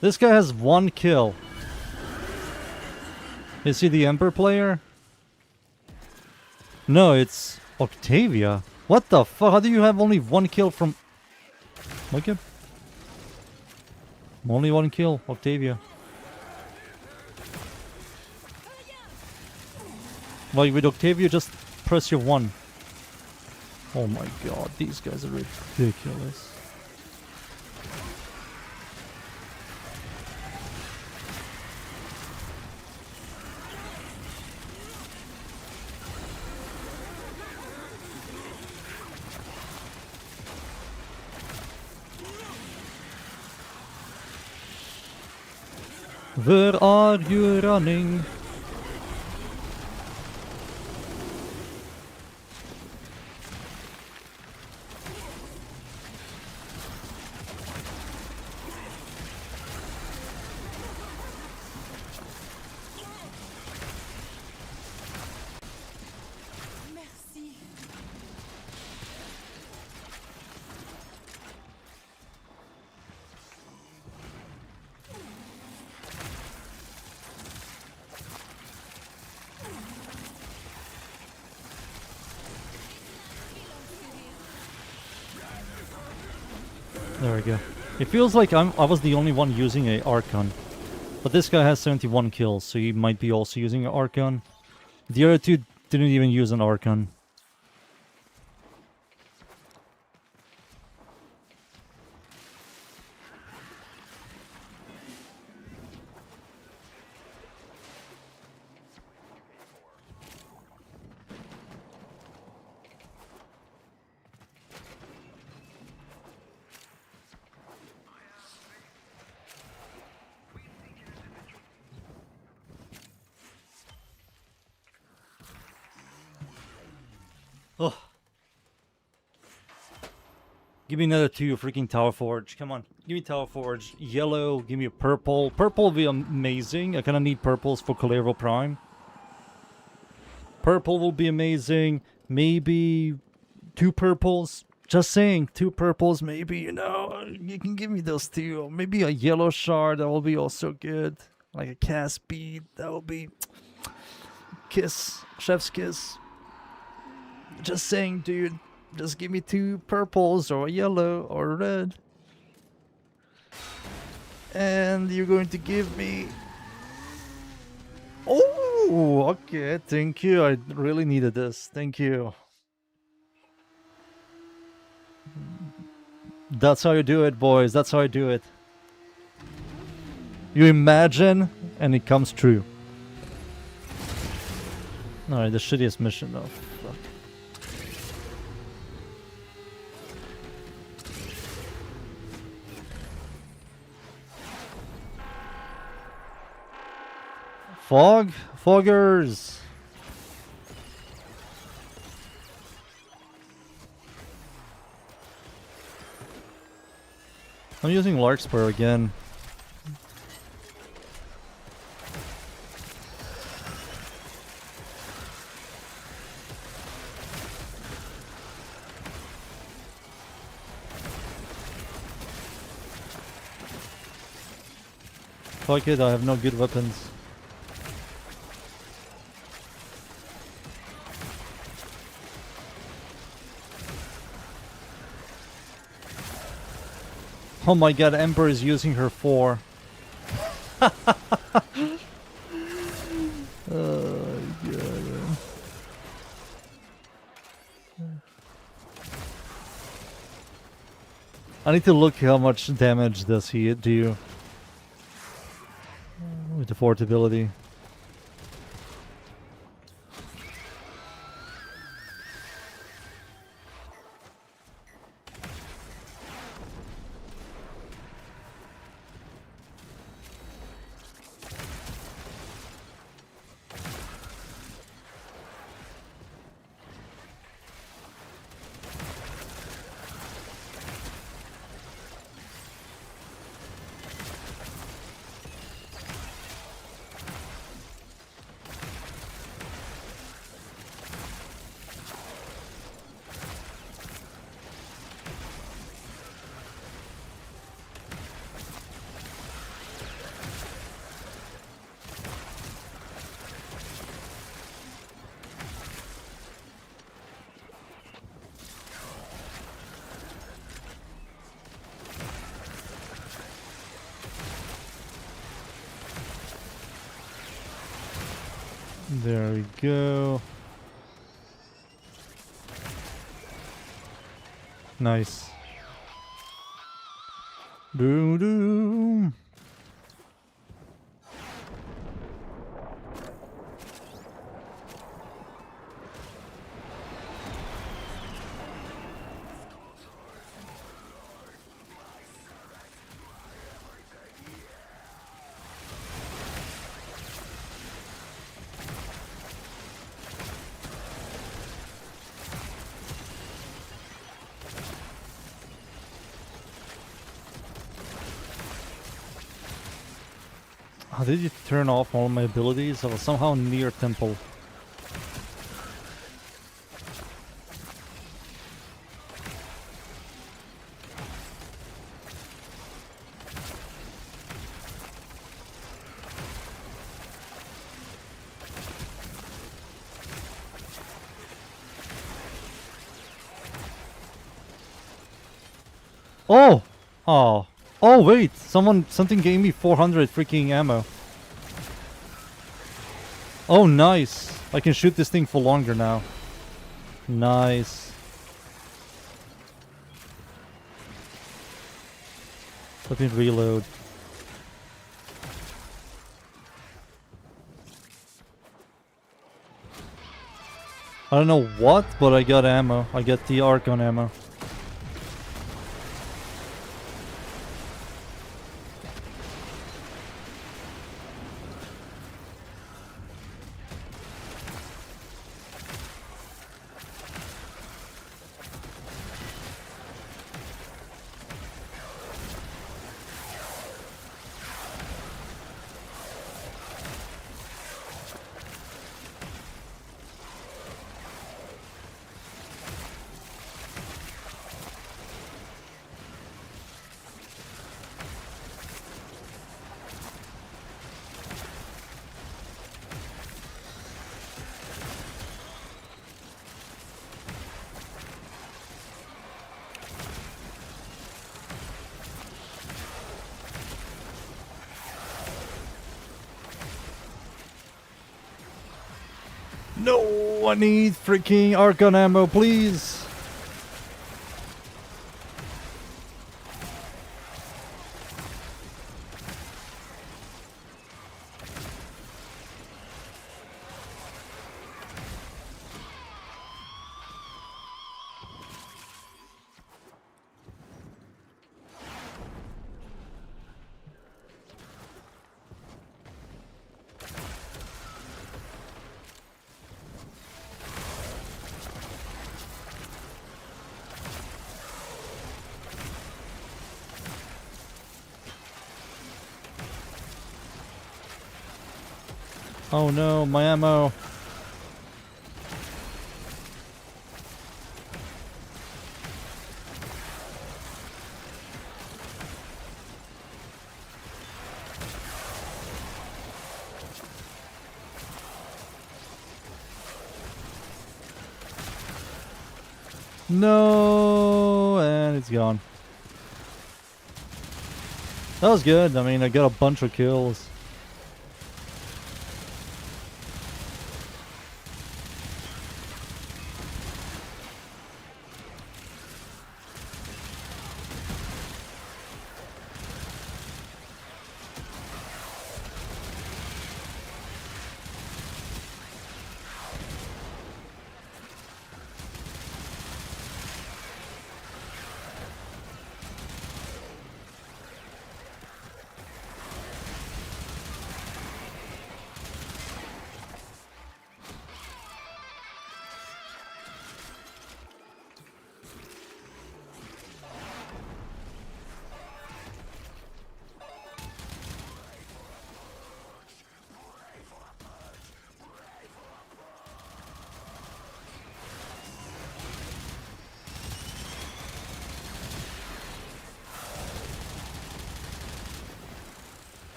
This guy has 1 kill. Is he the Emperor player? No, it's Octavia. What the fuck? How do you have only 1 kill from... Okay. Only 1 kill, Octavia. Like with Octavia, just press your 1. Oh my god, these guys are ridiculous. Where are you running? Merci. There we go. It feels like I was the only one using a Archon. But this guy has 71 kills, so he might be also using an Archon. The other two didn't even use an Archon. Oh. Give me another 2 freaking Tower Forge. Come on. Give me Tower Forge. Yellow. Give me a purple. Purple will be amazing. I kind of need purples for Calero Prime. Purple will be amazing. Maybe 2 purples. Just saying. 2 purples. Maybe, you know. You can give me those 2. Maybe a yellow shard. That will be also good. Like a cast bead. That will be... Kiss. Chef's kiss. Just saying, dude. Just give me 2 purples or a yellow or a red. And you're going to give me... Oh, okay. Thank you. I really needed this. Thank you. That's how you do it, boys. That's how I do it. You imagine and it comes true. Alright, the shittiest mission though. Fuck. Fog? Foggers! I'm using Larkspur again. Fuck it, I have no good weapons. Oh my god, Ember is using her 4. Oh god. I need to look how much damage does he do with the fort ability. There we go. Nice. Doo doo. How did you turn off all my abilities? I was somehow near temple. Oh! Oh. Oh wait! Something gave me 400 freaking ammo. Oh nice! I can shoot this thing for longer now. Nice. Let me reload. I don't know what, but I got ammo. I got the Archon ammo. No, I need freaking Archon ammo, please. Oh no, my ammo. No, and it's gone. That was good. I mean, I got a bunch of kills.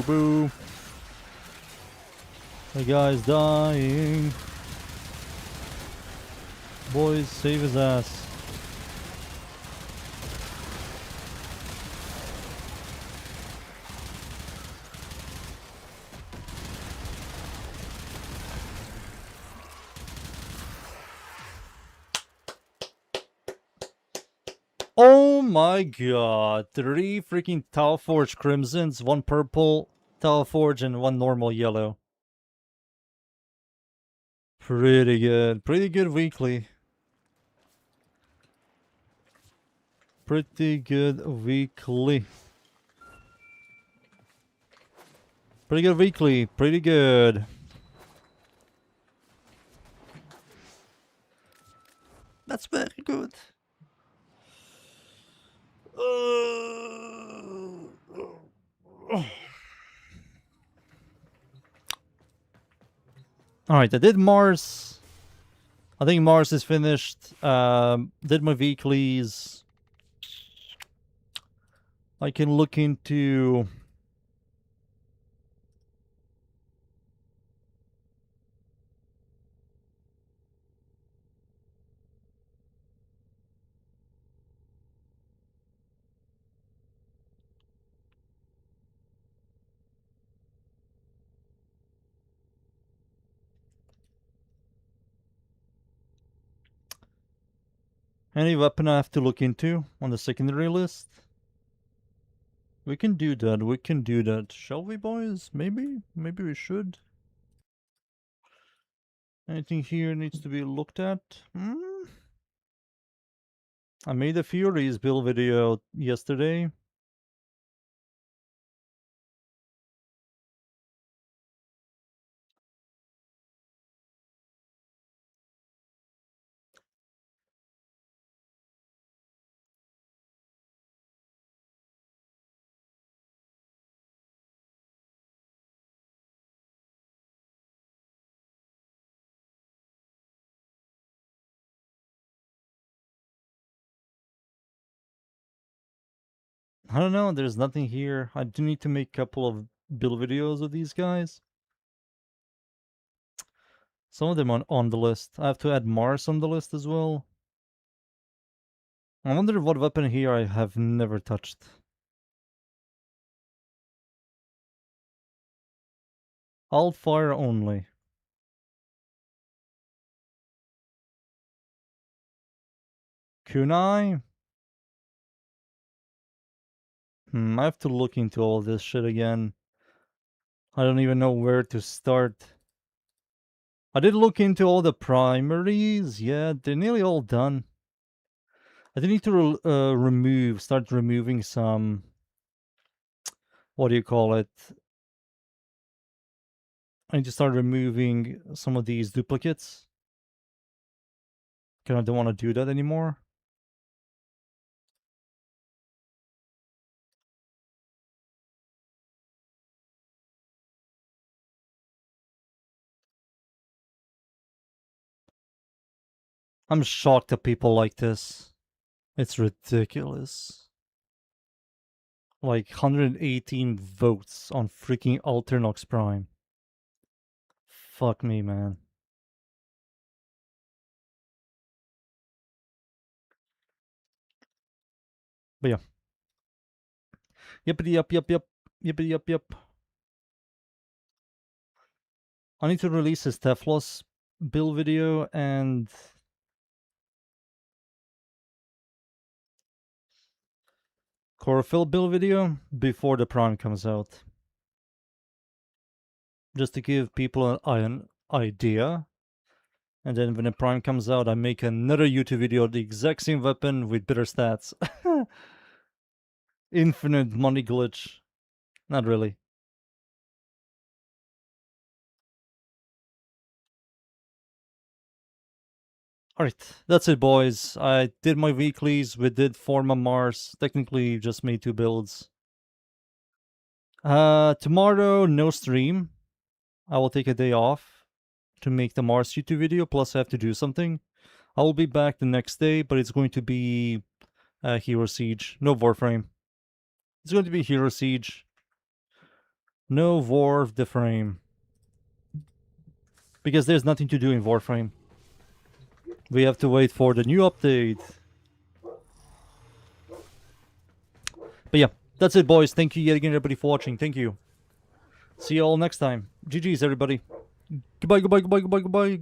Boo. The guy's dying. Boys, save his ass. Oh my god. 3 freaking Talforge Crimsons, 1 purple Talforge, and 1 normal yellow. Pretty good. Pretty good weekly. Pretty good weekly. Pretty good weekly. Pretty good. That's very good. Alright, I did Mars. I think Mars is finished. Did my weeklies. I can look into... Any weapon I have to look into on the secondary list? We can do that. We can do that. Shall we, boys? Maybe? Maybe we should. Anything here needs to be looked at? I made a Furies build video yesterday. I don't know, there's nothing here. I do need to make a couple of build videos with these guys. Some of them on the list. I have to add Mars on the list as well. I wonder what weapon here I have never touched. Alt fire only. Kunai? I have to look into all this shit again. I don't even know where to start. I did look into all the primaries. Yeah, they're nearly all done. I do need to start removing some. What do you call it? I need to start removing some of these duplicates. Because I don't want to do that anymore. I'm shocked at people like this. It's ridiculous. Like 118 votes on freaking Alternox Prime. Fuck me, man. But yeah. Yippity yup yup yup. Yippity yup yup. I need to release this Teflos build video and chlorophyll build video before the Prime comes out. Just to give people an idea. And then when the Prime comes out, I make another YouTube video of the exact same weapon with better stats. Infinite money glitch. Not really. Alright, that's it, boys. I did my weeklies. We did Forma Mars. Technically, just made 2 builds. Tomorrow, no stream. I will take a day off to make the Mars YouTube video. Plus, I have to do something. I will be back the next day, but it's going to be Hero Siege. No Warframe. It's going to be Hero Siege. No War of the Frame. Because there's nothing to do in Warframe. We have to wait for the new update. But yeah, that's it, boys. Thank you yet again, everybody, for watching. Thank you. See you all next time. GG's, everybody. Goodbye, goodbye, goodbye, goodbye, goodbye.